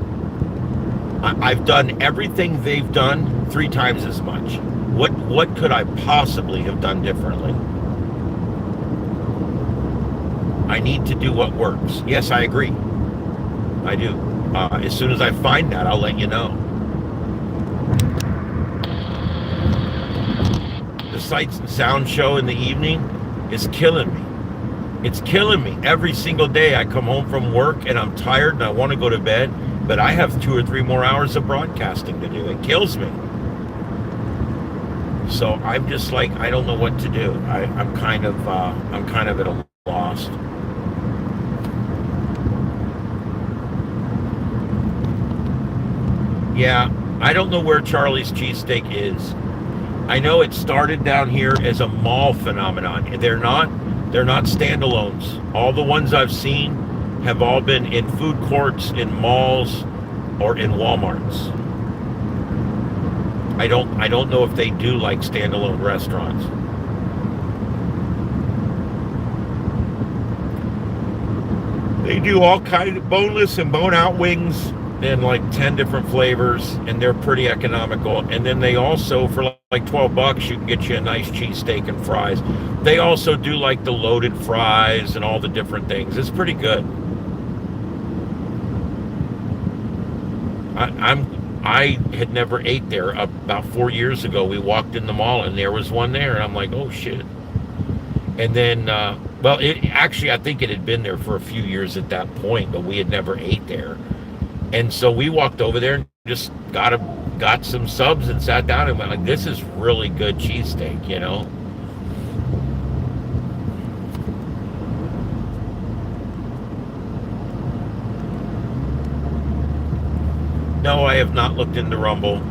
I've done everything they've done 3 times as much. What could I possibly have done differently? I need to do what works. Yes, I agree. I do. As soon as I find that, I'll let you know. The Sights and Sound show in the evening is killing me. It's killing me. Every single day I come home from work and I'm tired and I want to go to bed, but I have 2 or 3 more hours of broadcasting to do. It kills me. So I'm just like, I don't know what to do. I'm kind of at a loss. Yeah, I don't know where Charlie's cheesesteak is. I know it started down here as a mall phenomenon. They're not standalones. All the ones I've seen have all been in food courts, in malls, or in Walmarts. I don't know if they do like standalone restaurants. They do all kinds of boneless and bone-out wings in like 10 different flavors, and they're pretty economical. And then they also, for like $12, you can get you a nice cheesesteak and fries. They also do like the loaded fries and all the different things. It's pretty good. I had never ate there. About 4 years ago, we walked in the mall and there was one there, and I'm like, oh shit. And then, I think it had been there for a few years at that point, but we had never ate there. And so we walked over there and just got some subs and sat down and went like, this is really good cheesesteak, you know? No, I have not looked into Rumble.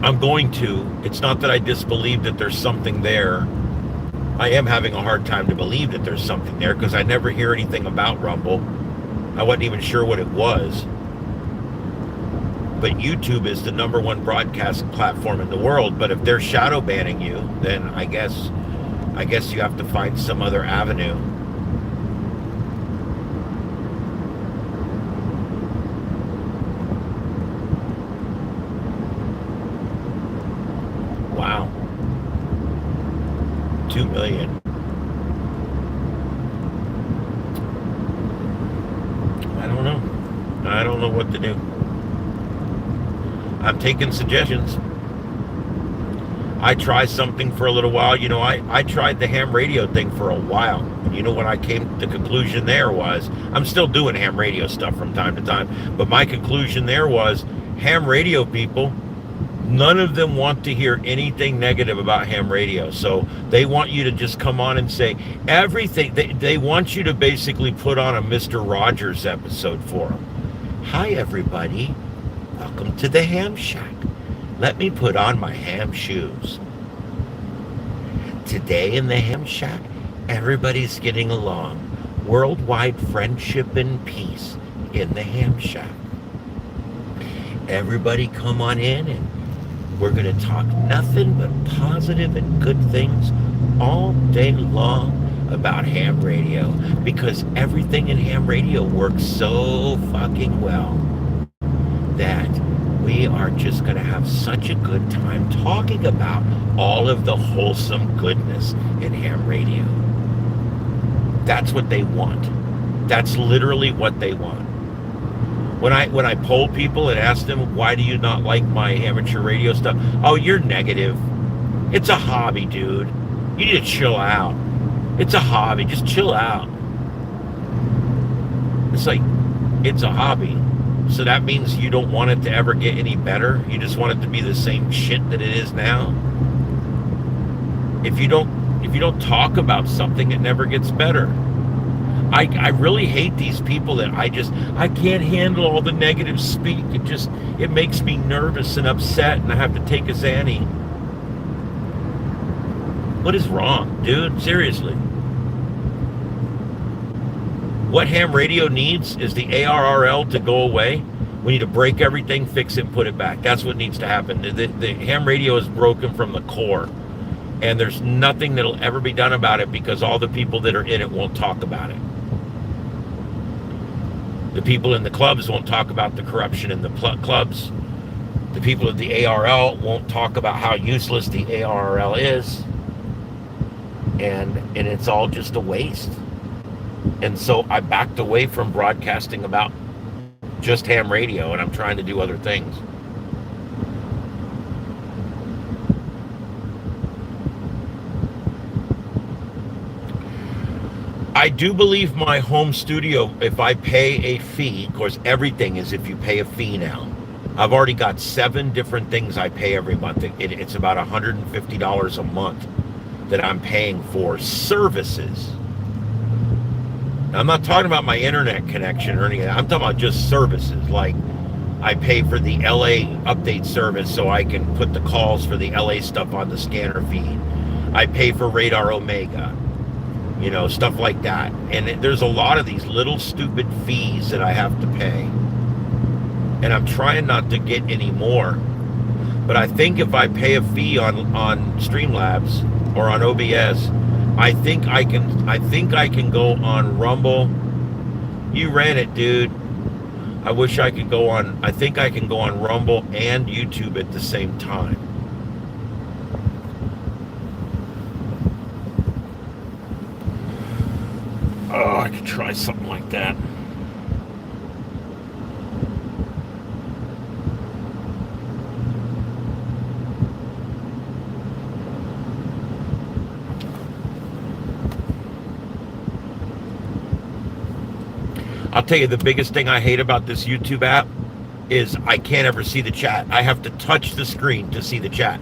I'm going to. It's not that I disbelieve that there's something there. I am having a hard time to believe that there's something there because I never hear anything about Rumble. I wasn't even sure what it was. But YouTube is the #1 broadcast platform in the world. But if they're shadow banning you, then I guess you have to find some other avenue. 2 million. I don't know. I don't know what to do. I'm taking suggestions. I try something for a little while. You know, I tried the ham radio thing for a while. And you know what I came to the conclusion there was, I'm still doing ham radio stuff from time to time, but my conclusion there was ham radio people, none of them want to hear anything negative about ham radio. So they want you to just come on and say everything. They want you to basically put on a Mr. Rogers episode for them. Hi, everybody. Welcome to the Ham Shack. Let me put on my ham shoes. Today in the Ham Shack, everybody's getting along. Worldwide friendship and peace in the Ham Shack. Everybody come on in and we're going to talk nothing but positive and good things all day long about ham radio, because everything in ham radio works so fucking well that we are just going to have such a good time talking about all of the wholesome goodness in ham radio. That's what they want. That's literally what they want. When I polled people and asked them, why do you not like my amateur radio stuff? Oh, you're negative. It's a hobby, dude. You need to chill out. It's a hobby. Just chill out. It's like, it's a hobby. So that means you don't want it to ever get any better? You just want it to be the same shit that it is now? If you don't talk about something, it never gets better. I really hate these people that I can't handle all the negative speak. It makes me nervous and upset, and I have to take a Xanny. What is wrong, dude? Seriously. What ham radio needs is the ARRL to go away. We need to break everything, fix it, and put it back. That's what needs to happen. The ham radio is broken from the core, and there's nothing that'll ever be done about it because all the people that are in it won't talk about it. The people in the clubs won't talk about the corruption in the clubs. The people at the ARL won't talk about how useless the ARRL is. And it's all just a waste. And so I backed away from broadcasting about just ham radio, and I'm trying to do other things. I do believe my home studio, if I pay a fee, of course, everything is if you pay a fee now. I've already got 7 different things I pay every month. It's about $150 a month that I'm paying for services. Now, I'm not talking about my internet connection or anything. I'm talking about just services. Like, I pay for the LA update service so I can put the calls for the LA stuff on the scanner feed. I pay for Radar Omega. You know, stuff like that. And there's a lot of these little stupid fees that I have to pay. And I'm trying not to get any more. But I think if I pay a fee on Streamlabs or on OBS, I think I can go on Rumble. You ran it, dude. I wish I could go on. I think I can go on Rumble and YouTube at the same time. Oh, I could try something like that. I'll tell you, the biggest thing I hate about this YouTube app is I can't ever see the chat. I have to touch the screen to see the chat.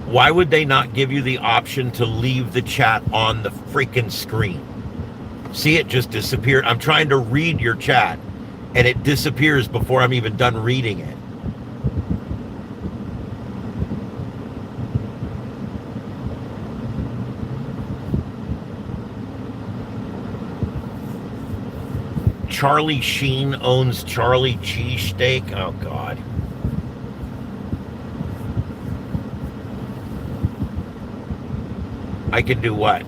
Why would they not give you the option to leave the chat on the freaking screen? See, it just disappeared. I'm trying to read your chat, and it disappears before I'm even done reading it. Charlie Sheen owns Charlie Cheesesteak. Oh, God. I can do what?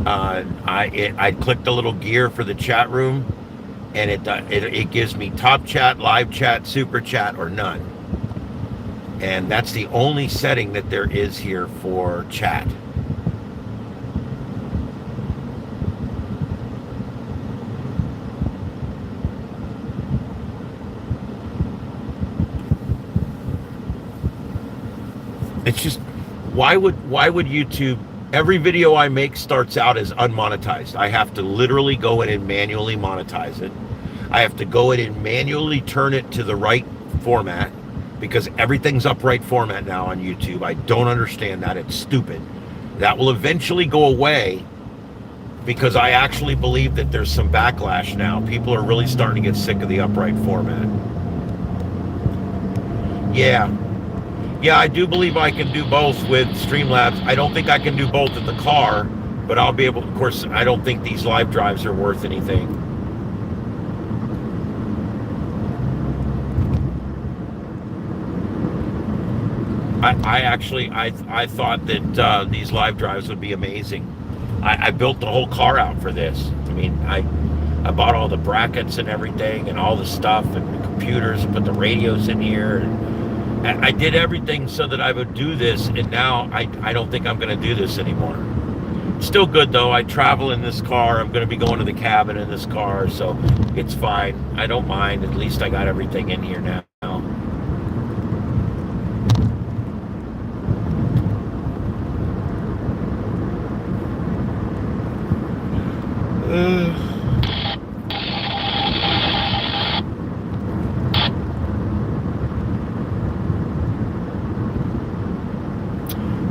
I clicked the little gear for the chat room, and it gives me top chat, live chat, super chat, or none. And that's the only setting that there is here for chat. It's just, why would YouTube, every video I make starts out as unmonetized. I have to literally go in and manually monetize it. I have to go in and manually turn it to the right format, because everything's upright format now on YouTube. I don't understand that. It's stupid. That will eventually go away, because I actually believe that there's some backlash now. People are really starting to get sick of the upright format. Yeah, I do believe I can do both with Streamlabs. I don't think I can do both at the car, but I'll be able, of course, I don't think these live drives are worth anything. I thought that these live drives would be amazing. I built the whole car out for this. I mean, I bought all the brackets and everything and all the stuff and the computers and put the radios in here. And I did everything so that I would do this, and now I don't think I'm going to do this anymore. It's still good, though. I travel in this car. I'm going to be going to the cabin in this car, so it's fine. I don't mind. At least I got everything in here now.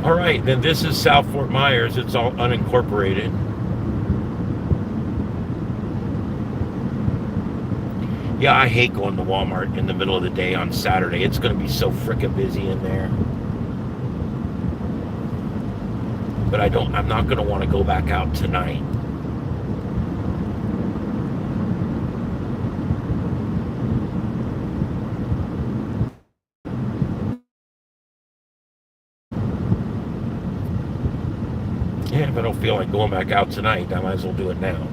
All right, then this is South Fort Myers. It's all unincorporated. Yeah, I hate going to Walmart in the middle of the day on Saturday. It's going to be so frickin' busy in there. But I'm not going to want to go back out tonight. Yeah, if I don't feel like going back out tonight, I might as well do it now.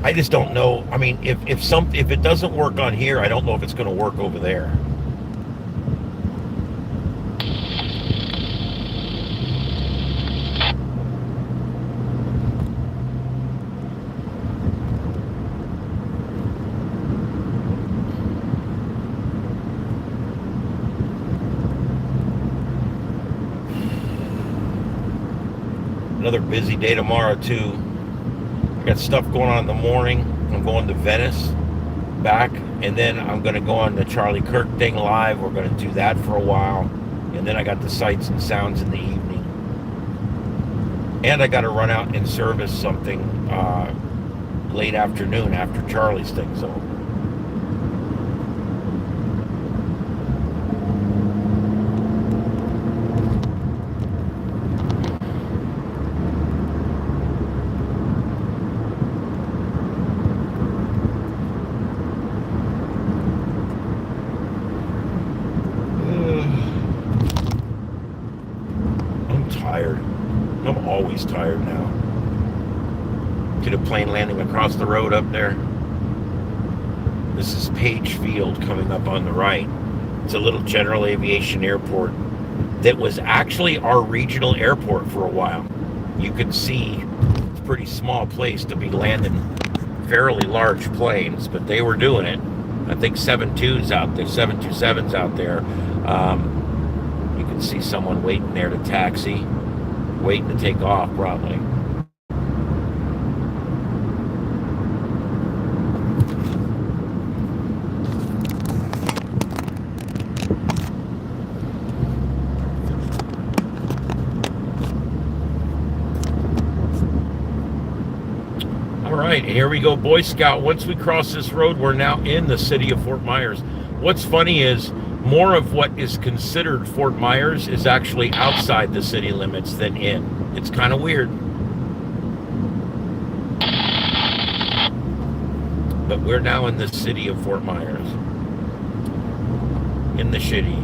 I just don't know. I mean, if it doesn't work on here, I don't know if it's going to work over there. Another busy day tomorrow too. I got stuff going on in the morning. I'm going to Venice back, and then I'm going to go on the Charlie Kirk thing live. We're going to do that for a while, and then I got the sights and sounds in the evening, and I got to run out and service something late afternoon after Charlie's thing's over. Tired now. Get a plane landing across the road up there. This is Page Field coming up on the right. It's a little general aviation airport that was actually our regional airport for a while. You could see it's a pretty small place to be landing fairly large planes, but they were doing it. I think 7.2s out there, 727s out there. You can see someone waiting there to taxi. Waiting to take off, probably. All right, here we go, Boy Scout. Once we cross this road, we're now in the city of Fort Myers. What's funny is more of what is considered Fort Myers is actually outside the city limits than in. It's kind of weird. But we're now in the city of Fort Myers. In the city.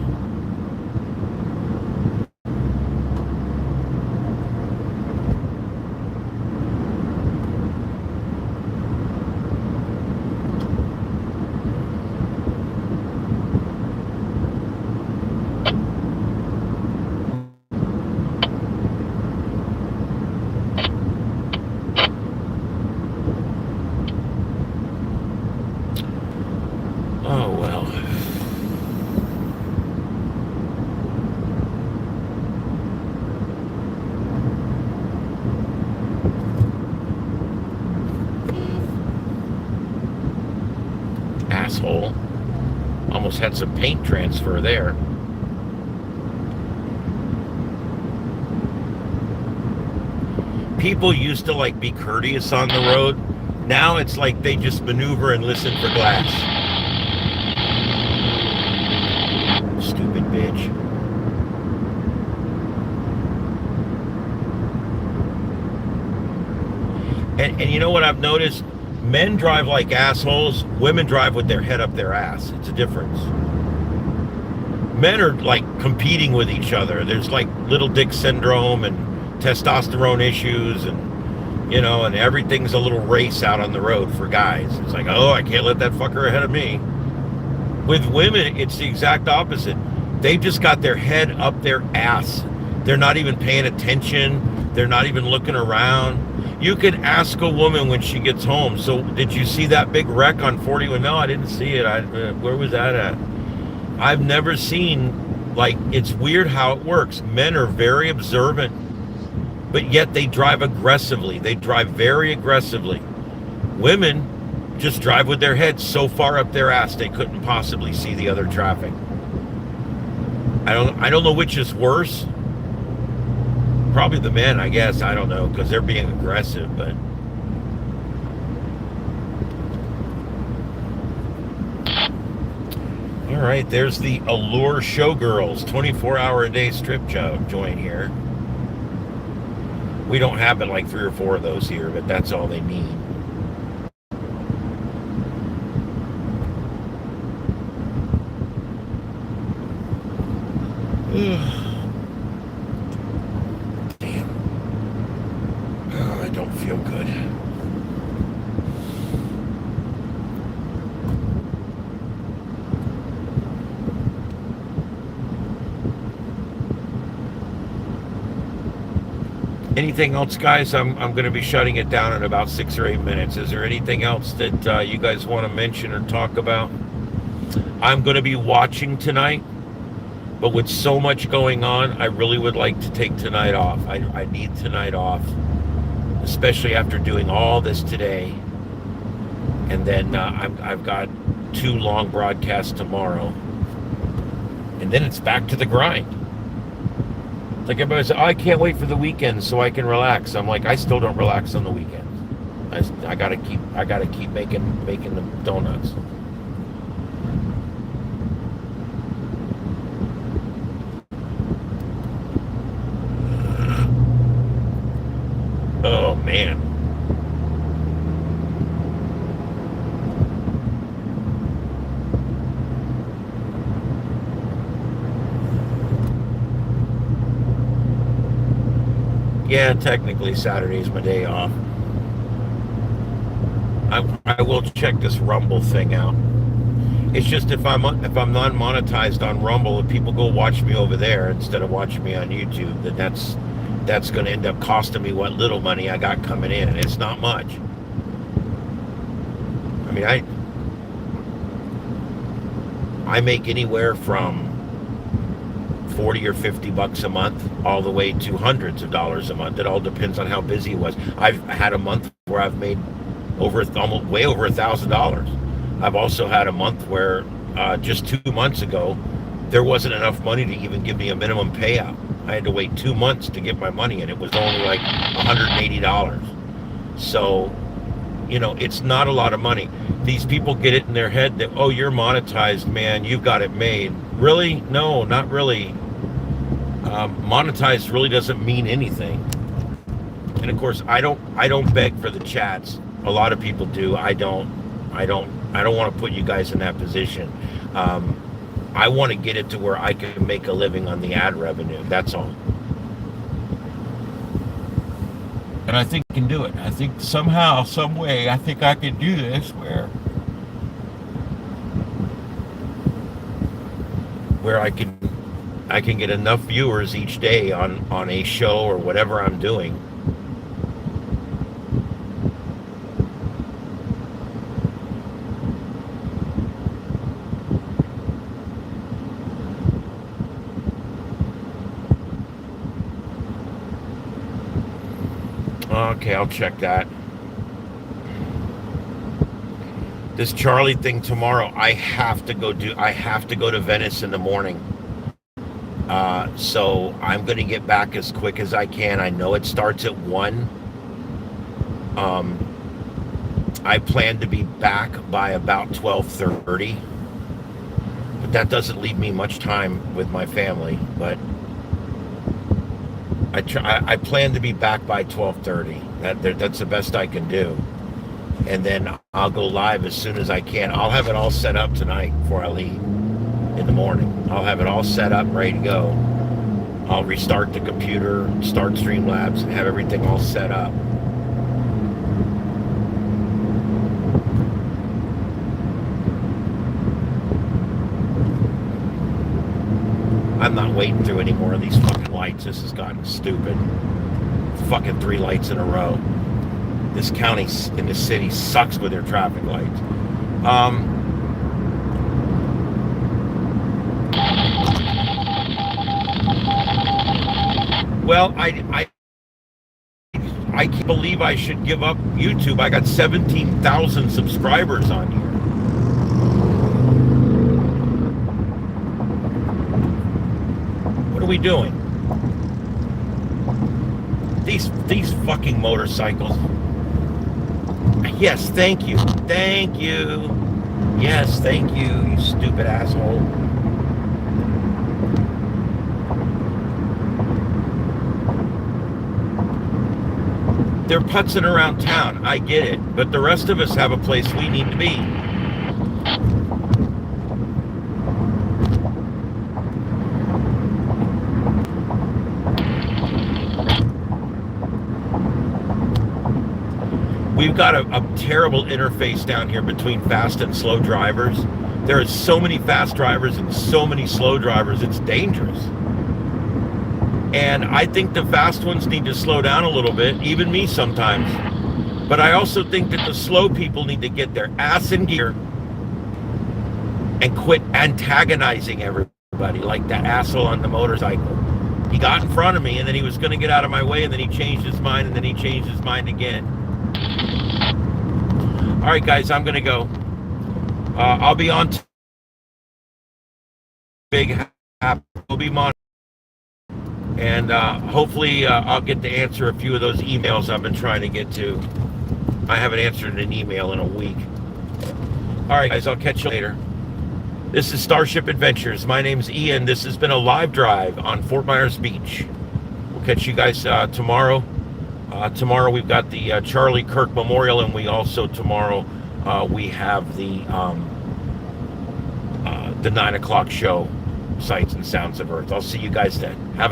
asshole. Almost had some paint transfer there. People used to like be courteous on the road. Now it's like they just maneuver and listen for glass. Stupid bitch. And you know what I've noticed? Men drive like assholes. Women drive with their head up their ass. It's a difference. Men are like competing with each other. There's like little dick syndrome and testosterone issues, and and everything's a little race out on the road for guys. It's like, oh, I can't let that fucker ahead of me. With women, it's the exact opposite. They just got their head up their ass. They're not even paying attention. They're not even looking around. You could ask a woman when she gets home, so did you see that big wreck on 41? No, I didn't see it. Where was that at? I've never seen, like, it's weird how it works. Men are very observant, but yet they drive aggressively. They drive very aggressively. Women just drive with their heads so far up their ass they couldn't possibly see the other traffic. I don't know which is worse. Probably the men, I guess. I don't know, because they're being aggressive, but all right, there's the Allure Showgirls 24-hour-a-day strip joint here. We don't have but like 3 or 4 of those here, but that's all they need. Damn. Oh, I don't feel good. Anything else, guys? I'm going to be shutting it down in about 6 or 8 minutes. Is there anything else that you guys want to mention or talk about? I'm going to be watching tonight, but with so much going on, I really would like to take tonight off. I need tonight off, especially after doing all this today. And then I've got 2 long broadcasts tomorrow. And then it's back to the grind. Like everybody says, oh, I can't wait for the weekend so I can relax. I'm like, I still don't relax on the weekends. I gotta keep making the donuts. Oh man. Yeah, technically Saturday's my day off. I will check this Rumble thing out. It's just if I'm non-monetized on Rumble, if people go watch me over there instead of watching me on YouTube, then that's going to end up costing me what little money I got coming in, and it's not much. I mean, I make anywhere from 40 or 50 bucks a month all the way to hundreds of dollars a month. It all depends on how busy it was. I've had a month where I've made way over $1,000. I've also had a month where just 2 months ago there wasn't enough money to even give me a minimum payout. I had to wait 2 months to get my money, and it was only like $180. So it's not a lot of money. These people get it in their head that, oh, you're monetized, man, you've got it made. Really? No, not really. Monetized really doesn't mean anything. And of course, I don't beg for the chats. A lot of people do. I don't want to put you guys in that position. I want to get it to where I can make a living on the ad revenue. That's all. And I think I can do it. I think somehow, some way, I think I can do this where I can get enough viewers each day on a show or whatever I'm doing. Okay, I'll check that. This Charlie thing tomorrow, I have to go do. I have to go to Venice in the morning. So I'm going to get back as quick as I can. I know it starts at 1. I plan to be back by about 12:30, but that doesn't leave me much time with my family. But I plan to be back by 12:30. That's the best I can do, and then I'll go live as soon as I can. I'll have it all set up tonight before I leave in the morning. I'll have it all set up, ready to go. I'll restart the computer, start Streamlabs, and have everything all set up. I'm not waiting through any more of these fucking lights. This has gotten stupid. Fucking 3 lights in a row. This county in the city sucks with their traffic lights. Well, I can't believe I should give up YouTube. I got 17,000 subscribers on here. What are we doing? These fucking motorcycles. Yes, thank you. Thank you. Yes, thank you, you stupid asshole. They're putzing around town. I get it. But the rest of us have a place we need to be. We've got a terrible interface down here between fast and slow drivers. There are so many fast drivers and so many slow drivers, it's dangerous. And I think the fast ones need to slow down a little bit, even me sometimes. But I also think that the slow people need to get their ass in gear and quit antagonizing everybody like that asshole on the motorcycle. He got in front of me and then he was going to get out of my way and then he changed his mind and then he changed his mind again. All right, guys, I'm going to go. I'll be on Big Happy. We'll be monitoring. And hopefully I'll get to answer a few of those emails I've been trying to get to. I haven't answered an email in a week. All right, guys, I'll catch you later. This is Starship Adventures. My name's Ian. This has been a live drive on Fort Myers Beach. We'll catch you guys tomorrow. Tomorrow we've got the Charlie Kirk Memorial, and we also tomorrow we have the 9 o'clock show, Sights and Sounds of Earth. I'll see you guys then. Have a